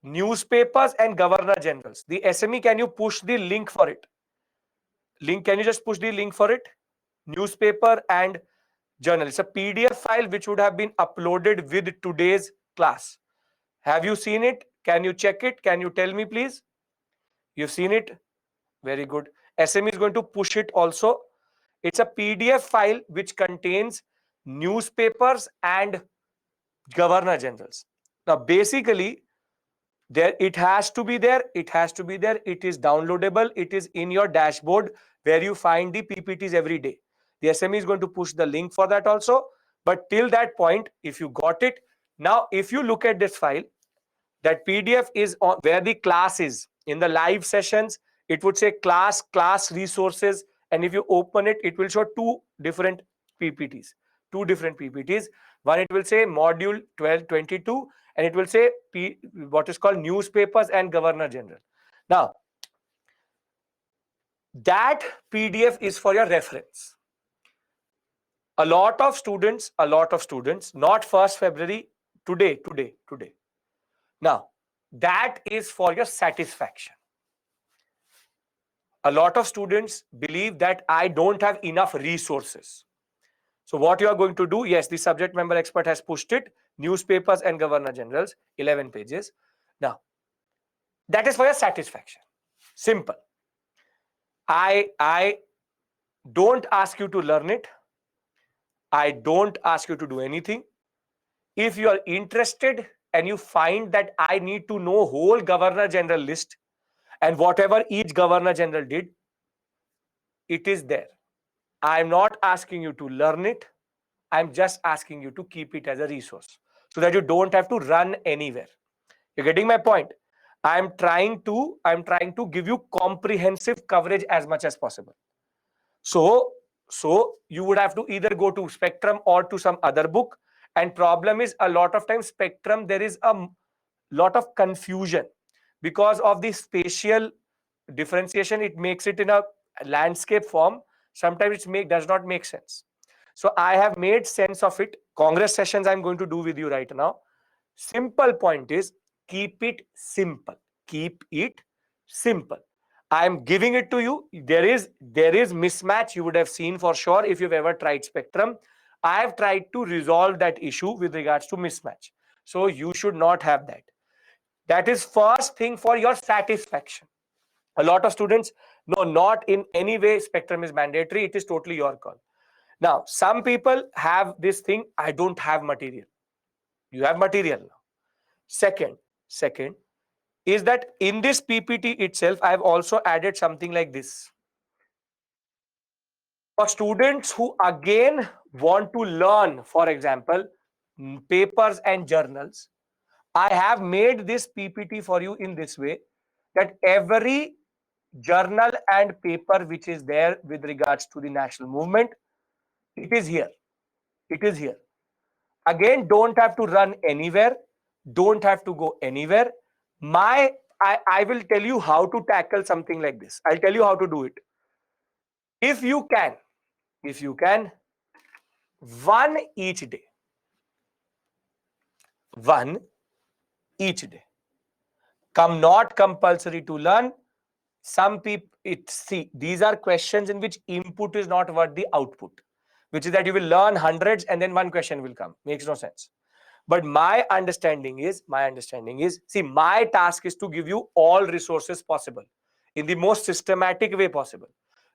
newspapers and governor generals. The SME, can you push the link for it? Can you just push the link for it? Newspaper and journal. It's a PDF file which would have been uploaded with today's class. Have you seen it? Can you check it? Can you tell me, please? You've seen it? Very good. SME is going to push it also. It's a PDF file which contains newspapers and governor generals. Now, basically, it has to be there. It is downloadable. It is in your dashboard where you find the PPTs every day. The SME is going to push the link for that also. But till that point, if you got it, now if you look at this file, that PDF is on where the class is. In the live sessions, it would say class resources, and if you open it, it will show two different PPTs. One, it will say module 1222, and it will say what is called newspapers and governor general. Now, that PDF is for your reference. A lot of students, not 1st February, today. Now, that is for your satisfaction. A lot of students believe that I don't have enough resources. So what you are going to do, yes, the subject member expert has pushed it, newspapers and governor generals, 11 pages. Now, that is for your satisfaction. Simple. I don't ask you to learn it. I don't ask you to do anything. If you are interested and you find that I need to know whole governor general list and whatever each governor general did, it is there. I'm not asking you to learn it. I'm just asking you to keep it as a resource so that you don't have to run anywhere. You're getting my point? I'm trying to give you comprehensive coverage as much as possible. So you would have to either go to Spectrum or to some other book. And problem is, a lot of times Spectrum, there is a lot of confusion because of the spatial differentiation. It makes it in a landscape form. Sometimes does not make sense. So I have made sense of it. Congress sessions I'm going to do with you right now. Simple point is, keep it simple. Keep it simple. I'm giving it to you. There is mismatch. You would have seen for sure if you've ever tried Spectrum. I have tried to resolve that issue with regards to mismatch. So you should not have that. That is first thing for your satisfaction. A lot of students, no, not in any way Spectrum is mandatory. It is totally your call. Now, some people have this thing, I don't have material. You have material now. Second is that in this PPT itself, I have also added something like this. For students who again want to learn, for example, papers and journals. I have made this PPT for you in this way that every journal and paper which is there with regards to the national movement, it is here. It is here. Again, don't have to run anywhere. Don't have to go anywhere. I will tell you how to tackle something like this. I'll tell you how to do it. If you can, one each day. One each day. Come not compulsory to learn. Some people, see, these are questions in which input is not worth the output, which is that you will learn hundreds and then one question will come. Makes no sense. But my understanding is, see, my task is to give you all resources possible in the most systematic way possible.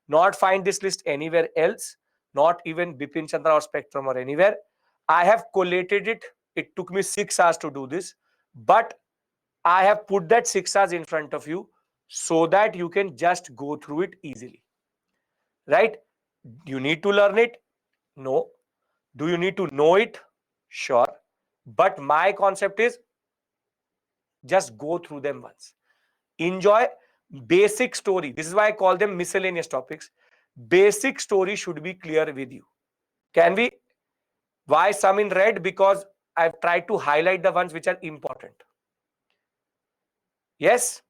Not find this list anywhere else, not even Bipin Chandra or Spectrum or anywhere. I have collated it. It took me 6 hours to do this, but I have put that 6 hours in front of you so that you can just go through it easily. Right? You need to learn it? No. Do you need to know it? Sure. But my concept is just go through them once. Enjoy basic story. This is why I call them miscellaneous topics. Basic story should be clear with you. Can we? Why some in red? Because I've tried to highlight the ones which are important. Yes?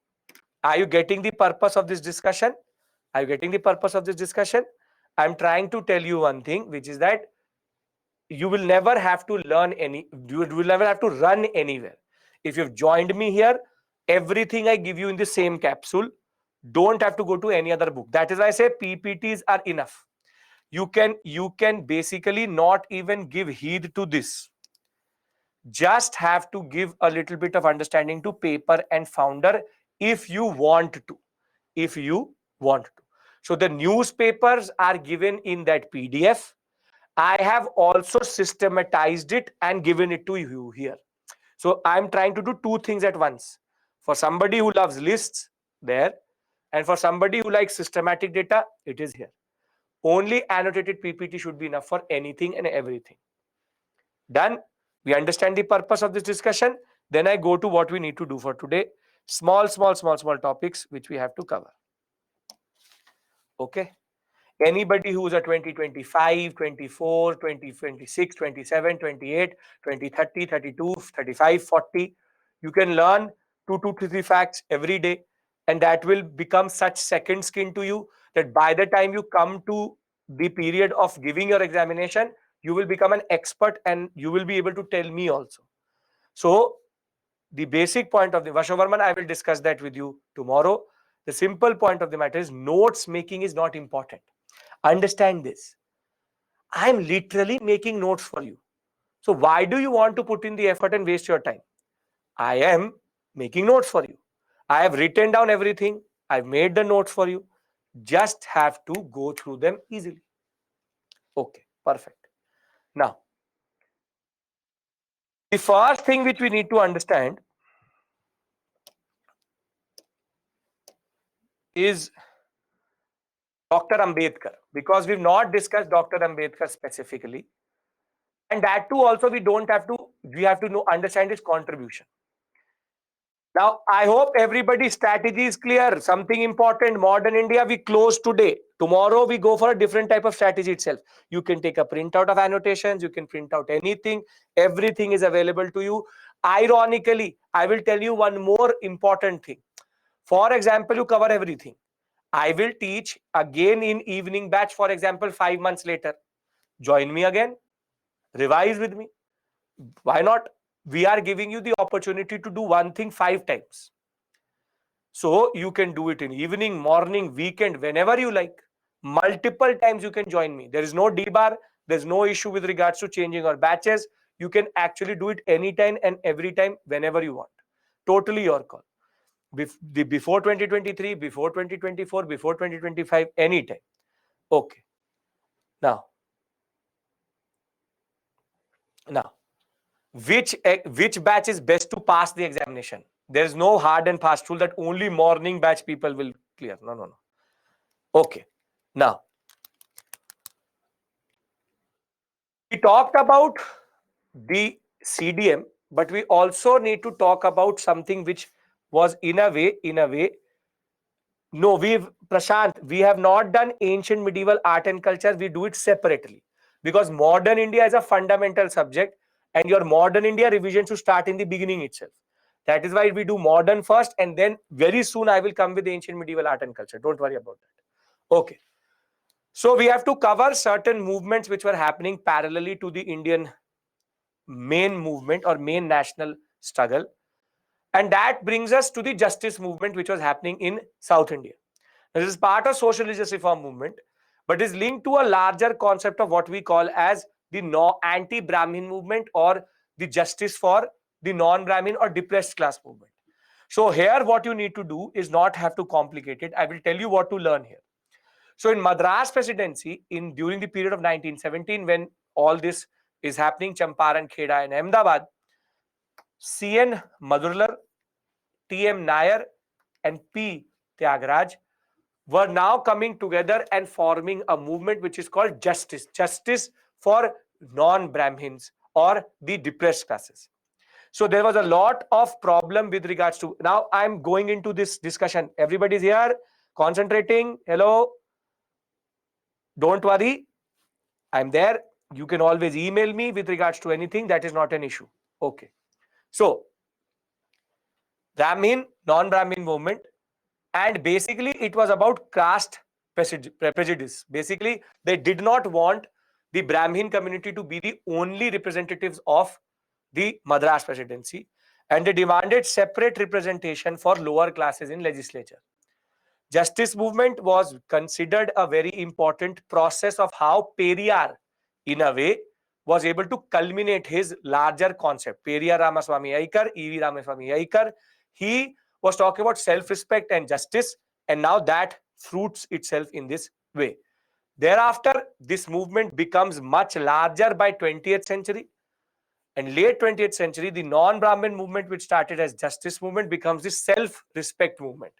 Are you getting the purpose of this discussion? Are you getting the purpose of this discussion? I'm trying to tell you one thing, which is that you will never have to you will never have to run anywhere. If you've joined me here, everything I give you in the same capsule, don't have to go to any other book. That is why I say PPTs are enough. You can basically not even give heed to this. Just have to give a little bit of understanding to paper and founder if you want to. If you want to. So the newspapers are given in that PDF. I have also systematized it and given it to you here. So I'm trying to do two things at once. For somebody who loves lists, there. And for somebody who likes systematic data, it is here. Only annotated PPT should be enough for anything and everything. Done? We understand the purpose of this discussion. Then I go to what we need to do for today. Small topics which we have to cover. Okay. Anybody who's a 2025, 24, 2026, 27, 28, 20, 30, 32, 35, 40, you can learn 2 to 3 facts every day. And that will become such second skin to you that by the time you come to the period of giving your examination, you will become an expert and you will be able to tell me also. So the basic point of the Vashavarman, I will discuss that with you tomorrow. The simple point of the matter is notes making is not important. Understand this. I'm literally making notes for you. So why do you want to put in the effort and waste your time? I am making notes for you. I have written down everything. I've made the notes for you. Just have to go through them easily. Okay, perfect. Now, the first thing which we need to understand is Dr. Ambedkar, because we've not discussed Dr. Ambedkar specifically. And that too also we have to know, understand his contribution. Now, I hope everybody's strategy is clear. Something important, modern India, we close today. Tomorrow, we go for a different type of strategy itself. You can take a printout of annotations. You can print out anything. Everything is available to you. Ironically, I will tell you one more important thing. For example, you cover everything. I will teach again in evening batch, for example, 5 months later. Join me again. Revise with me. Why not? We are giving you the opportunity to do one thing 5 times. So you can do it in evening, morning, weekend, whenever you like. Multiple times you can join me. There is no D-bar. There's no issue with regards to changing our batches. You can actually do it anytime and every time, whenever you want. Totally your call. Before 2023, before 2024, before 2025, anytime. Okay. Now, which batch is best to pass the examination? There is no hard and fast rule that only morning batch people will clear. No. Okay. Now, we talked about the CDM, but we also need to talk about something which was in a way. No, Prashant, we have not done ancient medieval art and culture. We do it separately because modern India is a fundamental subject, and your modern India revision should start in the beginning itself. That is why we do modern first, and then very soon I will come with ancient medieval art and culture. Don't worry about that. Okay. So we have to cover certain movements which were happening parallelly to the Indian main movement or main national struggle. And that brings us to the justice movement which was happening in South India. This is part of social religious reform movement, but is linked to a larger concept of what we call as the anti-Brahmin movement or the justice for the non-Brahmin or depressed class movement. So here what you need to do is not have to complicate it. I will tell you what to learn here. So in Madras presidency, in during the period of 1917, when all this is happening, Champaran, Kheda and Ahmedabad, CN Madurlar, TM Nair and P. Tyagaraja were now coming together and forming a movement which is called justice for non-Brahmins or the depressed classes. So there was a lot of problem with regards to, now I'm going into this discussion. Everybody's here, concentrating. Hello, don't worry, I'm there. You can always email me with regards to anything. That is not an issue. Okay. So Brahmin, non-Brahmin movement, and basically it was about caste prejudice. Basically, they did not want the Brahmin community to be the only representatives of the Madras presidency, and they demanded separate representation for lower classes in legislature. Justice movement was considered a very important process of how Periyar, in a way, was able to culminate his larger concept. Periyar Ramaswamy Iyer, E.V. Ramaswamy Iyer, he was talking about self-respect and justice, and now that fruits itself in this way. Thereafter, this movement becomes much larger by 20th century, and late 20th century, the non-Brahmin movement, which started as justice movement, becomes the self-respect movement.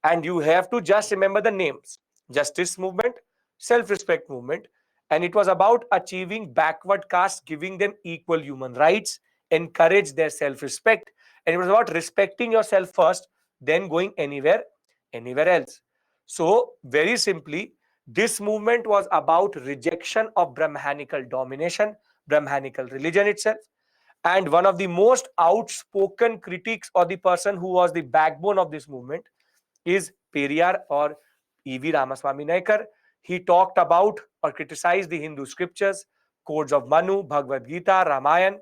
And you have to just remember the names: justice movement, self-respect movement. And it was about achieving backward castes, giving them equal human rights, encourage their self-respect. And it was about respecting yourself first, then going anywhere else. So very simply, this movement was about rejection of Brahmanical domination, Brahmanical religion itself. And one of the most outspoken critics, or the person who was the backbone of this movement, is Periyar or E.V. Ramaswamy Iyer. He talked about or criticized the Hindu scriptures, codes of Manu, Bhagavad Gita, Ramayana,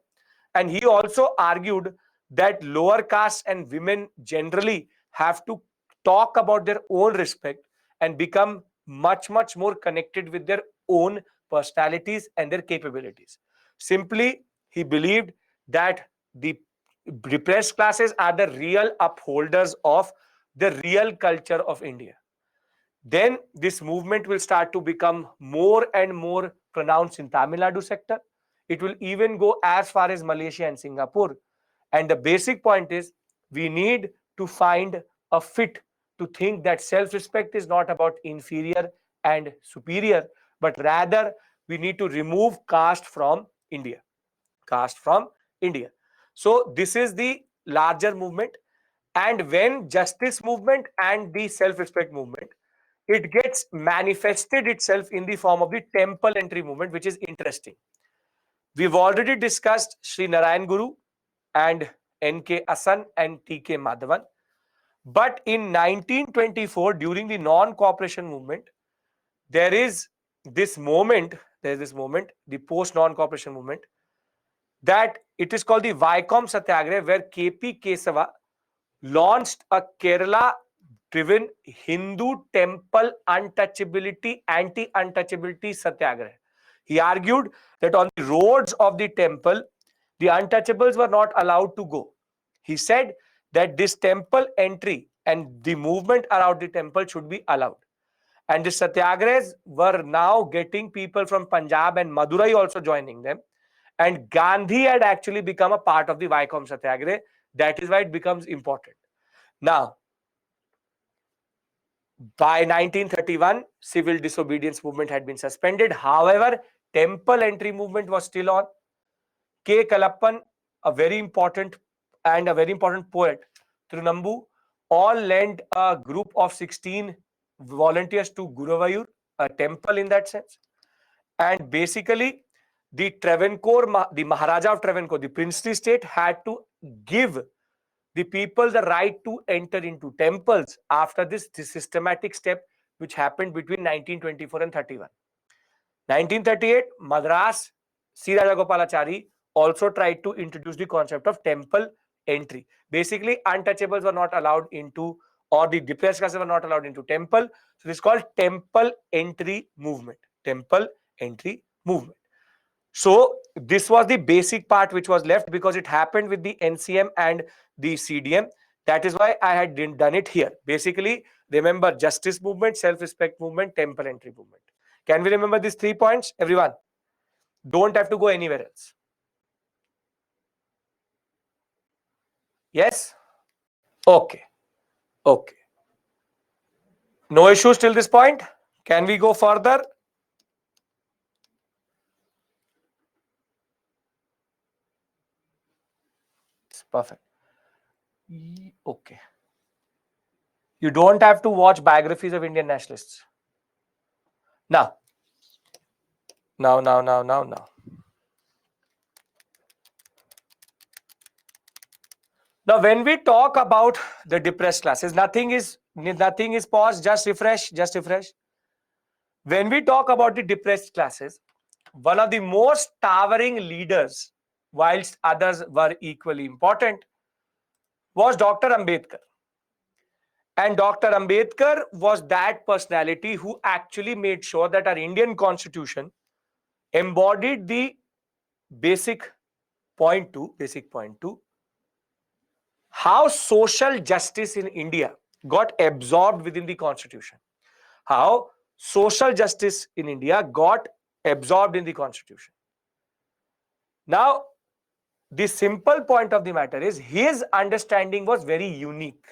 and he also argued that lower castes and women generally have to talk about their own respect and become much more connected with their own personalities and their capabilities. Simply, he believed that the depressed classes are the real upholders of the real culture of India. Then this movement will start to become more and more pronounced in Tamil Nadu sector. It will even go as far as Malaysia and Singapore. And the basic point is, we need to find a fit to think that self-respect is not about inferior and superior, but rather we need to remove caste from India. Caste from India. So this is the larger movement. And when justice movement and the self-respect movement, it gets manifested itself in the form of the temple entry movement, which is interesting. We've already discussed Sri Narayan Guru and N.K. Asan and T.K. Madhavan. But in 1924, during the non-cooperation movement, there is this moment, the post-non-cooperation movement, that it is called the Vaikom Satyagraha, where K.P. Kesava launched a Kerala-driven Hindu temple untouchability, anti-untouchability satyagraha. He argued that on the roads of the temple, the untouchables were not allowed to go. He said that this temple entry and the movement around the temple should be allowed. And the satyagrahas were now getting people from Punjab and Madurai also joining them. And Gandhi had actually become a part of the Vaikom Satyagraha. That is why it becomes important. Now, by 1931, civil disobedience movement had been suspended. However, temple entry movement was still on. K. Kalappan, a very important poet, Tirunambu, all lent a group of 16 volunteers to Guruvayur, a temple in that sense. And basically, the Travancore, the Maharaja of Travancore, the princely state, had to give the people the right to enter into temples after this systematic step which happened between 1924 and 31. 1938, Madras, C. Rajagopalachari also tried to introduce the concept of temple entry. Basically, untouchables were not allowed into, or the depressed classes were not allowed into temple. So this is called temple entry movement. Temple entry movement. So this was the basic part which was left because it happened with the NCM and the CDM. That is why I had done it here. Basically, remember justice movement, self-respect movement, temple entry movement. Can we remember these 3 points, everyone? Don't have to go anywhere else. Yes? Okay. Okay. No issues till this point? Can we go further? It's perfect. Okay. You don't have to watch biographies of Indian nationalists. Now. Now, when we talk about the depressed classes, nothing is paused. Just refresh. When we talk about the depressed classes, one of the most towering leaders, whilst others were equally important, was Dr. Ambedkar. And Dr. Ambedkar was that personality who actually made sure that our Indian constitution embodied the basic point two, how social justice in India got absorbed within the constitution. How social justice in India got absorbed in the constitution. Now, the simple point of the matter is his understanding was very unique.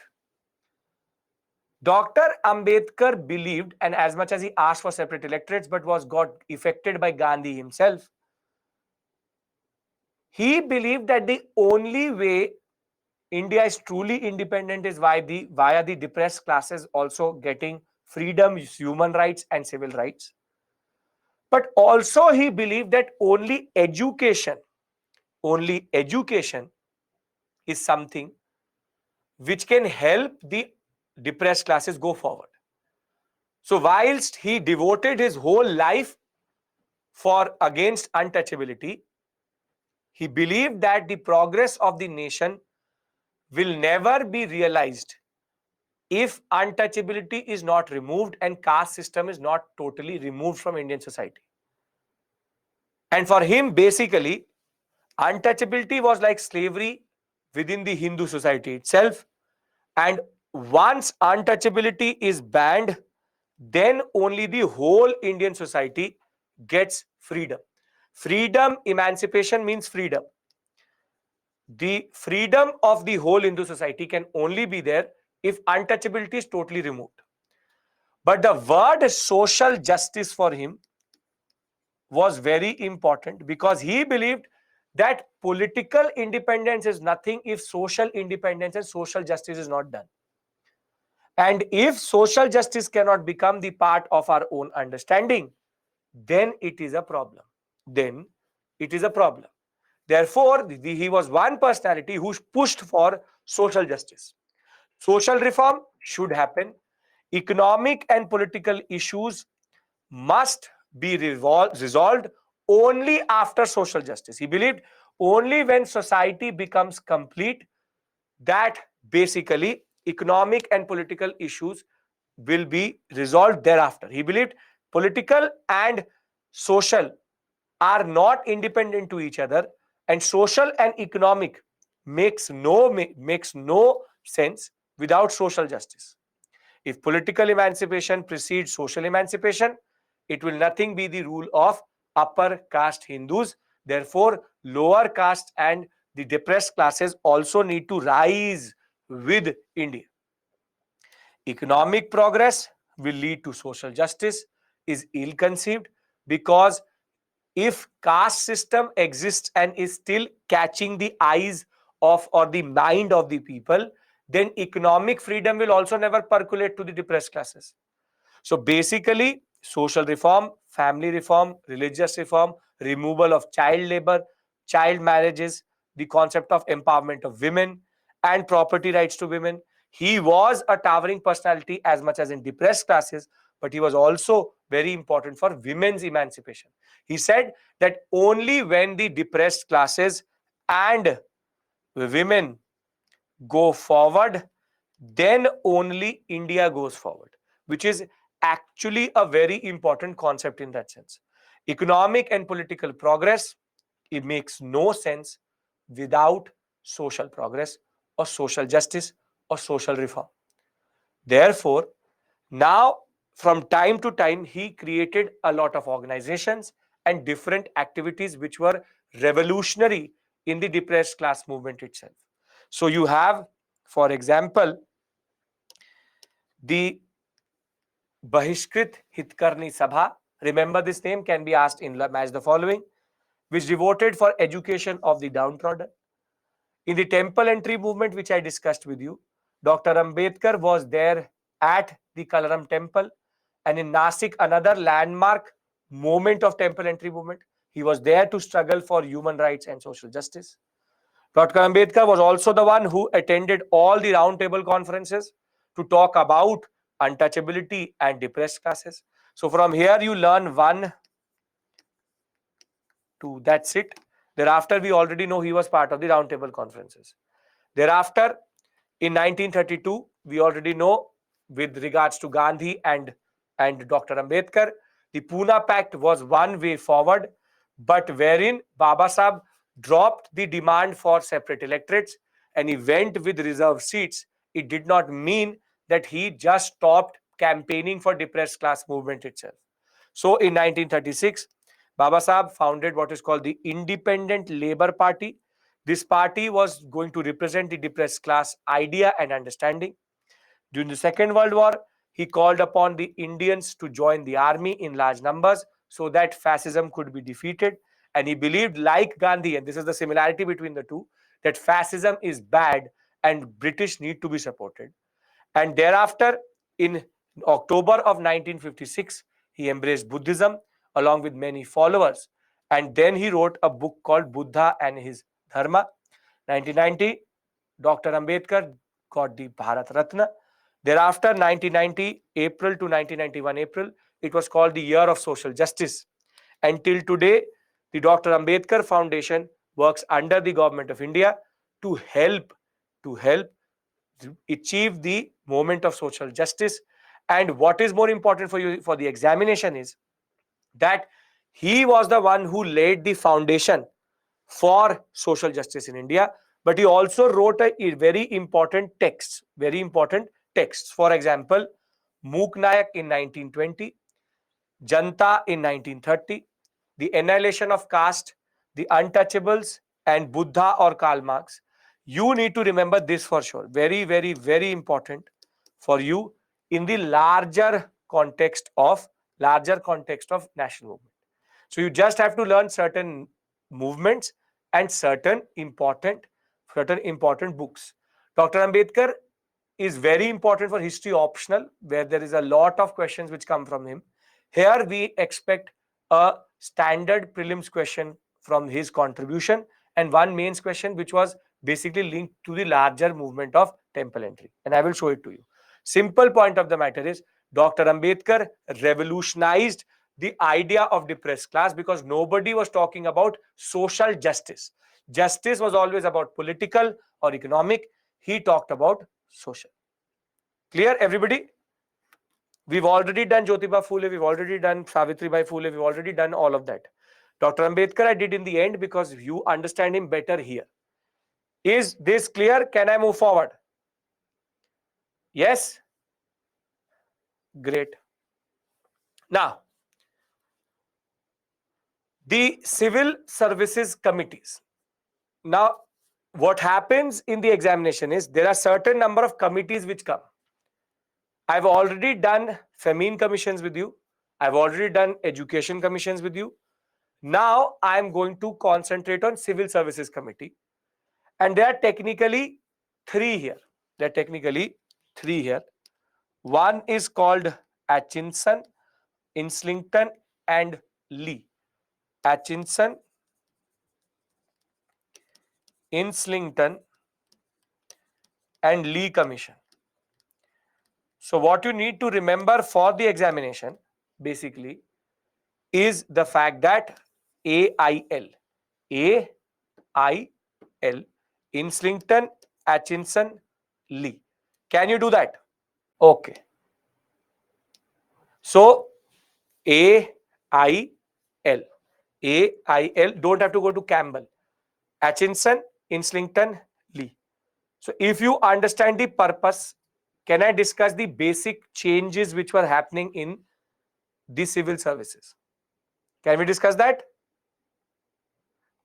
Dr. Ambedkar believed, and as much as he asked for separate electorates, but got affected by Gandhi himself, he believed that the only way India is truly independent is via the depressed classes also getting freedom, human rights, and civil rights. But also he believed that only education is something which can help the depressed classes go forward. So whilst he devoted his whole life for against untouchability, he believed that the progress of the nation will never be realized if untouchability is not removed and caste system is not totally removed from Indian society. And for him, basically, untouchability was like slavery within the Hindu society itself. And once untouchability is banned, then only the whole Indian society gets freedom. Freedom, emancipation means freedom. The freedom of the whole Hindu society can only be there if untouchability is totally removed. But the word social justice for him was very important because he believed that political independence is nothing if social independence and social justice is not done. And if social justice cannot become the part of our own understanding, then it is a problem. Therefore, he was one personality who pushed for social justice. Social reform should happen. Economic and political issues must be resolved only after social justice. He believed only when society becomes complete, that basically economic and political issues will be resolved thereafter. He believed political and social are not independent to each other, and social and economic makes no sense without social justice. If political emancipation precedes social emancipation, it will nothing be the rule of upper caste Hindus. Therefore, lower caste and the depressed classes also need to rise with India. Economic progress will lead to social justice is ill-conceived because If caste system exists and is still catching the eyes of or the mind of the people, then economic freedom will also never percolate to the depressed classes. So basically, social reform, family reform, religious reform, removal of child labor, child marriages, the concept of empowerment of women, and property rights to women. He was a towering personality as much as in depressed classes, but he was also very important for women's emancipation. He said that only when the depressed classes and women go forward, then only India goes forward, which is actually a very important concept in that sense. Economic and political progress, it makes no sense without social progress or social justice or social reform. Therefore, now from time to time, he created a lot of organizations and different activities which were revolutionary in the depressed class movement itself. So you have, for example, the Bahishkrit Hitkarni Sabha. Remember this name, can be asked in match the following, which devoted for education of the downtrodden. In the temple entry movement, which I discussed with you, Dr. Ambedkar was there at the Kalaram temple, and in Nasik, another landmark moment of temple entry movement. He was there to struggle for human rights and social justice. Dr. Ambedkar was also the one who attended all the roundtable conferences to talk about untouchability and depressed classes. So from here you learn 1, 2, that's it. Thereafter, we already know he was part of the roundtable conferences. Thereafter, in 1932, we already know with regards to Gandhi and Dr. Ambedkar, the Pune Pact was one way forward, but wherein Baba Sahib dropped the demand for separate electorates and he went with reserved seats. It did not mean that he just stopped campaigning for depressed class movement itself. So in 1936, Baba Sahib founded what is called the Independent Labour Party. This party was going to represent the depressed class idea and understanding. During the Second World War, he called upon the Indians to join the army in large numbers so that fascism could be defeated. And he believed, like Gandhi, and this is the similarity between the two, that fascism is bad and British need to be supported. And thereafter, in October of 1956, he embraced Buddhism along with many followers. And then he wrote a book called Buddha and His Dharma. 1990, Dr. Ambedkar got the Bharat Ratna. Thereafter, 1990 April to 1991 April, it was called the Year of Social Justice. Until today, the Dr. Ambedkar Foundation works under the Government of India to help achieve the moment of social justice. And what is more important for you for the examination is that he was the one who laid the foundation for social justice in India, but he also wrote a very important texts. For example, Mook Nayak in 1920, Janta in 1930, The Annihilation of Caste, The Untouchables, and Buddha or Karl Marx. You need to remember this for sure. Very, very, very important for you in the larger context of national movement. So you just have to learn certain movements and certain important books. Dr. Ambedkar is very important for history optional, where there is a lot of questions which come from him. Here we expect a standard prelims question from his contribution and one mains question which was basically linked to the larger movement of temple entry. And I will show it to you. Simple point of the matter is Dr. Ambedkar revolutionized the idea of depressed class because nobody was talking about social justice. Justice was always about political or economic. He talked about social. Clear, everybody? We've already done Jyotiba Phule, we've already done Savitribai Phule, we've already done all of that. Dr. Ambedkar I did in the end because you understand him better here. Is this clear? Can I move forward? Yes? Great. Now, the civil services committees. Now, what happens in the examination is there are certain number of committees which come. I've already done famine commissions with you. I've already done education commissions with you. Now I am going to concentrate on Civil Services Committee, and there are technically three here. There are technically three here. One is called Atchison, Islington, and Lee. Atchison, Islington, and Lee Commission. So what you need to remember for the examination basically is the fact that AIL, AIL, Islington, Atchison, Lee. Can you do that? Okay. So AIL, AIL, don't have to go to Campbell. Atchison, Islington, Lee. So if you understand the purpose, can I discuss the basic changes which were happening in the civil services? Can we discuss that?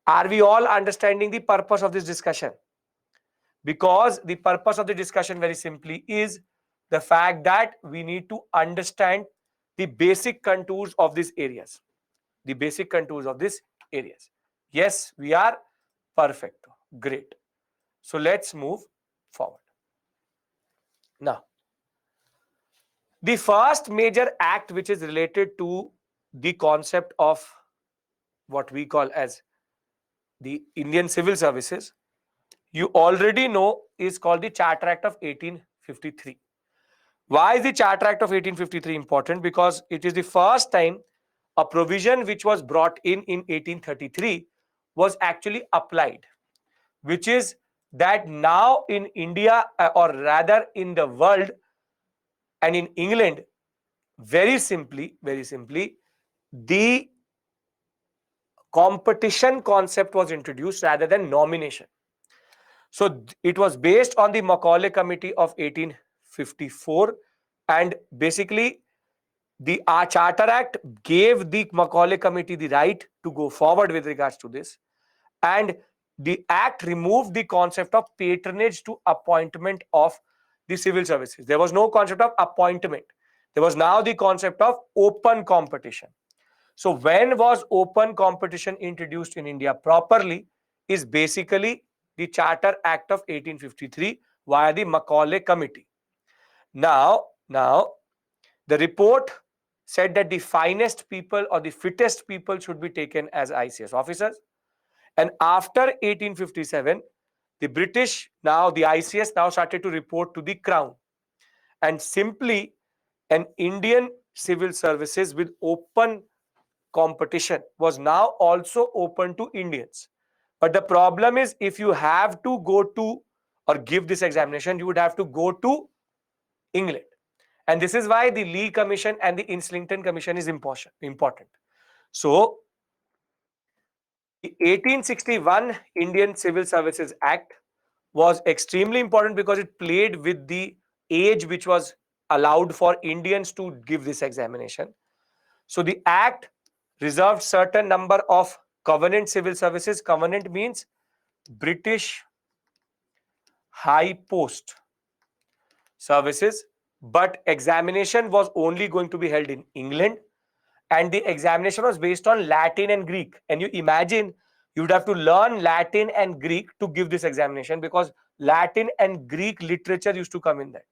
Are we all understanding the purpose of this discussion? Because the purpose of the discussion very simply is the fact that we need to understand the basic contours of these areas. The basic contours of these areas. Yes, we are perfect. Great. So let's move forward. Now, the first major act which is related to the concept of what we call as the Indian civil services, you already know, is called the Charter Act of 1853. Why is the Charter Act of 1853 important? Because it is the first time a provision which was brought in 1833 was actually applied, which is that now in India, or rather in the world and in England, very simply, the competition concept was introduced rather than nomination. So it was based on the Macaulay Committee of 1854, and basically the Charter Act gave the Macaulay Committee the right to go forward with regards to this, and the act removed the concept of patronage to appointment of the civil services. There was no concept of appointment. There was now the concept of open competition. So when was open competition introduced in India properly is basically the Charter Act of 1853 via the Macaulay Committee. Now, the report said that the finest people or the fittest people should be taken as ICS officers. And after 1857, the British, now the ICS now started to report to the Crown. And simply an Indian civil services with open competition was now also open to Indians. But the problem is, if you have to go to or give this examination, you would have to go to England. And this is why the Lee Commission and the Islington Commission is important. So, the 1861 Indian Civil Services Act was extremely important because it played with the age which was allowed for Indians to give this examination. So the act reserved certain number of covenant civil services. Covenant means British high post services, but examination was only going to be held in England, and the examination was based on Latin and Greek. And you imagine you would have to learn Latin and Greek to give this examination, because Latin and Greek literature used to come in that.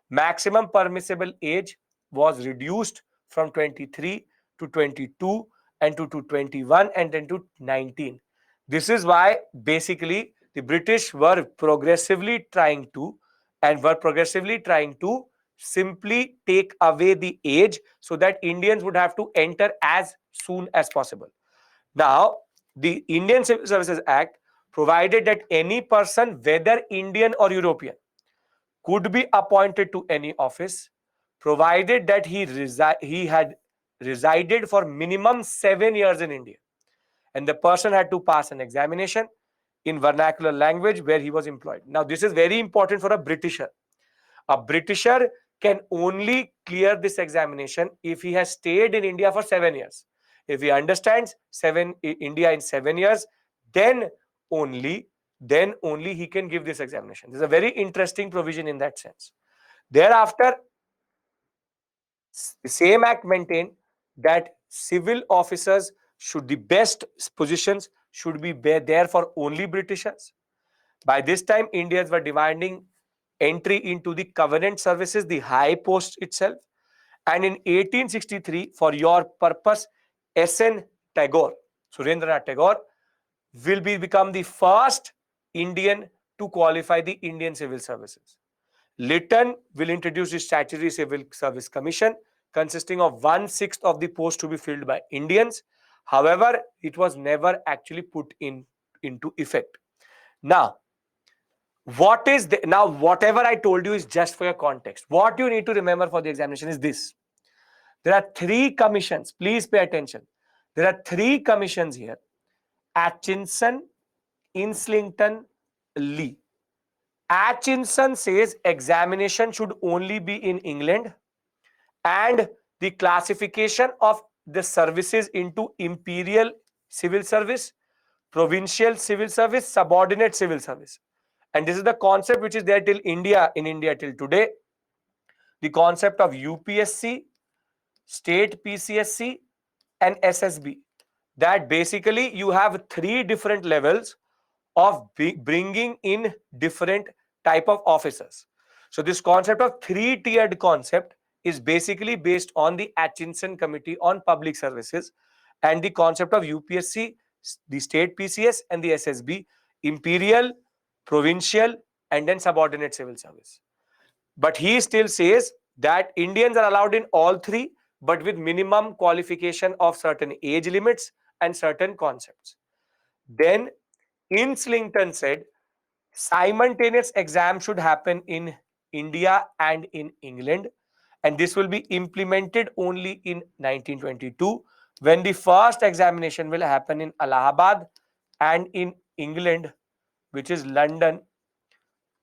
Maximum permissible age was reduced from 23 to 22 and to 21 and then to 19. This is why basically the British were progressively trying to simply take away the age so that Indians would have to enter as soon as possible. Now, the Indian Civil Services Act provided that any person, whether Indian or European, could be appointed to any office, provided that he had resided for minimum 7 years in India, and the person had to pass an examination in vernacular language where he was employed. Now, this is very important for a Britisher. A Britisher can only clear this examination if he has stayed in India for 7 years. If he understands India in 7 years, then only he can give this examination. This is a very interesting provision in that sense. Thereafter, the same act maintained that civil officers should the best positions should be there for only Britishers. By this time, Indians were demanding entry into the covenant services, the high post itself. And in 1863, for your purpose, S.N. Tagore, Surendranath Tagore, will become the first Indian to qualify the Indian civil services. Lytton will introduce the Statutory Civil Service Commission, consisting of 1/6 of the post to be filled by Indians. However, it was never actually put into effect. Now, whatever I told you is just for your context. What you need to remember for the examination is this. There are three commissions. Please pay attention. There are three commissions here: Atchison, Islington, Lee. Atchison says examination should only be in England, and the classification of the services into imperial civil service, provincial civil service, subordinate civil service. And this is the concept which is there till in India till today. The concept of UPSC, state PCSC, and SSB. That basically you have three different levels of bringing in different type of officers. So this concept of three-tiered concept is basically based on the Atchison Committee on Public Services, and the concept of UPSC, the state PCS, and the SSB, imperial, provincial, and then subordinate civil service. But he still says that Indians are allowed in all three, but with minimum qualification of certain age limits and certain concepts. Then Islington said simultaneous exam should happen in India and in England, and this will be implemented only in 1922, when the first examination will happen in Allahabad and in England, which is London,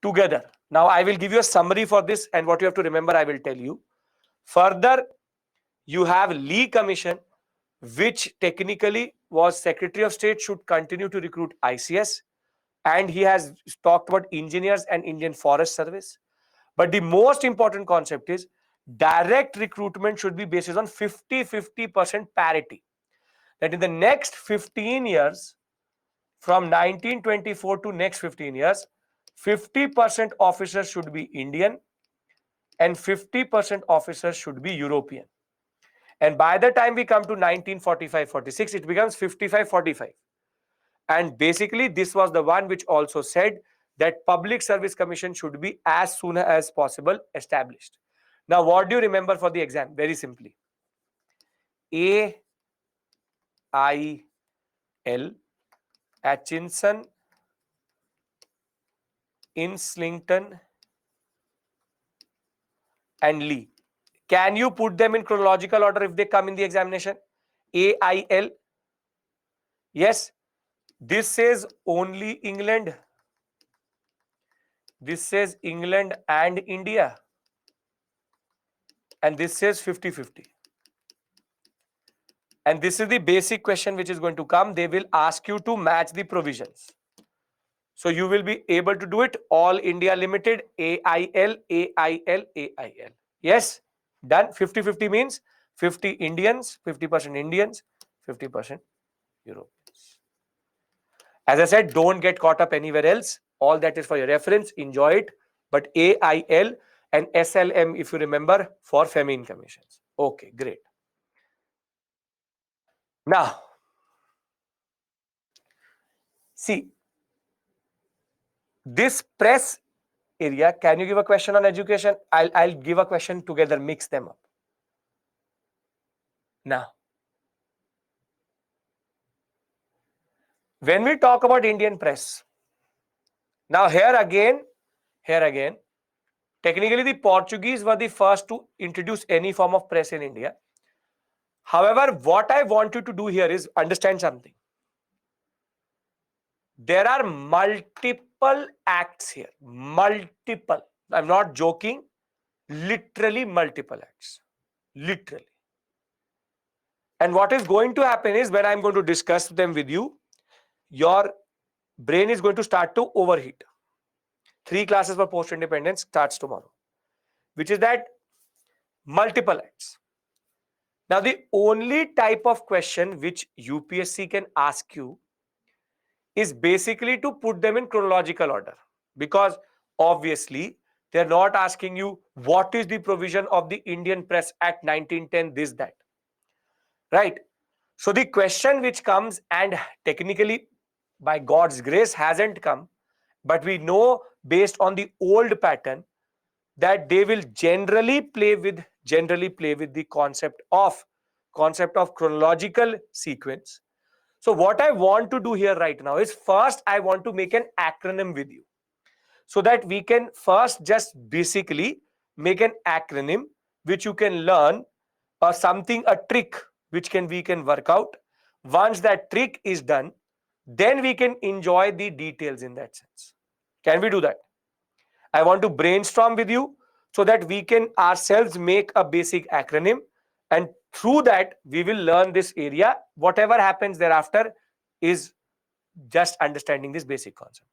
together. Now I will give you a summary for this, and what you have to remember I will tell you. Further, you have Lee Commission, which technically was Secretary of State should continue to recruit ICS, and he has talked about engineers and Indian Forest Service. But the most important concept is direct recruitment should be based on 50-50% parity. That in the next 15 years, from 1924 to next 15 years, 50% officers should be Indian and 50% officers should be European. And by the time we come to 1945-46, it becomes 55-45. And basically, this was the one which also said that Public Service Commission should be as soon as possible established. Now, what do you remember for the exam? Very simply, AIL, Atchison, Islington, and Lee. Can you put them in chronological order if they come in the examination? AIL. Yes. This says only England. This says England and India. And this says 50-50. And this is the basic question which is going to come. They will ask you to match the provisions. So you will be able to do it. All India Limited, AIL, AIL, AIL. Yes, done. 50-50 means 50 Indians, 50% Indians, 50% Europeans. As I said, don't get caught up anywhere else. All that is for your reference. Enjoy it. But AIL and SLM, if you remember, for feminine commissions. Okay, great. Now, see, this press area, can you give a question on education? I'll give a question together, mix them up. Now, when we talk about Indian press, now here again, technically the Portuguese were the first to introduce any form of press in India. However, what I want you to do here is understand something. There are multiple acts here. Multiple. I'm not joking. Literally multiple acts. Literally. And what is going to happen is when I'm going to discuss them with you, your brain is going to start to overheat. 3 classes for post-independence starts tomorrow, which is that multiple acts. Now, the only type of question which UPSC can ask you is basically to put them in chronological order, because obviously they're not asking you what is the provision of the Indian Press Act 1910, this, that, right? So the question which comes, and technically by God's grace hasn't come, but we know based on the old pattern that they will generally play with the concept of chronological sequence. So what I want to do here right now is, first I want to make an acronym with you, so that we can first just basically make an acronym which you can learn, or something, a trick which we can work out. Once that trick is done, then we can enjoy the details in that sense. Can we do that? I want to brainstorm with you so that we can ourselves make a basic acronym, and through that we will learn this area. Whatever happens thereafter is just understanding this basic concept.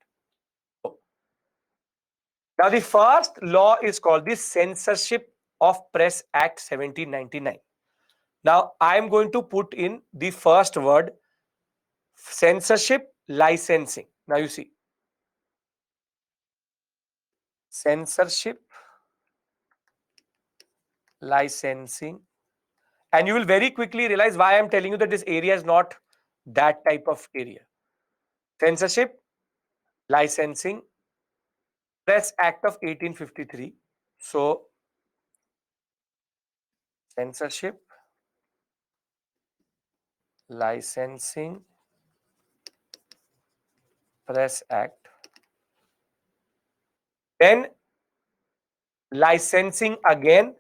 Now, the first law is called the Censorship of Press Act 1799. Now, I am going to put in the first word, censorship licensing. Now, you see, censorship licensing, and you will very quickly realize why I am telling you that this area is not that type of area. Censorship licensing, Press Act of 1853. So, censorship licensing, Press Act. Then licensing again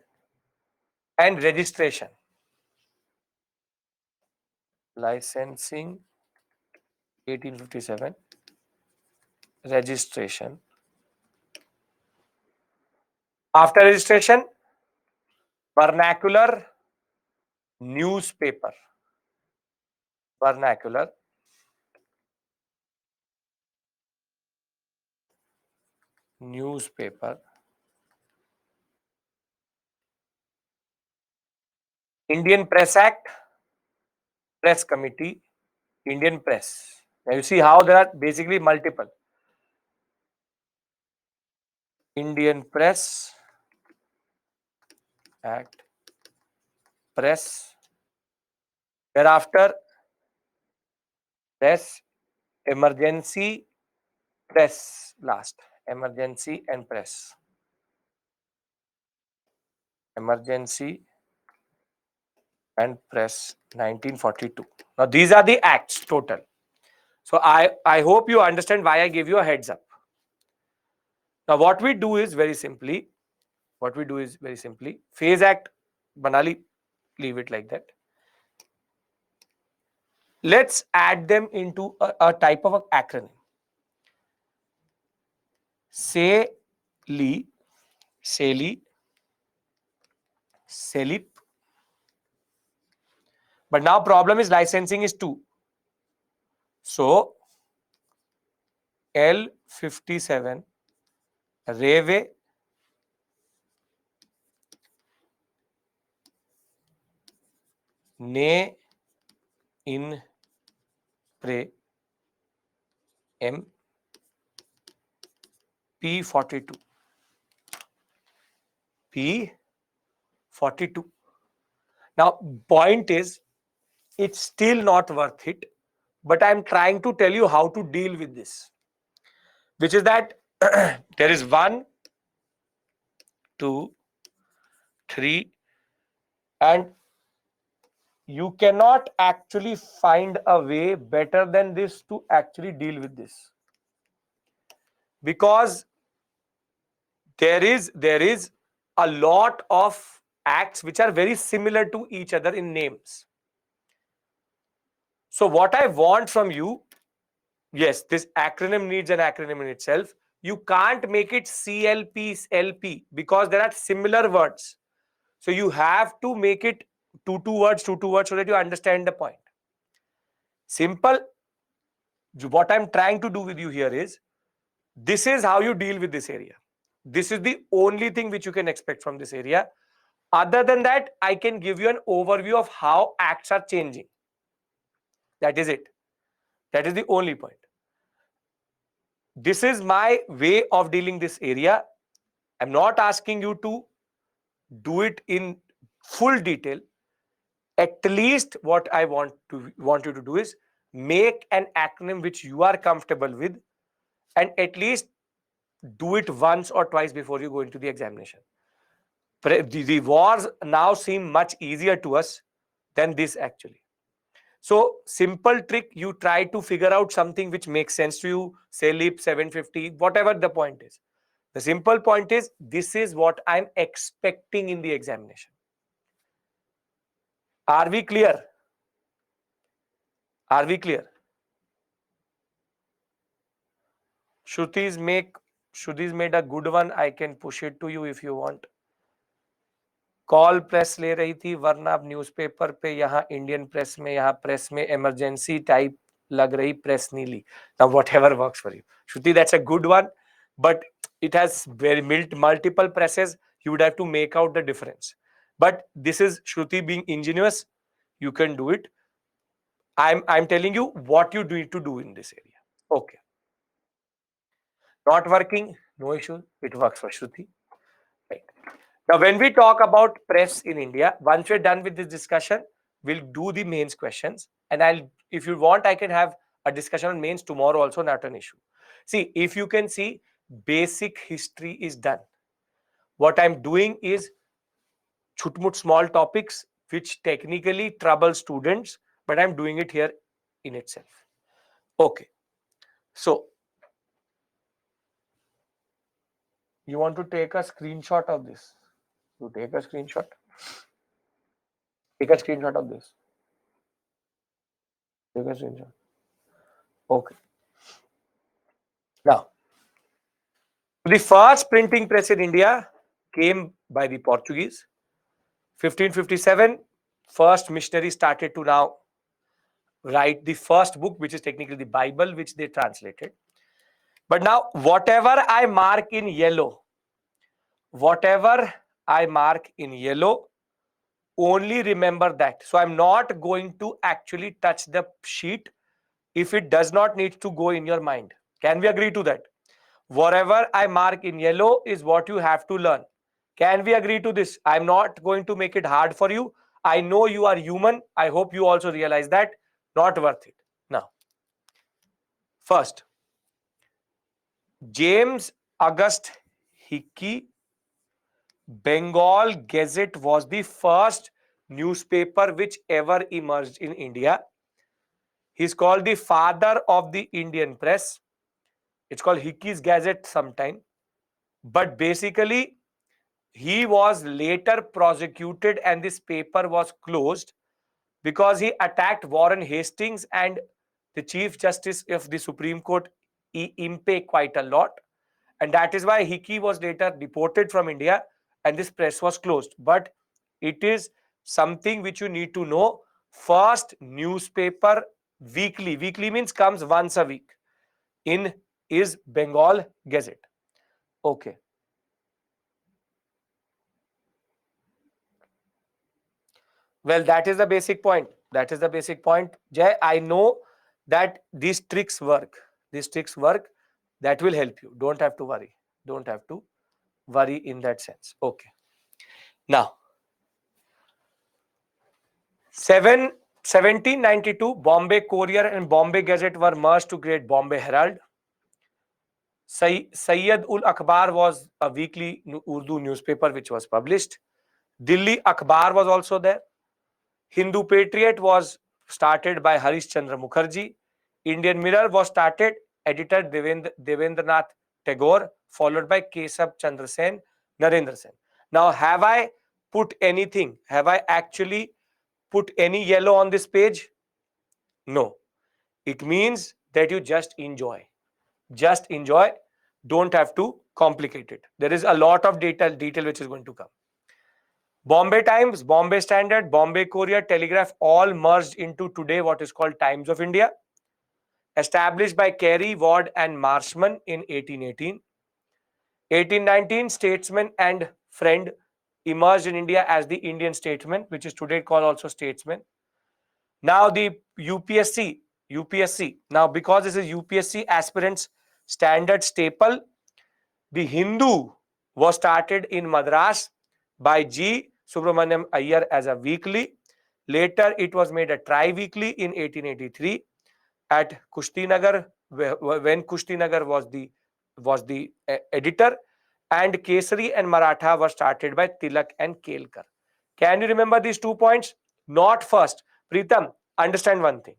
and registration. Licensing 1857, registration. After registration, vernacular newspaper. Vernacular newspaper. Indian Press Act, Press Committee, Indian Press. Now you see how there are basically multiple. Indian Press Act, Press. Thereafter, Press, Emergency, Press. Last, Emergency and Press. Emergency and Press 1942. Now these are the acts total. So I hope you understand why I gave you a heads up. Now what we do is very simply, Phase Act, banali, leave it like that. Let's add them into a type of an acronym. SELI, SELIP. But now problem is licensing is 2. So L57, Railway Ne in Pre M P42. P42. Now, point is, it's still not worth it, but I'm trying to tell you how to deal with this, which is that there is 1, 2, 3, and you cannot actually find a way better than this to actually deal with this, because there is a lot of acts which are very similar to each other in names. So what I want from you, yes, this acronym needs an acronym in itself. You can't make it CLP LP because there are similar words. So you have to make it two words so that you understand the point. Simple. What I'm trying to do with you here is, this is how you deal with this area. This is the only thing which you can expect from this area. Other than that, I can give you an overview of how acts are changing. That is it. That is the only point. This is my way of dealing this area. I'm not asking you to do it in full detail. At least what I want you to do is make an acronym which you are comfortable with, and at least do it once or twice before you go into the examination. The wars now seem much easier to us than this actually. So simple trick, you try to figure out something which makes sense to you, say LEAP 750, whatever the point is. The simple point is, this is what I'm expecting in the examination. Are we clear? Are we clear? Shruti's made a good one. I can push it to you if you want. Call press ले रही थी, वरना अब newspaper पे यहाँ Indian press में, यहाँ press में इमरजेंसी टाइप लग रही, प्रेस नहीं ली. Now whatever works for you. Shruti, that's a good one, but it has very multiple presses. You would have to make out the difference. But this is Shruti being ingenious. You can do it. I'm telling you what you need to do in this area. Okay. Not working? No issue. It works for Shruti. Right. Now, when we talk about press in India, once we're done with this discussion, we'll do the mains questions. And if you want, I can have a discussion on mains tomorrow also, not an issue. See, if you can see, basic history is done. What I'm doing is chutmut small topics which technically trouble students, but I'm doing it here in itself. Okay. So, you want to take a screenshot of this? You take a screenshot. Take a screenshot of this. Take a screenshot. Okay. Now, the first printing press in India came by the Portuguese. 1557, first missionary started to now write the first book, which is technically the Bible, which they translated. But now, whatever I mark in yellow, only remember that. So I'm not going to actually touch the sheet if it does not need to go in your mind. Can we agree to that? Whatever I mark in yellow is what you have to learn. Can we agree to this? I'm not going to make it hard for you. I know you are human. I hope you also realize that. Not worth it. Now, first, James August Hickey, Bengal Gazette was the first newspaper which ever emerged in India. He's called the father of the Indian press. It's called Hickey's Gazette sometime. But basically, he was later prosecuted and this paper was closed because he attacked Warren Hastings and the Chief Justice of the Supreme Court, E. Impey, quite a lot. And that is why Hickey was later deported from India and this press was closed. But it is something which you need to know. First newspaper weekly means comes once a week, in is Bengal Gazette. Okay. Well, that is the basic point. Jay, I know that these tricks work. That will help you. Don't have to worry. In that sense. Okay. Now, 1792, Bombay Courier and Bombay Gazette were merged to create Bombay Herald. Sayyid ul Akhbar was a weekly Urdu newspaper which was published. Delhi Akhbar was also there. Hindu Patriot was started by Harish Chandra Mukherjee. Indian Mirror was started, editor Devendranath Tagore, followed by Kesab Chandra Sen, Narendra Sen. Now, have I actually put any yellow on this page? No. It means that you just enjoy. Don't have to complicate it. There is a lot of detail which is going to come. Bombay Times, Bombay Standard, Bombay Courier, Telegraph all merged into today what is called Times of India. Established by Carey, Ward and Marshman in 1818. 1819, Statesman and Friend emerged in India as the Indian Statesman, which is today called also Statesman. Now the UPSC. Now because this is UPSC aspirants standard staple, the Hindu was started in Madras by G. Subramaniam Iyer as a weekly. Later, it was made a tri-weekly in 1883 at Kushtinagar, when Kushtinagar was the editor, and Kesari and Maratha were started by Tilak and Kelkar. Can you remember these 2 points? Not first. Pritam, understand one thing.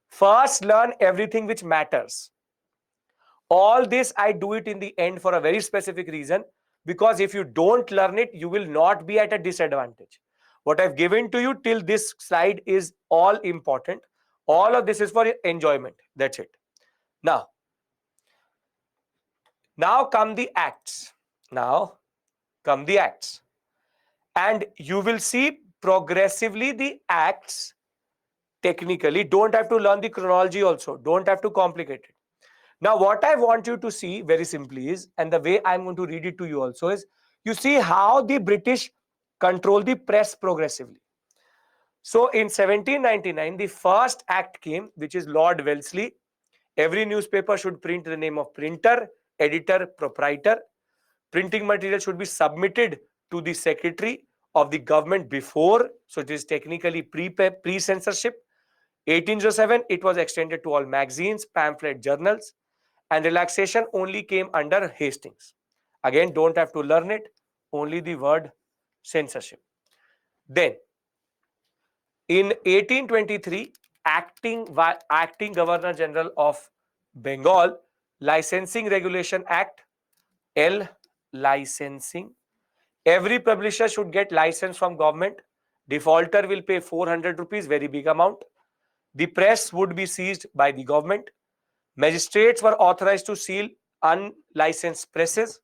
First, learn everything which matters. All this I do it in the end for a very specific reason, because if you don't learn it, you will not be at a disadvantage. What I've given to you till this slide is all important. All of this is for enjoyment. That's it. Now come the acts. Now come the acts. And you will see progressively the acts technically. Don't have to learn the chronology also. Don't have to complicate it. Now, what I want you to see very simply is, and the way I'm going to read it to you also is, you see how the British control the press progressively. So in 1799, the first act came, which is Lord Wellesley. Every newspaper should print the name of printer, editor, proprietor. Printing material should be submitted to the secretary of the government before, so it is technically pre-censorship. 1807, it was extended to all magazines, pamphlet, journals, and relaxation only came under Hastings. Again, don't have to learn it, only the word censorship. Then, in 1823, acting Governor General of Bengal, Licensing Regulation Act, L, licensing. Every publisher should get license from government. Defaulter will pay 400 rupees, very big amount. The press would be seized by the government. Magistrates were authorized to seal unlicensed presses.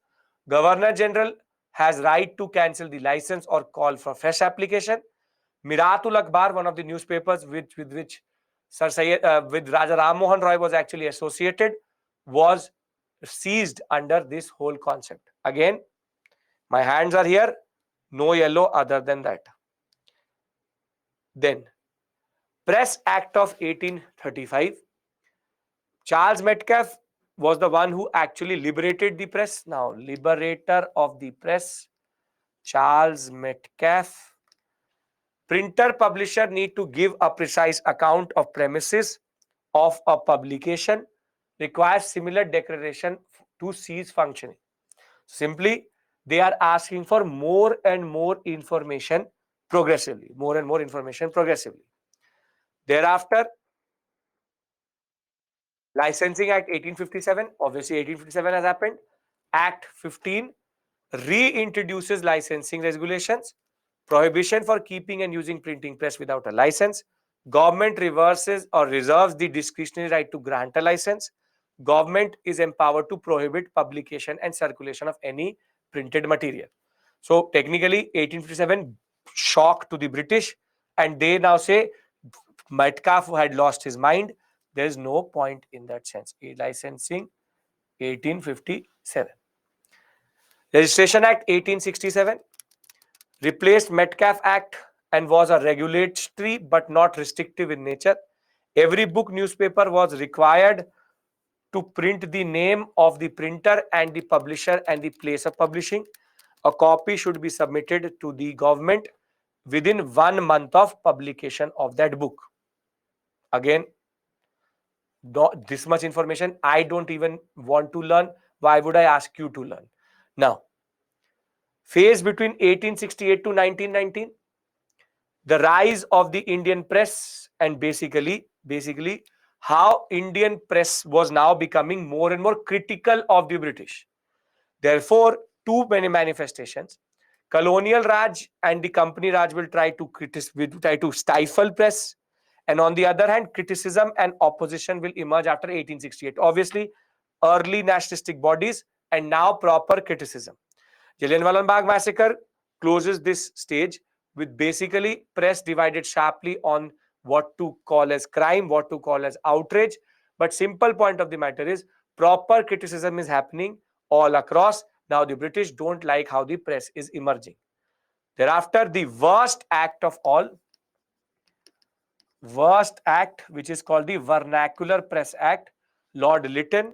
Governor General has right to cancel the license or call for fresh application. Miratul Akhbar, one of the newspapers with which with Raja Ram Mohan Roy was actually associated, was seized under this whole concept. Again, my hands are here, no yellow other than that. Then, Press Act of 1835. Charles Metcalfe was the one who actually liberated the press. Now, liberator of the press, Charles Metcalfe. Printer, publisher need to give a precise account of premises of a publication, requires similar declaration to cease functioning. Simply, they are asking for more and more information progressively, more and more information progressively. Thereafter, Licensing Act 1857, obviously 1857 has happened. Act 15 reintroduces licensing regulations, prohibition for keeping and using printing press without a license. Government reverses or reserves the discretionary right to grant a license. Government is empowered to prohibit publication and circulation of any printed material. So technically 1857 shock to the British, and they now say Metcalfe had lost his mind. There is no point in that sense. Licensing 1857. Registration Act 1867 replaced Metcalfe Act and was a regulatory but not restrictive in nature. Every book newspaper was required to print the name of the printer and the publisher and the place of publishing. A copy should be submitted to the government within 1 month of publication of that book. Again, this much information I don't even want to learn. Why would I ask you to learn? Now, phase between 1868 to 1919, the rise of the Indian press, and basically how Indian press was now becoming more and more critical of the British. Therefore, too many manifestations. Colonial Raj and the Company Raj will try to stifle press, and on the other hand, criticism and opposition will emerge after 1868. Obviously, early nationalistic bodies and now proper criticism. Jallianwala Bagh massacre closes this stage with basically press divided sharply on what to call as crime, what to call as outrage. But simple point of the matter is proper criticism is happening all across. Now the British don't like how the press is emerging. Thereafter, the worst act of all, worst act, which is called the Vernacular Press Act, Lord Lytton.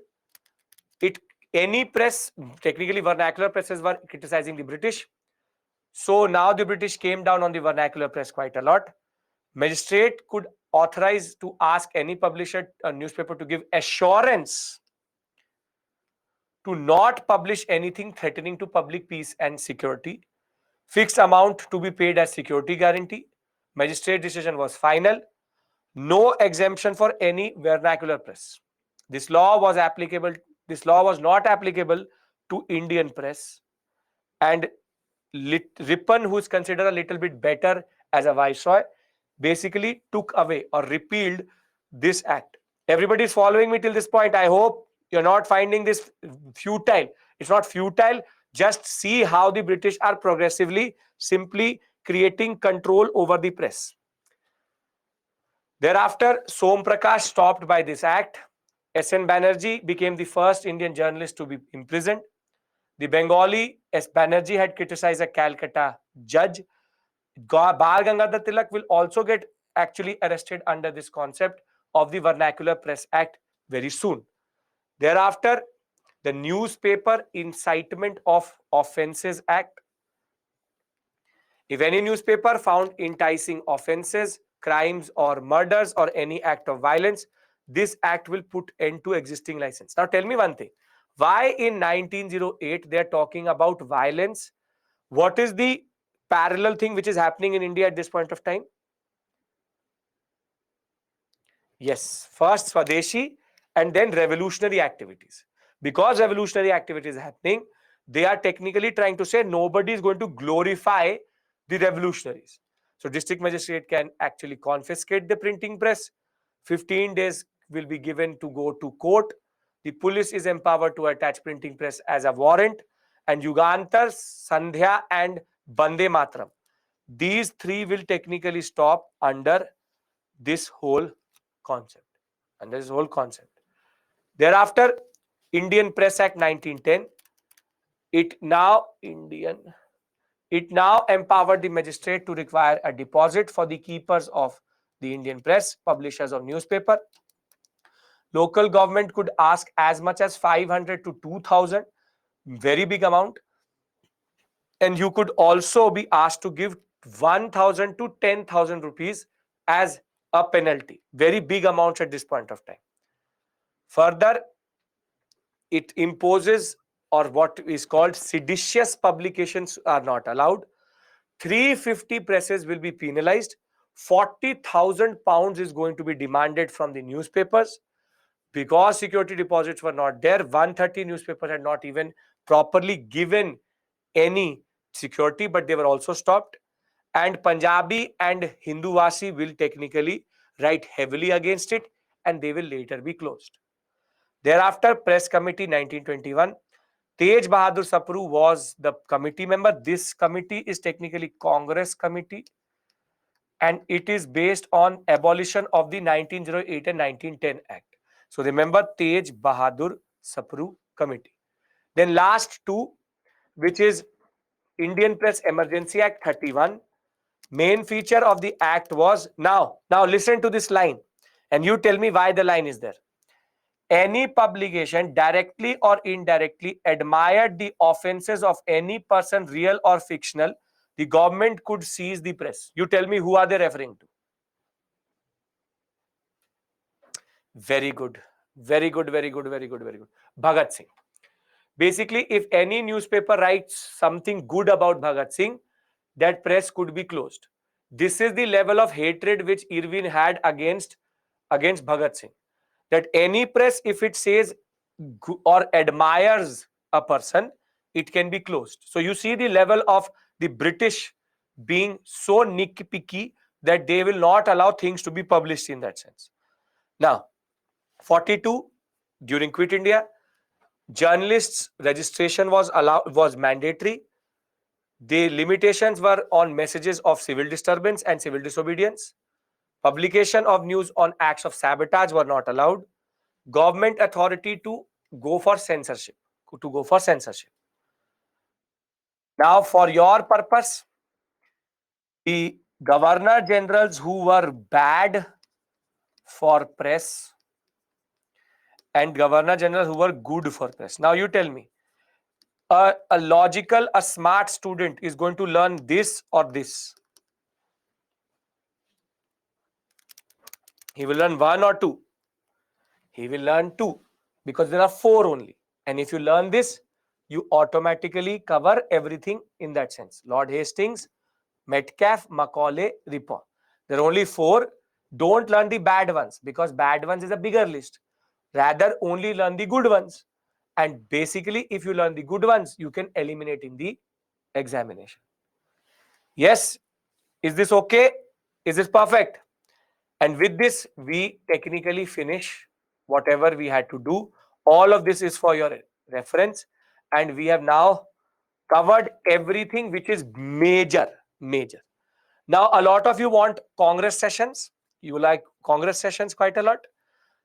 It any press, technically vernacular presses were criticizing the British. So now the British came down on the vernacular press quite a lot. Magistrate could authorize to ask any publisher or newspaper to give assurance to not publish anything threatening to public peace and security. Fixed amount to be paid as security guarantee. Magistrate decision was final. No exemption for any vernacular press. This law was applicable. This law was not applicable to Indian press. And Ripon, who is considered a little bit better as a viceroy, basically took away or repealed this act. Everybody is following me till this point. I hope you're not finding this futile. It's not futile. Just see how the British are progressively simply creating control over the press. Thereafter, Som Prakash stopped by this act. S.N. Banerjee became the first Indian journalist to be imprisoned. The Bengali S. Banerjee had criticized a Calcutta judge. Bal Gangadhar Tilak will also get actually arrested under this concept of the Vernacular Press Act very soon. Thereafter, the Newspaper Incitement of Offences Act. If any newspaper found enticing offences, crimes or murders or any act of violence, this act will put end to existing license. Now tell me one thing. Why in 1908 they are talking about violence? What is the parallel thing which is happening in India at this point of time? Yes, first Swadeshi and then revolutionary activities. Because revolutionary activities are happening, they are technically trying to say nobody is going to glorify the revolutionaries. So district magistrate can actually confiscate the printing press. 15 days will be given to go to court. The police is empowered to attach printing press as a warrant. And Yugantar, Sandhya and Bande Matram. These three will technically stop under this whole concept. Under this whole concept. Thereafter, Indian Press Act 1910. It now empowered the magistrate to require a deposit for the keepers of the Indian press, publishers of newspaper. Local government could ask as much as 500 to 2000, very big amount. And you could also be asked to give 1000 to 10,000 rupees as a penalty. Very big amounts at this point of time. Further, it imposes, or what is called seditious publications are not allowed. 350 presses will be penalized. 40,000 pounds is going to be demanded from the newspapers. Because security deposits were not there, 130 newspapers had not even properly given any security, but they were also stopped. And Punjabi and Hinduvasi will technically write heavily against it, and they will later be closed. Thereafter, Press Committee 1921. Tej Bahadur Sapru was the committee member. This committee is technically Congress committee, and it is based on abolition of the 1908 and 1910 Act. So remember Tej Bahadur Sapru committee. Then last two, which is Indian Press Emergency Act 31. Main feature of the act was, now listen to this line and you tell me why the line is there. Any publication directly or indirectly admired the offences of any person, real or fictional, the government could seize the press. You tell me who are they referring to? Very good. Very good, very good, very good, very good. Bhagat Singh. Basically, if any newspaper writes something good about Bhagat Singh, that press could be closed. This is the level of hatred which Irwin had against Bhagat Singh. That any press, if it says or admires a person, it can be closed. So you see the level of the British being so nitpicky that they will not allow things to be published in that sense. Now, 42, during Quit India, journalists' registration was mandatory. The limitations were on messages of civil disturbance and civil disobedience. Publication of news on acts of sabotage were not allowed. Government authority to go for censorship. Now, for your purpose, The governor generals who were bad for press and governor generals who were good for press. Now you tell me, a logical, a smart student is going to learn this or this. He will learn one or two. He will learn two because there are four only. And if you learn this, you automatically cover everything in that sense. Lord Hastings, Metcalfe, Macaulay, Ripon. There are only four. Don't learn the bad ones because bad ones is a bigger list. Rather, only learn the good ones. And basically, if you learn the good ones, you can eliminate in the examination. Yes, is this okay? Is this perfect? And with this, we technically finish whatever we had to do. All of this is for your reference. And we have now covered everything which is major. Now, a lot of you want Congress sessions. You like Congress sessions quite a lot.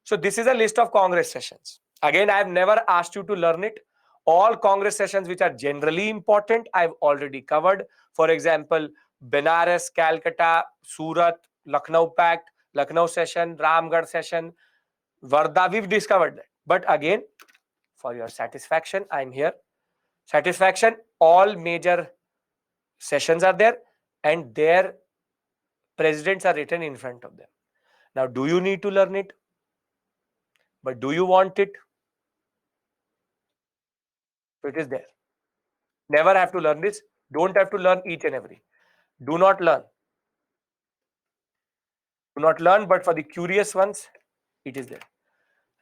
So this is a list of Congress sessions. Again, I have never asked you to learn it. All Congress sessions which are generally important, I've already covered. For example, Benares, Calcutta, Surat, Lucknow Pact, Lucknow session, Ramgarh session, Varda, we've discovered that. But again, for your satisfaction, I'm here. Satisfaction, all major sessions are there and their presidents are written in front of them. Now, do you need to learn it? But do you want it? So it is there. Never have to learn this. Don't have to learn each and every. Do not learn. Do not learn, but for the curious ones, it is there.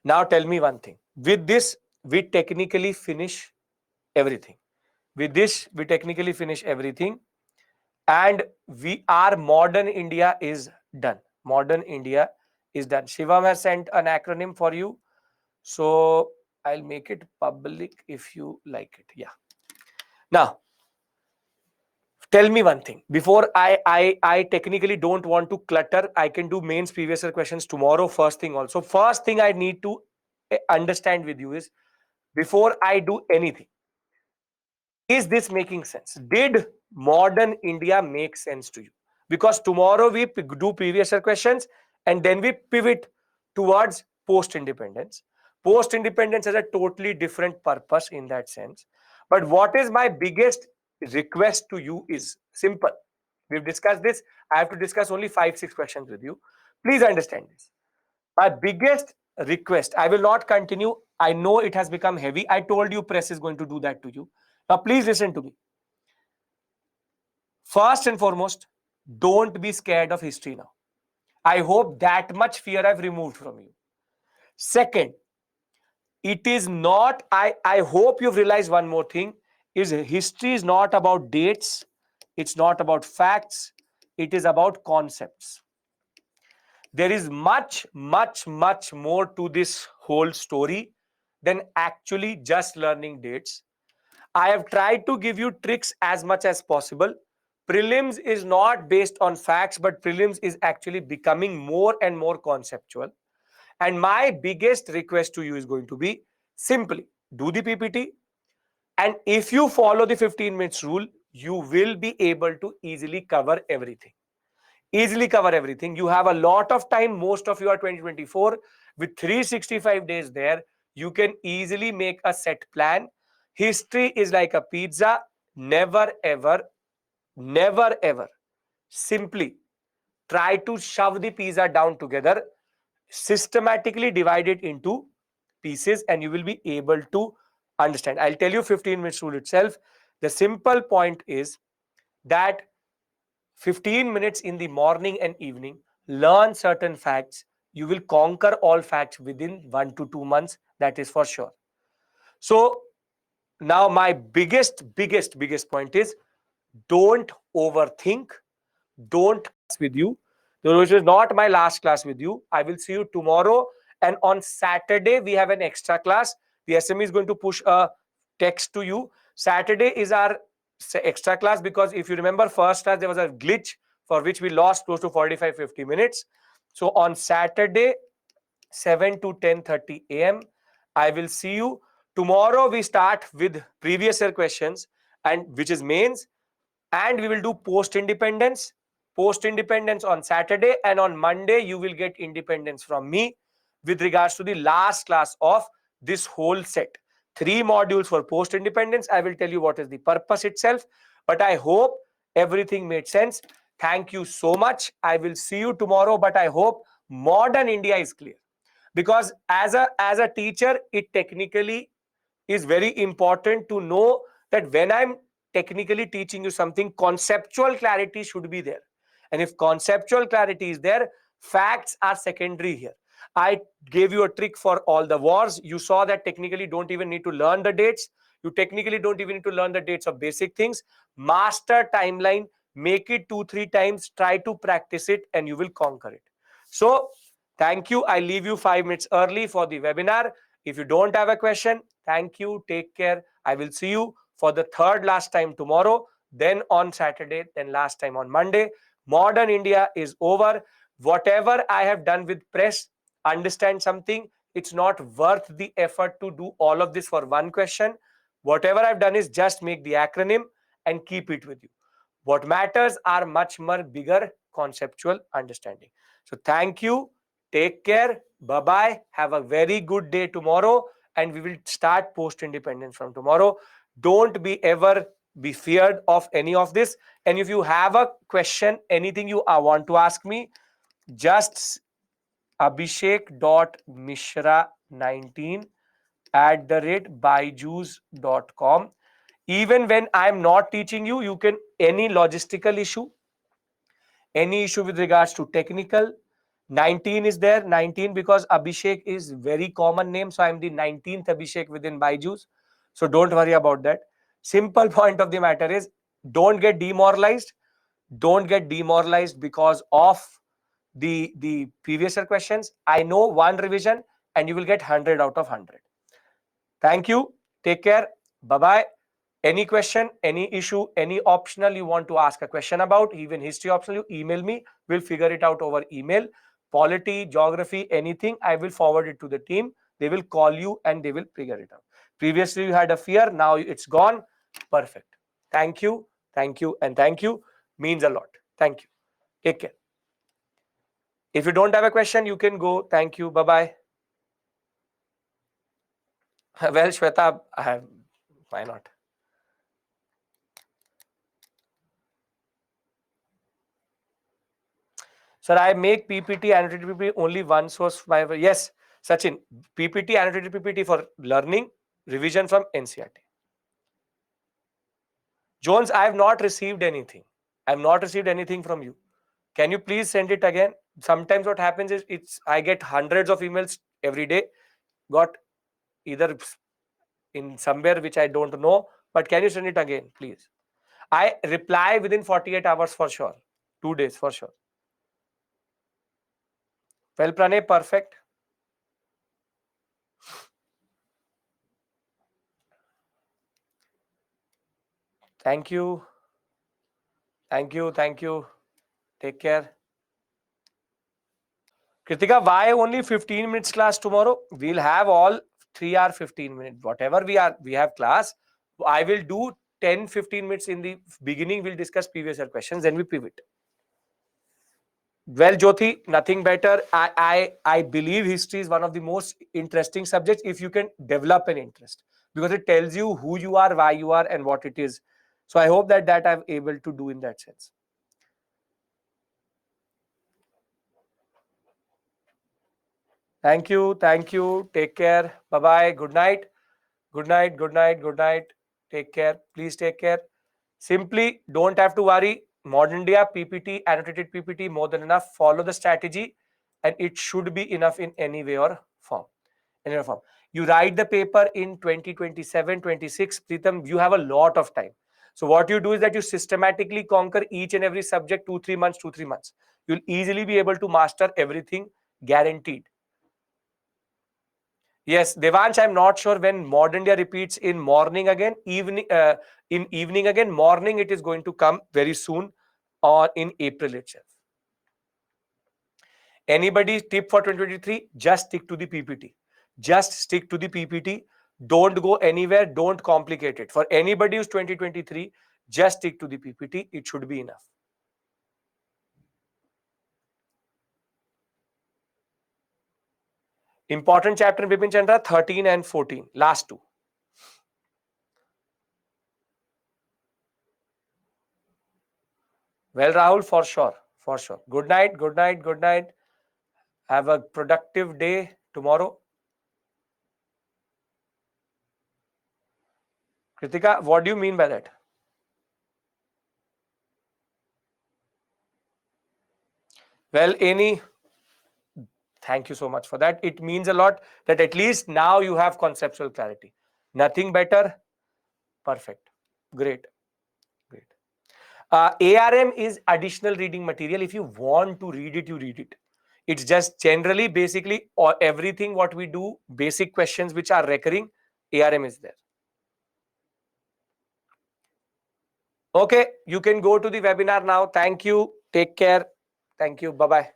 Now tell me one thing. With this, we technically finish everything. With this, we technically finish everything. And our modern India is done. Modern India is done. Shivam has sent an acronym for you. So I'll make it public if you like it. Yeah. Now, tell me one thing. Before I technically don't want to clutter. I can do mains previous year questions tomorrow. First thing also. First thing I need to understand with you is before I do anything. Is this making sense? Did modern India make sense to you? Because tomorrow we do previous year questions and then we pivot towards post-independence. Post-independence has a totally different purpose in that sense. But what is my biggest request to you is simple. We've discussed this. I have to discuss only 5-6 questions with you. Please understand this. My biggest request, I will not continue. I know it has become heavy. I told you press is going to do that to you. Now, please listen to me. First and foremost, don't be scared of history now. I hope that much fear I've removed from you. Second, it is not, I hope you've realized one more thing, is history is not about dates, it's not about facts, it is about concepts. There is much more to this whole story than actually just learning dates. I have tried to give you tricks as much as possible. Prelims is not based on facts, but prelims is actually becoming more and more conceptual. And my biggest request to you is going to be simply do the PPT. And if you follow the 15 minutes rule, you will be able to easily cover everything. Easily cover everything. You have a lot of time. Most of you are 2024 with 365 days there. You can easily make a set plan. History is like a pizza. Never ever simply try to shove the pizza down together. Systematically divide it into pieces and you will be able to understand. I'll tell you 15 minutes rule itself. The simple point is that 15 minutes in the morning and evening, learn certain facts. You will conquer all facts within 1 to 2 months. That is for sure. So now my biggest point is don't overthink. Don't with you. This is not my last class with you. I will see you tomorrow. And on Saturday, we have an extra class. The SME is going to push a text to you. Saturday is our extra class because if you remember first class, there was a glitch for which we lost close to 45-50 minutes. So on Saturday, 7 to 10:30 a.m., I will see you. Tomorrow, we start with previous year questions and which is mains. And we will do post-independence. post independence on Saturday, and on Monday you will get independence from me with regards to the last class of this whole set. 3 modules for post independence. I will tell you what is the purpose itself, but I hope everything made sense. Thank you so much. I will see you tomorrow, but I hope modern India is clear, because as a teacher, it technically is very important to know that when I'm technically teaching you something, conceptual clarity should be there. And if conceptual clarity is there, facts are secondary here. I gave you a trick for all the wars. You saw that technically don't even need to learn the dates. You technically don't even need to learn the dates of basic things. Master timeline, make it 2-3 times, try to practice it, and you will conquer it. So thank you. I leave you 5 minutes early for the webinar. If you don't have a question, thank you. Take care. I will see you for the third last time tomorrow, then on Saturday, then last time on Monday. Modern India is over. Whatever I have done with press, understand something. It's not worth the effort to do all of this for one question. Whatever I've done is just make the acronym and keep it with you. What matters are much more bigger conceptual understanding. So thank you. Take care. Bye bye. Have a very good day tomorrow, and we will start post independence from tomorrow. Don't be ever be feared of any of this. And if you have a question, anything you want to ask me, just abhishek.mishra19@byju's.com. Even when I'm not teaching you, you can any logistical issue, any issue with regards to technical. 19 is there. 19 because Abhishek is very common name, so I'm the 19th Abhishek within Byju's. So don't worry about that. Simple point of the matter is, don't get demoralized. Don't get demoralized because of the previous year questions. I know one revision and you will get 100 out of 100. Thank you. Take care. Bye bye. Any question, any issue, any optional you want to ask a question about, even history optional, you email me. We'll figure it out over email. Polity, geography, anything, I will forward it to the team. They will call you and they will figure it out. Previously, you had a fear. Now it's gone. Perfect. Thank you. Thank you. And thank you. Means a lot. Thank you. Take care. If you don't have a question, you can go. Thank you. Bye-bye. Well, Shweta, why not? Sir, I make PPT, annotated PPT only one source. Yes, Sachin, PPT, annotated PPT for learning, revision from NCERT. Jones, I have not received anything. I have not received anything from you. Can you please send it again? Sometimes what happens is I get hundreds of emails every day. Got either in somewhere which I don't know, but can you send it again, please? I reply within 48 hours for sure. 2 days for sure. Well, Pranay, perfect. Thank you. Thank you. Thank you. Take care. Kritika, why only 15 minutes class tomorrow? We'll have all 3 hour 15 minutes. Whatever we have class, I will do 10-15 minutes in the beginning. We'll discuss previous year questions, then we pivot. Well, Jyoti, nothing better. I believe history is one of the most interesting subjects if you can develop an interest, because it tells you who you are, why you are, and what it is. So I hope that I'm able to do in that sense. Thank you. Thank you. Take care. Bye-bye. Good night. Good night. Good night. Good night. Take care. Please take care. Simply don't have to worry. Modern India PPT, annotated PPT, more than enough. Follow the strategy and it should be enough in any way or form. In any form. You write the paper in 2027, 26. Pritam, you have a lot of time. So what you do is that you systematically conquer each and every subject 2-3 months, 2-3 months. You'll easily be able to master everything, guaranteed. Yes, Devansh, I'm not sure when Modern India repeats in morning again, evening, in evening again, morning it is going to come very soon or in April itself. Anybody tip for 2023? Just stick to the PPT. Just stick to the PPT. Don't go anywhere. Don't complicate it. For anybody who's 2023, just stick to the PPT. It should be enough. Important chapter in Bipin Chandra, 13 and 14, last two. Well, Rahul, for sure, for sure. Good night, good night, good night. Have a productive day tomorrow. Kritika, what do you mean by that? Well, Amy, thank you so much for that. It means a lot that at least now you have conceptual clarity. Nothing better. Perfect. Great. Great. ARM is additional reading material. If you want to read it, you read it. It's just generally, basically, or everything what we do, basic questions which are recurring, ARM is there. Okay, you can go to the webinar now. Thank you. Take care. Thank you. Bye-bye.